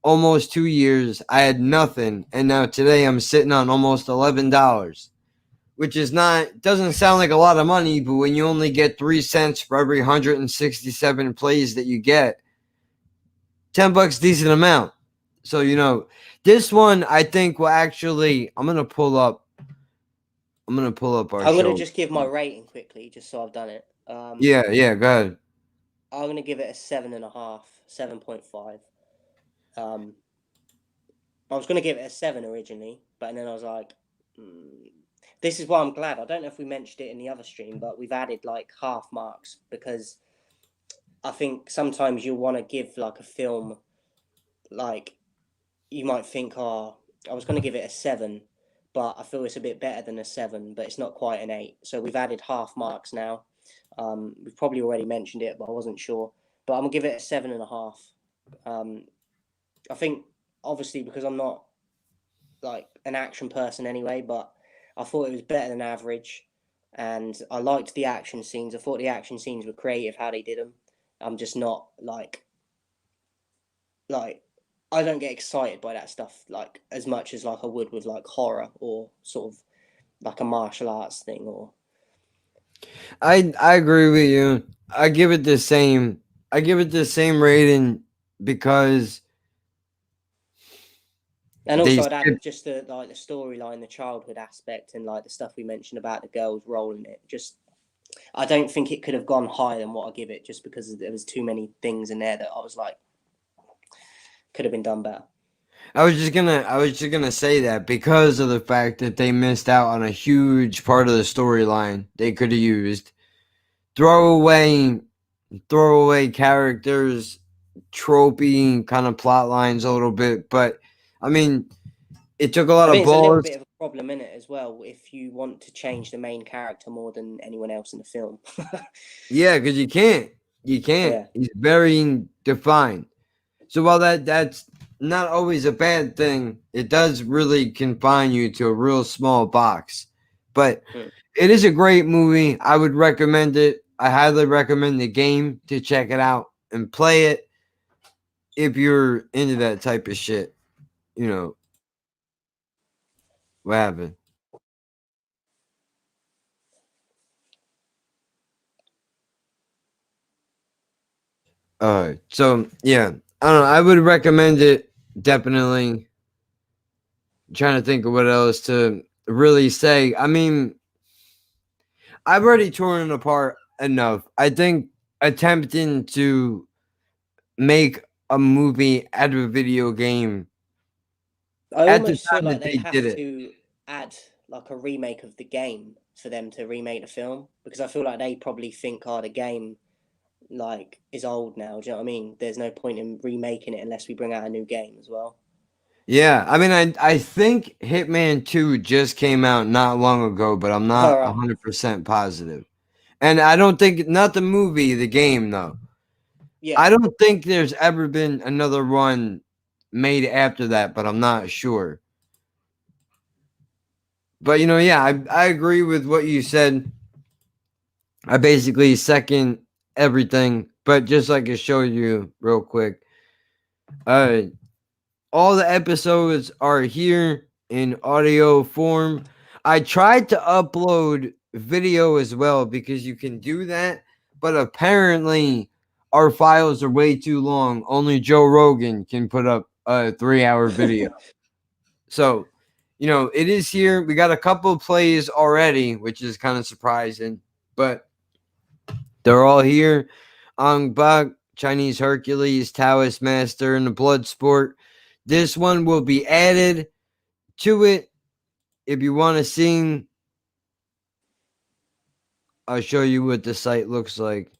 almost 2 years, I had nothing. And now today I'm sitting on almost $11, which is not, doesn't sound like a lot of money, but when you only get 3 cents for every 167 plays that you get, $10 decent amount. So, you know, this one I think will actually, I'm going to pull up our I'm show. going to just give my rating quickly, just so I've done it. Yeah, go ahead. I'm going to give it a 7.5, 7.5. I was going to give it a 7 originally, but then I was like, this is why I'm glad. I don't know if we mentioned it in the other stream, but we've added like half marks because I think sometimes you'll want to give like a film, like you might think, oh, I was going to give it a 7, but I feel it's a bit better than a 7, but it's not quite an 8. So we've added half marks now. We've probably already mentioned it, but I wasn't sure. But I'm going to give it a 7.5. I think, obviously, because I'm not like an action person anyway, but I thought it was better than average. And I liked the action scenes. I thought the action scenes were creative, how they did them. I'm just not like I don't get excited by that stuff like as much as like I would with like horror or sort of like a martial arts thing. Or I agree with you. I give it the same rating because and also I'd add just the like the storyline, the childhood aspect, and like the stuff we mentioned about the girls rolling it. Just I don't think it could have gone higher than what I give it, just because there was too many things in there that I was like could have been done better. I was just gonna say that because of the fact that they missed out on a huge part of the storyline they could have used. Throwaway characters, tropey kind of plot lines a little bit, but I mean, it took a lot of balls. It's a little bit of a problem in it as well if you want to change the main character more than anyone else in the film. Yeah, because you can't. Yeah. He's very defined. So while that's not always a bad thing, it does really confine you to a real small box. But it is a great movie. I would recommend it. I highly recommend the game to check it out and play it if you're into that type of shit. You know, what happened? So yeah, I don't know. I would recommend it definitely. I'm trying to think of what else to really say. I mean, I've already torn it apart enough. I think attempting to make a movie out of a video game. I almost feel like they have to add like a remake of the game for them to remake the film, because I feel like they probably think, oh, the game like is old now. Do you know what I mean? There's no point in remaking it unless we bring out a new game as well. Yeah, I mean, I think Hitman 2 just came out not long ago, but I'm not 100% positive. And I don't think, not the movie, the game though. Yeah. I don't think there's ever been another one made after that, but I'm not sure. But you know, yeah, I agree with what you said. I basically second everything, but just like I showed you real quick. All the episodes are here in audio form. I tried to upload video as well because you can do that, but apparently our files are way too long. Only Joe Rogan can put up a 3-hour video. So, you know, it is here. We got a couple of plays already, which is kind of surprising, but they're all here. Ong Bak, Chinese Hercules, Taoist Master, and the Blood Sport. This one will be added to it. If you want to sing, I'll show you what the site looks like.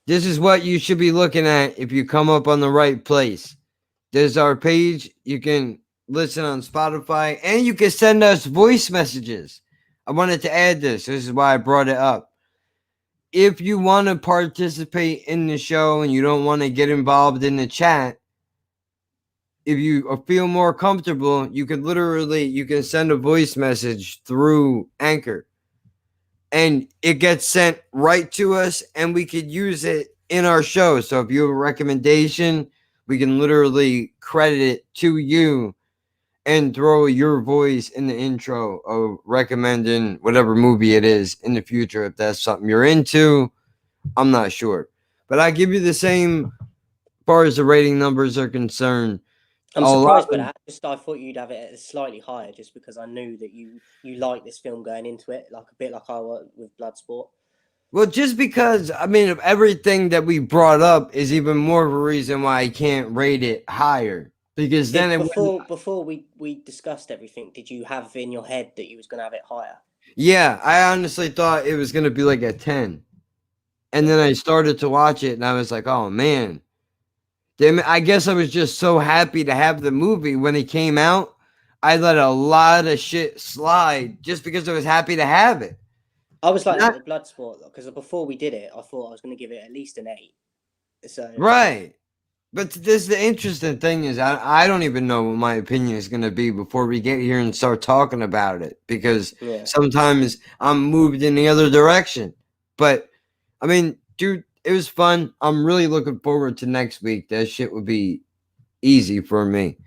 This is what you should be looking at if you come up on the right place. There's our page. You can listen on Spotify, and you can send us voice messages. I wanted to add this. This is why I brought it up. If you want to participate in the show and you don't want to get involved in the chat, if you feel more comfortable, you can send a voice message through Anchor. And it gets sent right to us, and we could use it in our show. So if you have a recommendation, we can literally credit it to you and throw your voice in the intro of recommending whatever movie it is in the future. If that's something you're into, I'm not sure. But I give you the same as far as the rating numbers are concerned. I'm surprised by that. Just I thought you'd have it slightly higher, just because I knew that you liked this film going into it, like a bit like I was with Bloodsport. Well, just because, I mean, of everything that we brought up is even more of a reason why I can't rate it higher. Because then before we discussed everything, did you have in your head that you was going to have it higher? Yeah, I honestly thought it was going to be like a 10. And then I started to watch it, and I was like, oh, man. I guess I was just so happy to have the movie when it came out. I let a lot of shit slide just because I was happy to have it. I was like with Bloodsport, because before we did it, I thought I was going to give it at least an 8. So right. But this the interesting thing is I don't even know what my opinion is going to be before we get here and start talking about it, because sometimes I'm moved in the other direction. But I mean, dude, it was fun. I'm really looking forward to next week. That shit would be easy for me.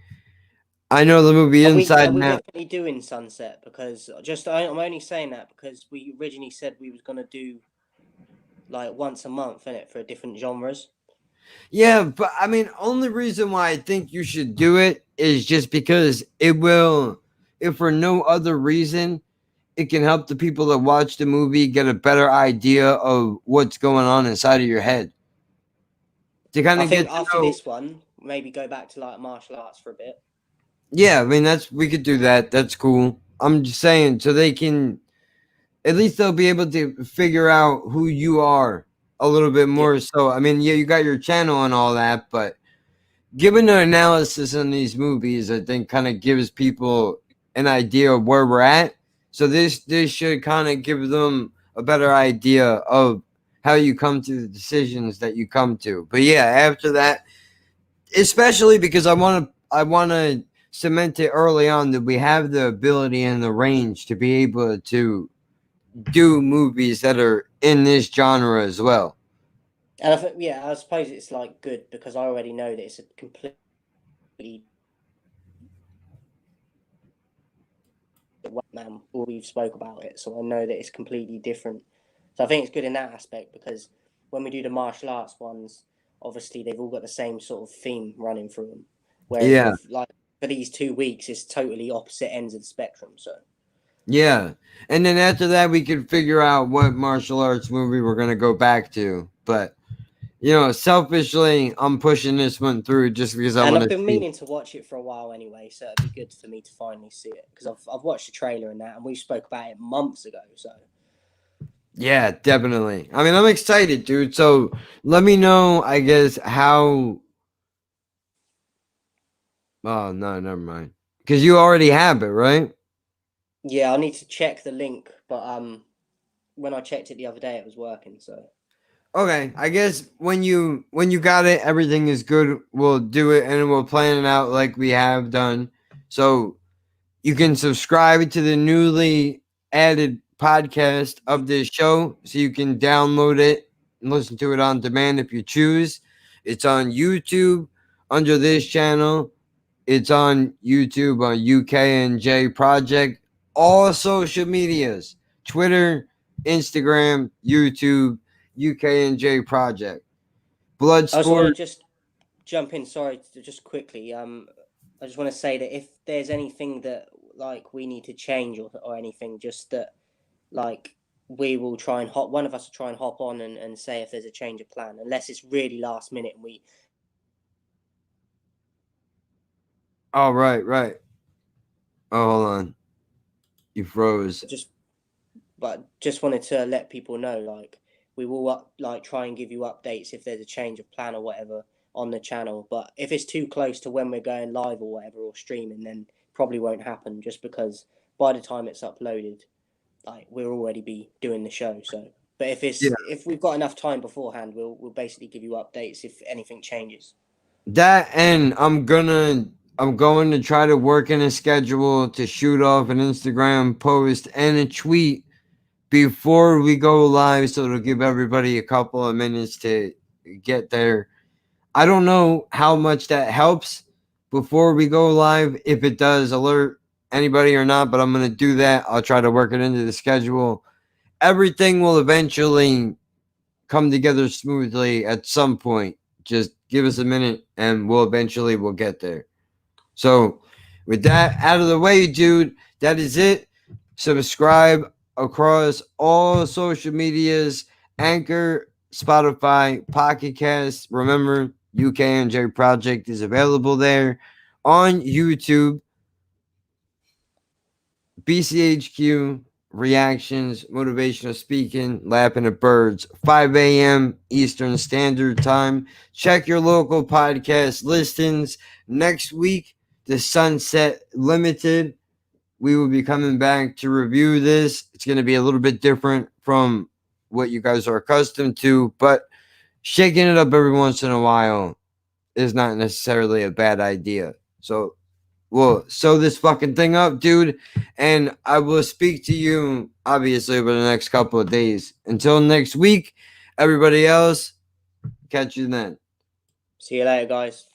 I know the movie inside and out. Are we definitely doing Sunset? Because I'm only saying that because we originally said we was going to do like once a month, innit, for different genres. Yeah, but I mean, only reason why I think you should do it is just because it will, if for no other reason, it can help the people that watch the movie get a better idea of what's going on inside of your head. To kind of get to after know, this one, maybe go back to like martial arts for a bit. Yeah, I mean we could do that. That's cool. I'm just saying, so they can, at least they'll be able to figure out who you are a little bit more. Yeah. So I mean, yeah, you got your channel and all that, but giving the analysis on these movies, I think, kind of gives people an idea of where we're at. So this should kind of give them a better idea of how you come to the decisions that you come to. But yeah, after that, especially because I want to cement it early on that we have the ability and the range to be able to do movies that are in this genre as well. And I suppose it's like good because I already know that it's a completely man, we've spoke about it, so I know that it's completely different. So I think it's good in that aspect, because when we do the martial arts ones, obviously they've all got the same sort of theme running through them. Whereas like for these 2 weeks, it's totally opposite ends of the spectrum. So yeah, and then after that, we could figure out what martial arts movie we're gonna go back to. But you know, selfishly, I'm pushing this one through just because I want to. And I've been meaning to watch it for a while anyway, so it'd be good for me to finally see it, because I've watched the trailer and that, and we spoke about it months ago. So yeah, definitely. I mean, I'm excited, dude. So let me know, I guess, how. Oh no, never mind. Because you already have it, right? Yeah, I need to check the link, but when I checked it the other day, it was working. So okay, I guess when you got it, everything is good. We'll do it and we'll plan it out like we have done. So you can subscribe to the newly added podcast of this show, so you can download it and listen to it on demand if you choose. It's on YouTube under this channel. It's on YouTube on UKNJ Project. All social medias: Twitter, Instagram, YouTube, UKNJ Project. Bloodsport. I just want to just jump in. Sorry, just quickly. I just want to say that if there's anything that like we need to change or anything, just that like we will try and one of us will try and hop on and say if there's a change of plan, unless it's really last minute and we Oh, right. Oh, hold on. You froze. But just wanted to let people know, like, we will try and give you updates if there's a change of plan or whatever on the channel. But if it's too close to when we're going live or whatever or streaming, then probably won't happen. Just because by the time it's uploaded, like, we'll already be doing the show. So, but if we've got enough time beforehand, we'll basically give you updates if anything changes. That, and I'm going to try to work in a schedule to shoot off an Instagram post and a tweet before we go live, so it'll give everybody a couple of minutes to get there. I don't know how much that helps before we go live, if it does alert anybody or not, but I'm going to do that. I'll try to work it into the schedule. Everything will eventually come together smoothly at some point. Just give us a minute and we'll get there. So with that out of the way, dude, that is it. Subscribe across all social medias, Anchor, Spotify, Pocket Cast. Remember, UKNJ Project is available there. On YouTube, BCHQ, reactions, motivational speaking, lapping at birds, 5 a.m. Eastern Standard Time. Check your local podcast listings. Next week, the Sunset Limited. We will be coming back to review this. It's going to be a little bit different from what you guys are accustomed to, but shaking it up every once in a while is not necessarily a bad idea. So we'll sew this fucking thing up, dude, and I will speak to you, obviously, over the next couple of days. Until next week, everybody else, catch you then. See you later, guys.